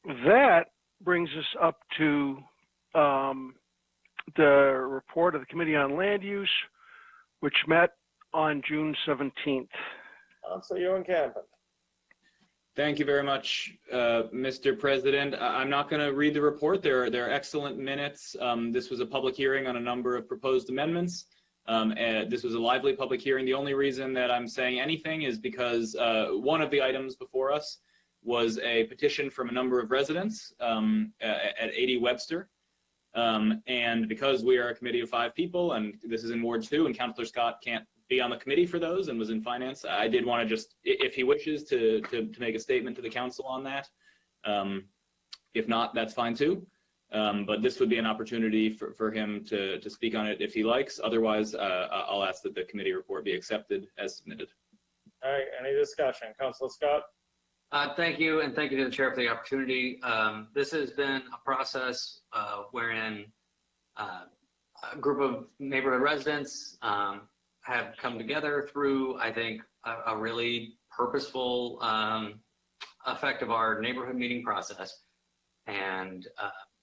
That brings us up to the report of the Committee on Land Use, which met on June 17th. So you and Campen. Thank you very much, Mr. President. I'm not going to read the report. There are excellent minutes. This was a public hearing on a number of proposed amendments. This was a lively public hearing. The only reason that I'm saying anything is because one of the items before us was a petition from a number of residents at 80 Webster. And because we are a committee of 5 people, and this is in Ward 2, and Councilor Scott can't be on the committee for those and was in finance, I did want to just, if he wishes, to make a statement to the council on that. If not, that's fine too. But this would be an opportunity for him to speak on it if he likes. Otherwise, I'll ask that the committee report be accepted as submitted. All right, any discussion? Councilor Scott? Thank you, and thank you to the chair for the opportunity. This has been a process wherein a group of neighborhood residents have come together through, I think, a really purposeful effect of our neighborhood meeting process. And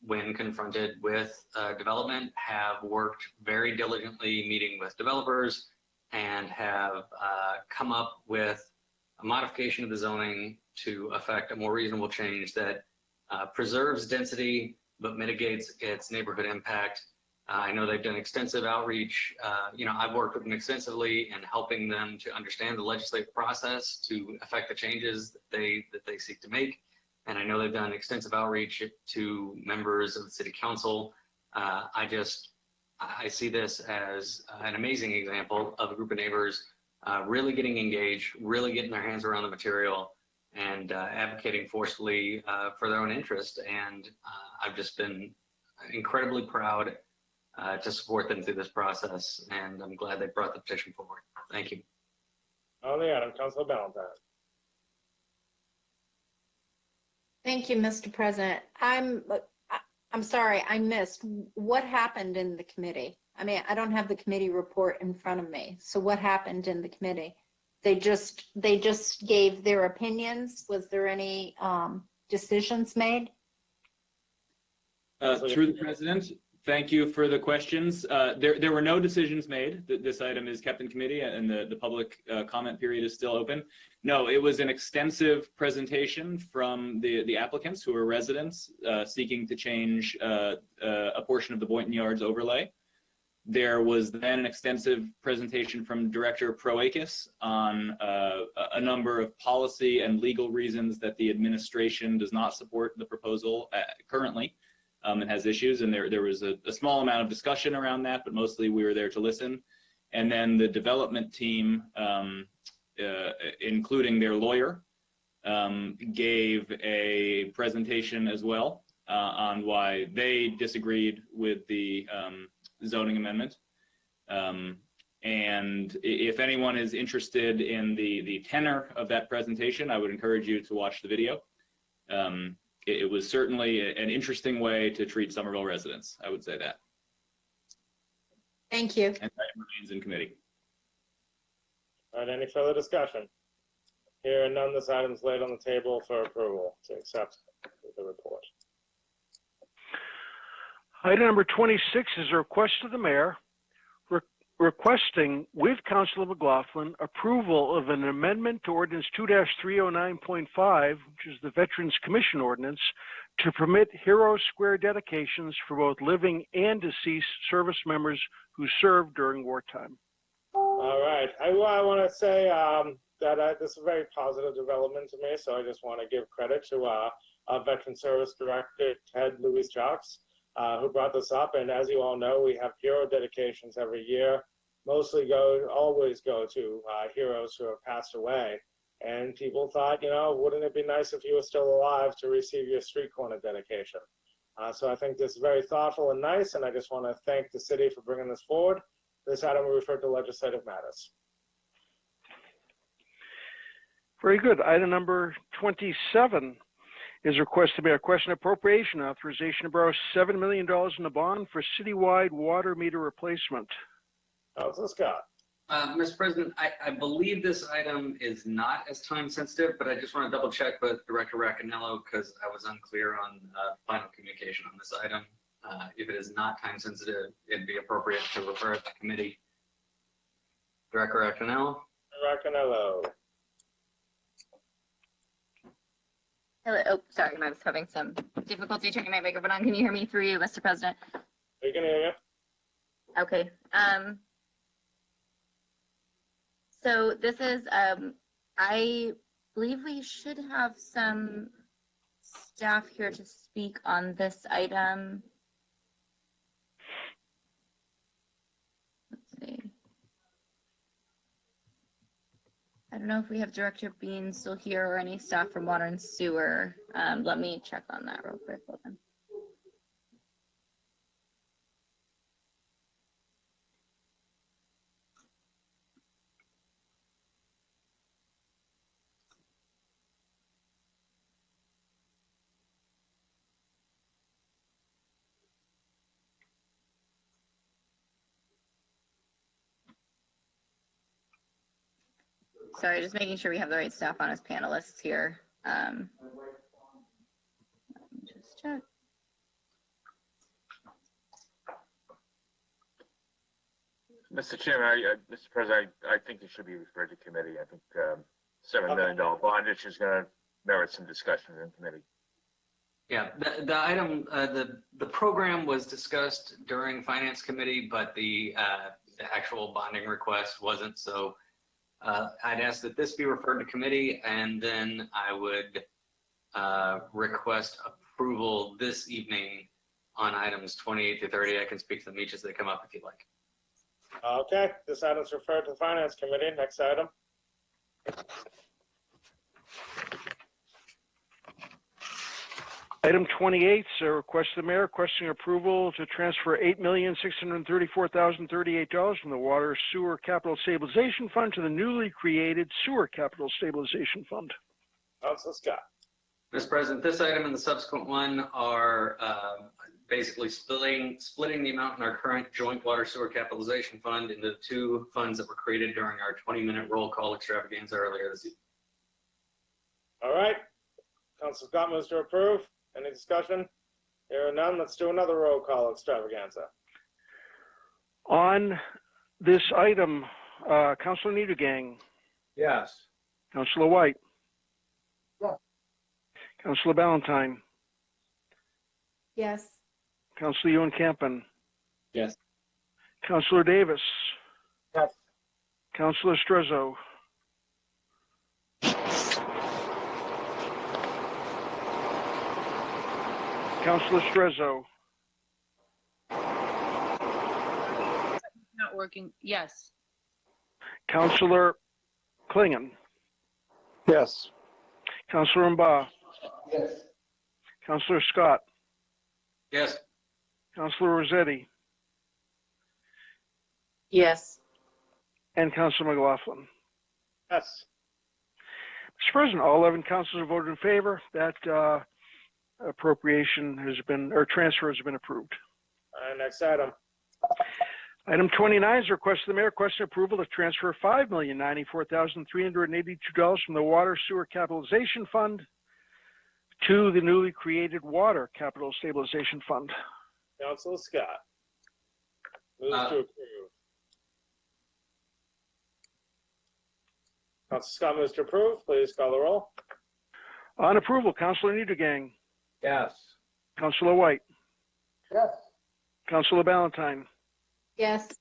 when confronted with development, have worked very diligently meeting with developers and have come up with a modification of the zoning to affect a more reasonable change that preserves density but mitigates its neighborhood impact. I know they've done extensive outreach. I've worked with them extensively in helping them to understand the legislative process to affect the changes that they seek to make. And I know they've done extensive outreach to members of the city council. I see this as an amazing example of a group of neighbors really getting engaged, really getting their hands around the material, and advocating forcefully for their own interest. And I've just been incredibly proud to support them through this process, and I'm glad they brought the petition forward. Thank you. On the item, Councilor Ballantyne. Thank you, Mr. President. I'm sorry, I missed. What happened in the committee? I mean, I don't have the committee report in front of me. So what happened in the committee? They just gave their opinions. Was there any decisions made? Through the president, thank you for the questions. There were no decisions made. This item is kept in committee and the public comment period is still open. No, it was an extensive presentation from the applicants who are residents seeking to change a portion of the Boynton Yards overlay. There was then an extensive presentation from Director Proakis on a number of policy and legal reasons that the administration does not support the proposal currently. And has issues, and there was a small amount of discussion around that, but mostly we were there to listen. And then the development team, including their lawyer, gave a presentation as well on why they disagreed with the zoning amendment. And if anyone is interested in the tenor of that presentation, I would encourage you to watch the video. It was certainly an interesting way to treat Somerville residents. I would say that. Thank you. And that remains in committee. All right, any further discussion? Hearing none, this item is laid on the table for approval to accept the report. Item number 26 is a request of the mayor requesting, with Councilor McLaughlin, approval of an amendment to Ordinance 2-309.5, which is the Veterans Commission Ordinance, to permit Hero Square dedications for both living and deceased service members who served during wartime. All right, I want to say that this is a very positive development to me, so I just want to give credit to our Veteran Service Director, Ted Louis Jocks, who brought this up. And as you all know, we have hero dedications every year, always go to heroes who have passed away. And people thought, wouldn't it be nice if you were still alive to receive your street corner dedication? So I think this is very thoughtful and nice, and I just want to thank the city for bringing this forward. This item will refer to legislative matters. Very good. Item number 27 is a request to make a question appropriation authorization to borrow $7 million in the bond for citywide water meter replacement. Councilor Scott. Mr. President, I believe this item is not as time sensitive, but I just want to double check with Director Racanello because I was unclear on final communication on this item. If it is not time sensitive, it'd be appropriate to refer it to committee. Director Racanello. Racanello. Hello. Oh, sorry, I was having some difficulty turning my microphone on. Can you hear me through you, Mr. President? We can hear you. Okay. So this is, I believe we should have some staff here to speak on this item. Let's see. I don't know if we have Director Bean still here or any staff from Water and Sewer. Let me check on that real quick. Hold on. Sorry, just making sure we have the right staff on as panelists here. Let me just check. Mr. Chairman, Mr. President, I think it should be referred to committee. I think $7 million bond issue is going to merit some discussion in committee. Yeah, the item, the program was discussed during Finance Committee, but the actual bonding request wasn't. So I'd ask that this be referred to committee, and then I would request approval this evening on items 28 to 30. I can speak to them each as they come up if you'd like. Okay, this item is referred to the Finance Committee. Next item. Item 28 is a request of the mayor requesting approval to transfer $8,634,038 from the Water Sewer Capital Stabilization Fund to the newly created Sewer Capital Stabilization Fund. Councilor Scott. Mr. President, this item and the subsequent one are basically splitting the amount in our current joint water sewer capitalization fund into the two funds that were created during our 20-minute roll call extravaganza earlier this evening. All right. Council Scott moves to approve. Any discussion? Here are none. Let's do another roll call extravaganza. On this item, Councilor Niedergang, Yes. Councilor White, Yes. Councilor Ballantyne, Yes. Councilor Ewan Campen, Yes. Councilor Davis, Yes. Councilor Strezzo, Councilor Strezzo, Not working. Yes. Councilor Klingon, Yes. Councilor Mba, Yes. Councilor Scott, Yes. Councilor Rossetti, Yes. and Councilor McLaughlin. Yes. Mr. President, all 11 councilors have voted in favor. That appropriation has been, or transfer has been approved. All right, next item. Item 29 is a request of the mayor requesting approval to transfer $5,094,382 from the Water Sewer Capitalization Fund to the newly created Water Capital Stabilization Fund. Council Scott moves to approve. Council Scott moves to approve. Please call the roll. On approval, Councilor Niedergang, Yes. Councilor White, Yes. Councilor Ballantyne, Yes.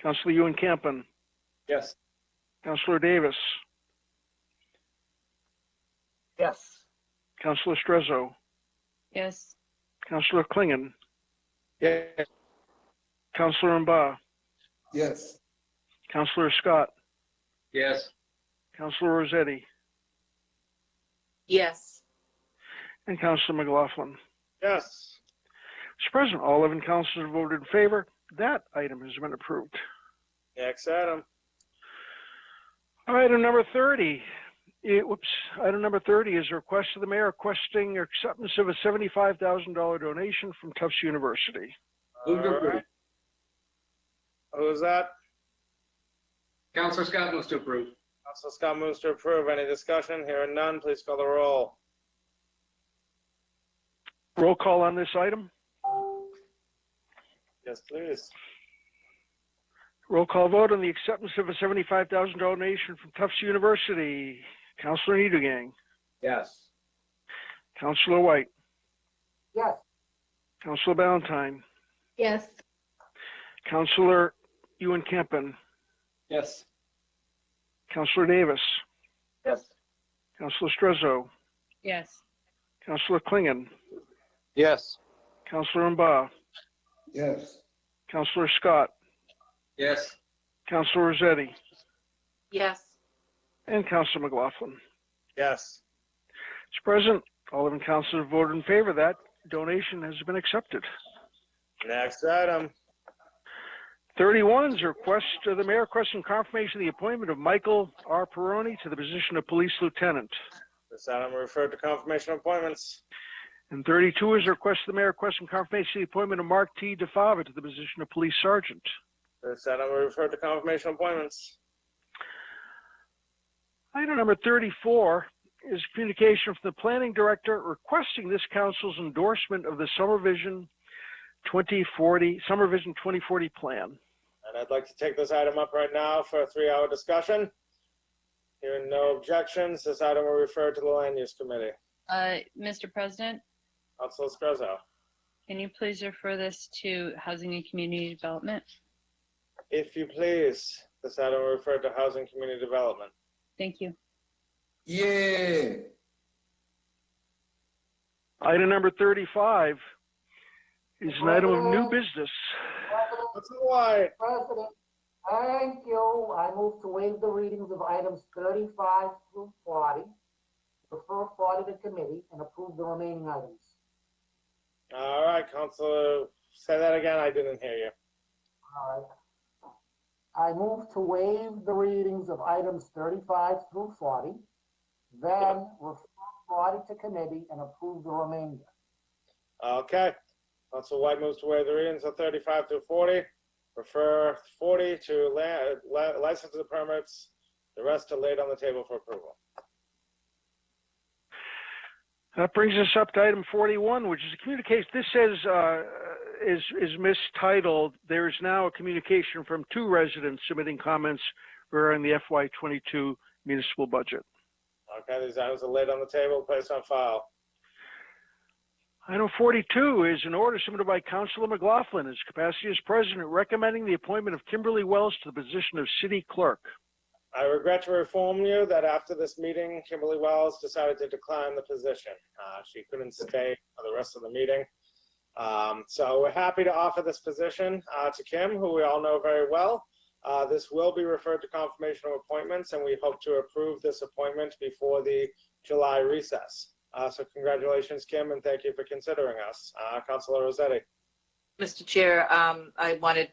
Councilor Ewan Campen, Yes. Councilor Davis, Yes. Councilor Strezzo, Yes. Councilor Klingon, Yes. Councilor Mba, Yes. Councilor Scott, Yes. Councilor Rossetti, Yes. and Councilor McLaughlin. Yes. Mr. President, all 11 councilors have voted in favor. That item has been approved. Next item. Item number 30. Item number 30 is a request of the mayor requesting acceptance of a $75,000 donation from Tufts University. Move to approve. Who's that? Councilor Scott moves to approve. Council Scott moves to approve. Any discussion? Here are none. Please call the roll. Roll call on this item. Yes, please. Roll call vote on the acceptance of a $75,000 donation from Tufts University. Councilor Niedergang, Yes. Councilor White, Yes. Councilor Ballantyne, Yes. Councilor Ewan Campen, Yes. Councilor Davis, Yes. Councilor Strezzo, Yes. Councilor Klingon, Yes. Councilor Mba, Yes. Councilor Scott, Yes. Councilor Rossetti, Yes. and Councilor McLaughlin. Yes. Mr. President, all 11 councilors have voted in favor. That donation has been accepted. Next item. 31 is a request of the mayor requesting confirmation of the appointment of Michael R. Peroni to the position of police lieutenant. This item referred to confirmation appointments. And 32 is a request of the mayor requesting confirmation of the appointment of Mark T. DeFava to the position of police sergeant. This item referred to confirmation appointments. Item number 34 is communication from the planning director requesting this council's endorsement of the Summer Vision 2040 plan. And I'd like to take this item up right now for a 3-hour discussion. Hearing no objections, this item will refer to the Land Use Committee. Mr. President, Councilor Strezzo. can you please refer this to Housing and Community Development? If you please, this item will refer to Housing and Community Development. Thank you. Yeah. Item number 35 is an item of new business. Why? President, thank you. I move to waive the readings of items 35 through 40, refer 40 to committee, and approve the remaining items. All right, Councilor, say that again. I didn't hear you. All right. I move to waive the readings of items 35 through 40, then refer 40 to committee and approve the remainder. Okay. Council White moves to waive the readings of 35 through 40. Refer 40 to licenses and permits. The rest are laid on the table for approval. That brings us up to item 41, which is a communication. This says is mistitled. There is now a communication from 2 residents submitting comments regarding the FY22 municipal budget. Okay, these items are laid on the table, placed on file. Item 42 is an order submitted by Councilor McLaughlin, his capacity as president, recommending the appointment of Kimberly Wells to the position of city clerk. I regret to inform you that after this meeting, Kimberly Wells decided to decline the position. She couldn't stay for the rest of the meeting. So we're happy to offer this position to Kim, who we all know very well. This will be referred to confirmation of appointments, and we hope to approve this appointment before the July recess. So congratulations, Kim, and thank you for considering us. Councilor Rossetti. Mr. Chair, I wanted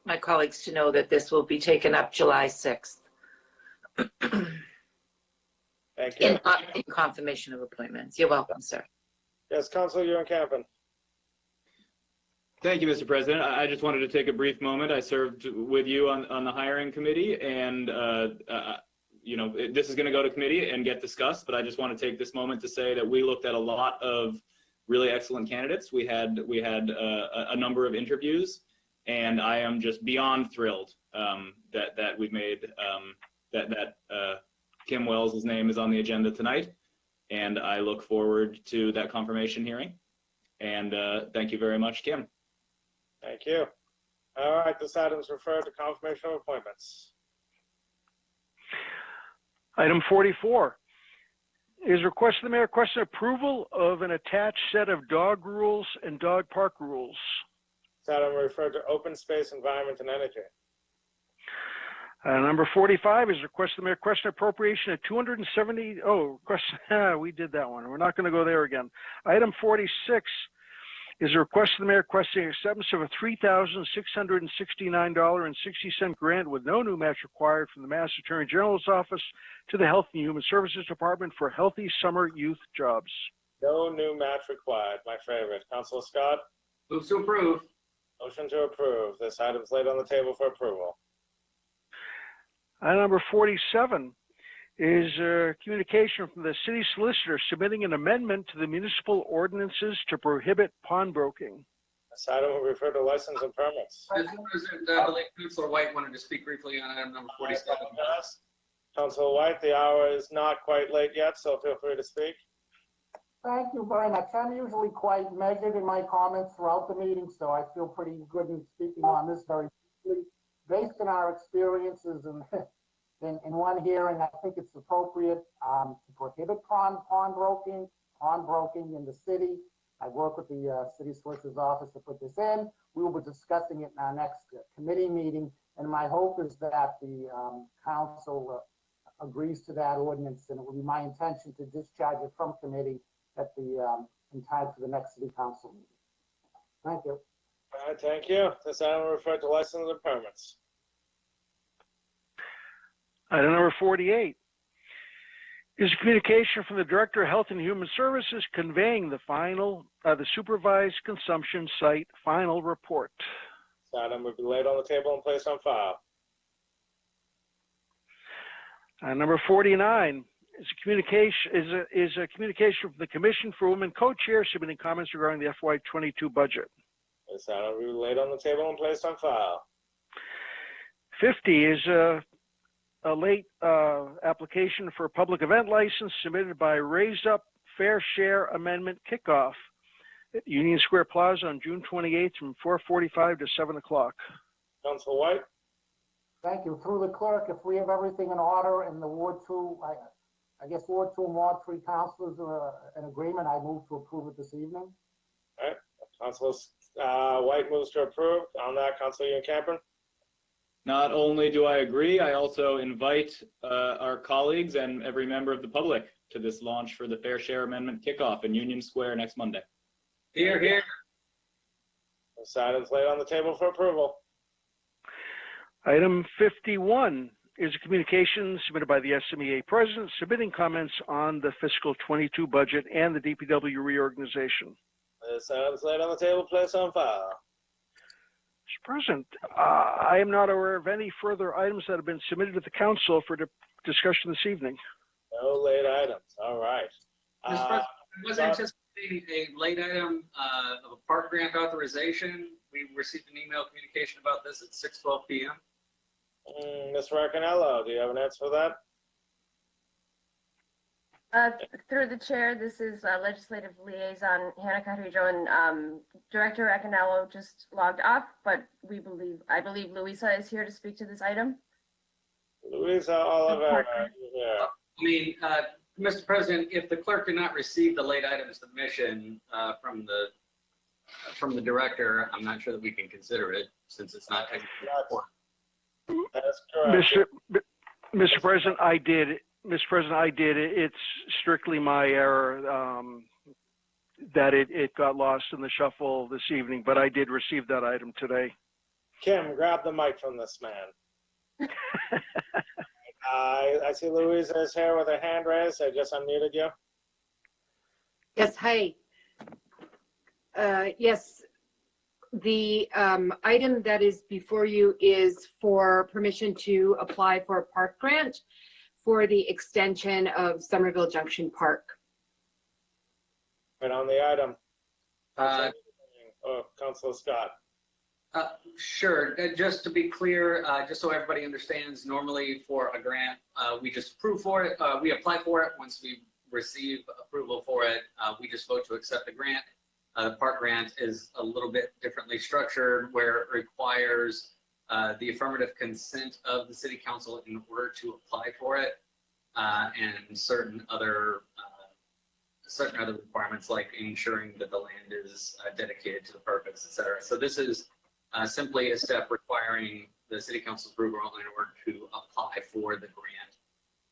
my colleagues to know that this will be taken up July 6th. Thank you. In confirmation of appointments. You're welcome, sir. Yes, Councilor Ewan-Campen. Thank you, Mr. President. I just wanted to take a brief moment. I served with you on the hiring committee, and you know, this is going to go to committee and get discussed, but I just want to take this moment to say that we looked at a lot of really excellent candidates. We had a number of interviews, and I am just beyond thrilled that we've made that Kim Wells' name is on the agenda tonight, and I look forward to that confirmation hearing. And thank you very much, Kim. Thank you. All right, this item is referred to confirmation of appointments. Item 44 is request the mayor requesting approval of an attached set of dog rules and dog park rules. This item referred to open space, environment, and energy. Number 45 is request the mayor requesting appropriation of 270. Oh, request, we did that one. We're not going to go there again. Item 46 is a request of the mayor requesting acceptance of a $3,669.60 grant with no new match required from the Mass Attorney General's office to the Health and Human Services Department for healthy summer youth jobs. No new match required. My favorite. Councilor Scott. Move to approve. Motion to approve. This item is laid on the table for approval. Item number 47 is a communication from the city solicitor submitting an amendment to the municipal ordinances to prohibit pawnbroking. This item will refer to license and permits. President, I believe Councilor White wanted to speak briefly on item number 47. Councilor White, the hour is not quite late yet, so feel free to speak. Thank you very much. I'm usually quite measured in my comments throughout the meeting, so I feel pretty good in speaking on this very quickly. Based on our experiences in one hearing, I think it's appropriate to prohibit pawnbroking in the city. I work with the city solicitor's office to put this in. We will be discussing it in our next committee meeting, and my hope is that the council agrees to that ordinance, and it will be my intention to discharge it from committee at the in time for the next city council meeting. Thank you. All right, thank you. This item will refer to license and permits. Item number 48 is a communication from the Director of Health and Human Services conveying the the supervised consumption site final report. This item will be laid on the table and placed on file. Number 49 is a communication from the Commission for Women Co-Chair submitting comments regarding the FY22 budget. This item will be laid on the table and placed on file. 50 is a late application for a public event license submitted by Raise Up Fair Share Amendment Kickoff at Union Square Plaza on June 28th from 4:45 to 7 o'clock. Councilor White. Thank you. Through the clerk, if we have everything in order in the Ward 2, I guess Ward 2 and Ward 3 councilors are in agreement, I move to approve it this evening. All right. Councilor White moves to approve. On that, Councilor Ewan-Campen. Not only do I agree, I also invite our colleagues and every member of the public to this launch for the Fair Share Amendment kickoff in Union Square next Monday. Here, here. This item is laid on the table for approval. Item 51 is a communication submitted by the SMEA president submitting comments on the fiscal 22 budget and the DPW reorganization. This item's laid on the table, placed on file. Mr. President, I am not aware of any further items that have been submitted to the council for discussion this evening. No late items. All right. Mr. President, I was anticipating a late item of a park grant authorization. We received an email communication about this at 6:12 p.m. Ms. Raccanello, do you have an answer for that? Through the chair, this is Legislative Liaison Hannah Carrijo, and Director Raccanello just logged off, but I believe Louisa is here to speak to this item. Louisa Oliver, yeah. I mean, Mr. President, if the clerk did not receive the late item submission from the director, I'm not sure that we can consider it since it's not technically report. That's correct. Mr. President, I did. Mr. President, I did. It's strictly my error that it got lost in the shuffle this evening, but I did receive that item today. Kim, grab the mic from this man. I see Louisa is here with her hand raised. I just unmuted you. Yes, hi. Yes, the item that is before you is for permission to apply for a park grant for the extension of Somerville Junction Park. Right on the item. Councilor Scott. Sure. Just to be clear, just so everybody understands, normally for a grant, we just approve for it. We apply for it. Once we receive approval for it, we just vote to accept the grant. The park grant is a little bit differently structured, where it requires the affirmative consent of the city council in order to apply for it, and certain other requirements like ensuring that the land is dedicated to the purpose, et cetera. So this is simply a step requiring the city council approval in order to apply for the grant.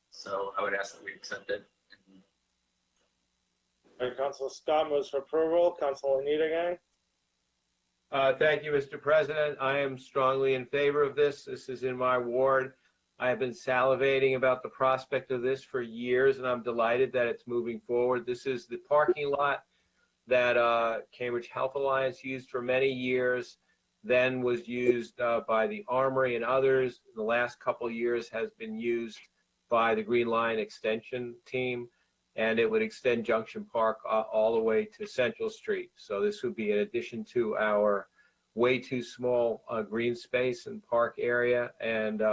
So I would ask that we accept it. Councilor Scott moves for approval. Councilor Niedergang. Thank you, Mr. President. I am strongly in favor of this. This is in my ward. I have been salivating about the prospect of this for years, and I'm delighted that it's moving forward. This is the parking lot that Cambridge Health Alliance used for many years, then was used by the Armory and others. The last couple of years has been used by the Green Line Extension team, and it would extend Junction Park all the way to Central Street. So this would be in addition to our way too small green space and park area, and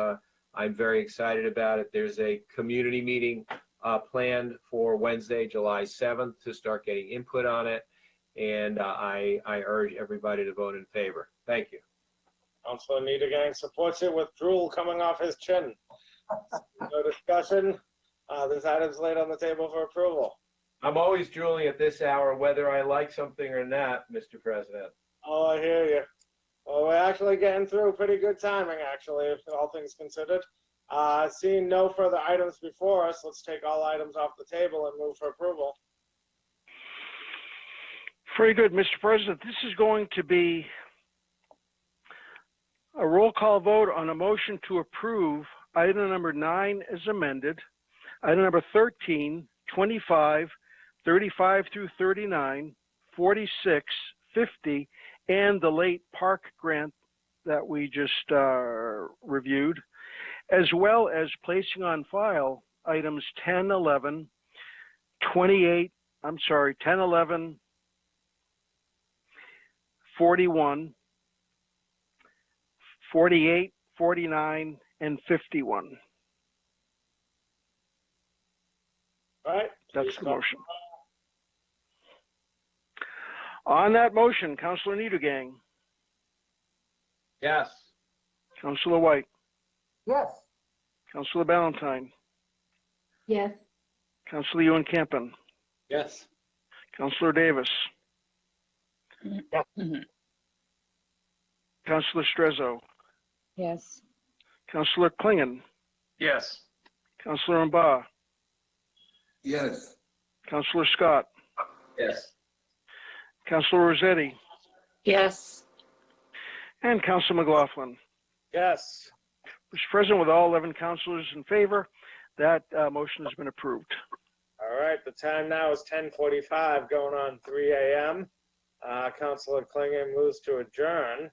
I'm very excited about it. There's a community meeting planned for Wednesday, July 7th to start getting input on it, and I urge everybody to vote in favor. Thank you. Councilor Niedergang supports it with drool coming off his chin. No discussion. This item's laid on the table for approval. I'm always drooling at this hour, whether I like something or not, Mr. President. Oh, I hear you. Well, we're actually getting through pretty good timing, actually, if all things considered. Seeing no further items before us, let's take all items off the table and move for approval. Very good, Mr. President. This is going to be a roll call vote on a motion to approve item number 9 as amended, item number 13, 25, 35 through 39, 46, 50, and the late park grant that we just reviewed, as well as placing on file items 10, 11, 28, 10, 11, 41, 48, 49, and 51. All right. That's the motion. On that motion, Councilor Niedergang. Yes. Councilor White. Yes. Councilor Ballantyne. Yes. Councilor Ewan Campen. Yes. Councilor Davis. Yes. Councilor Strezzo. Yes. Councilor Klingon. Yes. Councilor Mba. Yes. Councilor Scott. Yes. Councilor Rossetti. Yes. And Councilor McLaughlin. Yes. Mr. President, with all 11 councilors in favor, that motion has been approved. All right. The time now is 10:45, going on 3 a.m. Councilor Klingon moves to adjourn.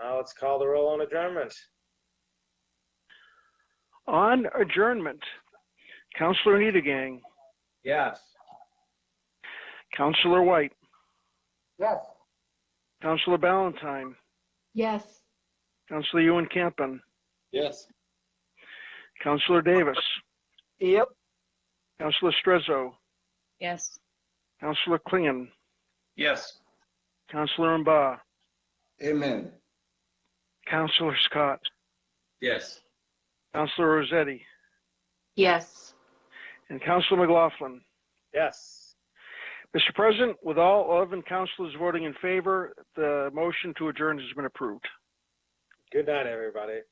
Let's call the roll on adjournment. On adjournment, Councilor Needegang, Yes. Councilor White, Yes. Councilor Ballantyne, Yes. Councilor Ewan Campen, Yes. Councilor Davis, Yep. Councilor Strezzo, Yes. Councilor Klingon, Yes. Councilor Mba, Amen. Councilor Scott, Yes. Councilor Rossetti, Yes. and Councilor McLaughlin. Yes. Mr. President, with all 11 councilors voting in favor, the motion to adjourn has been approved. Good night, everybody.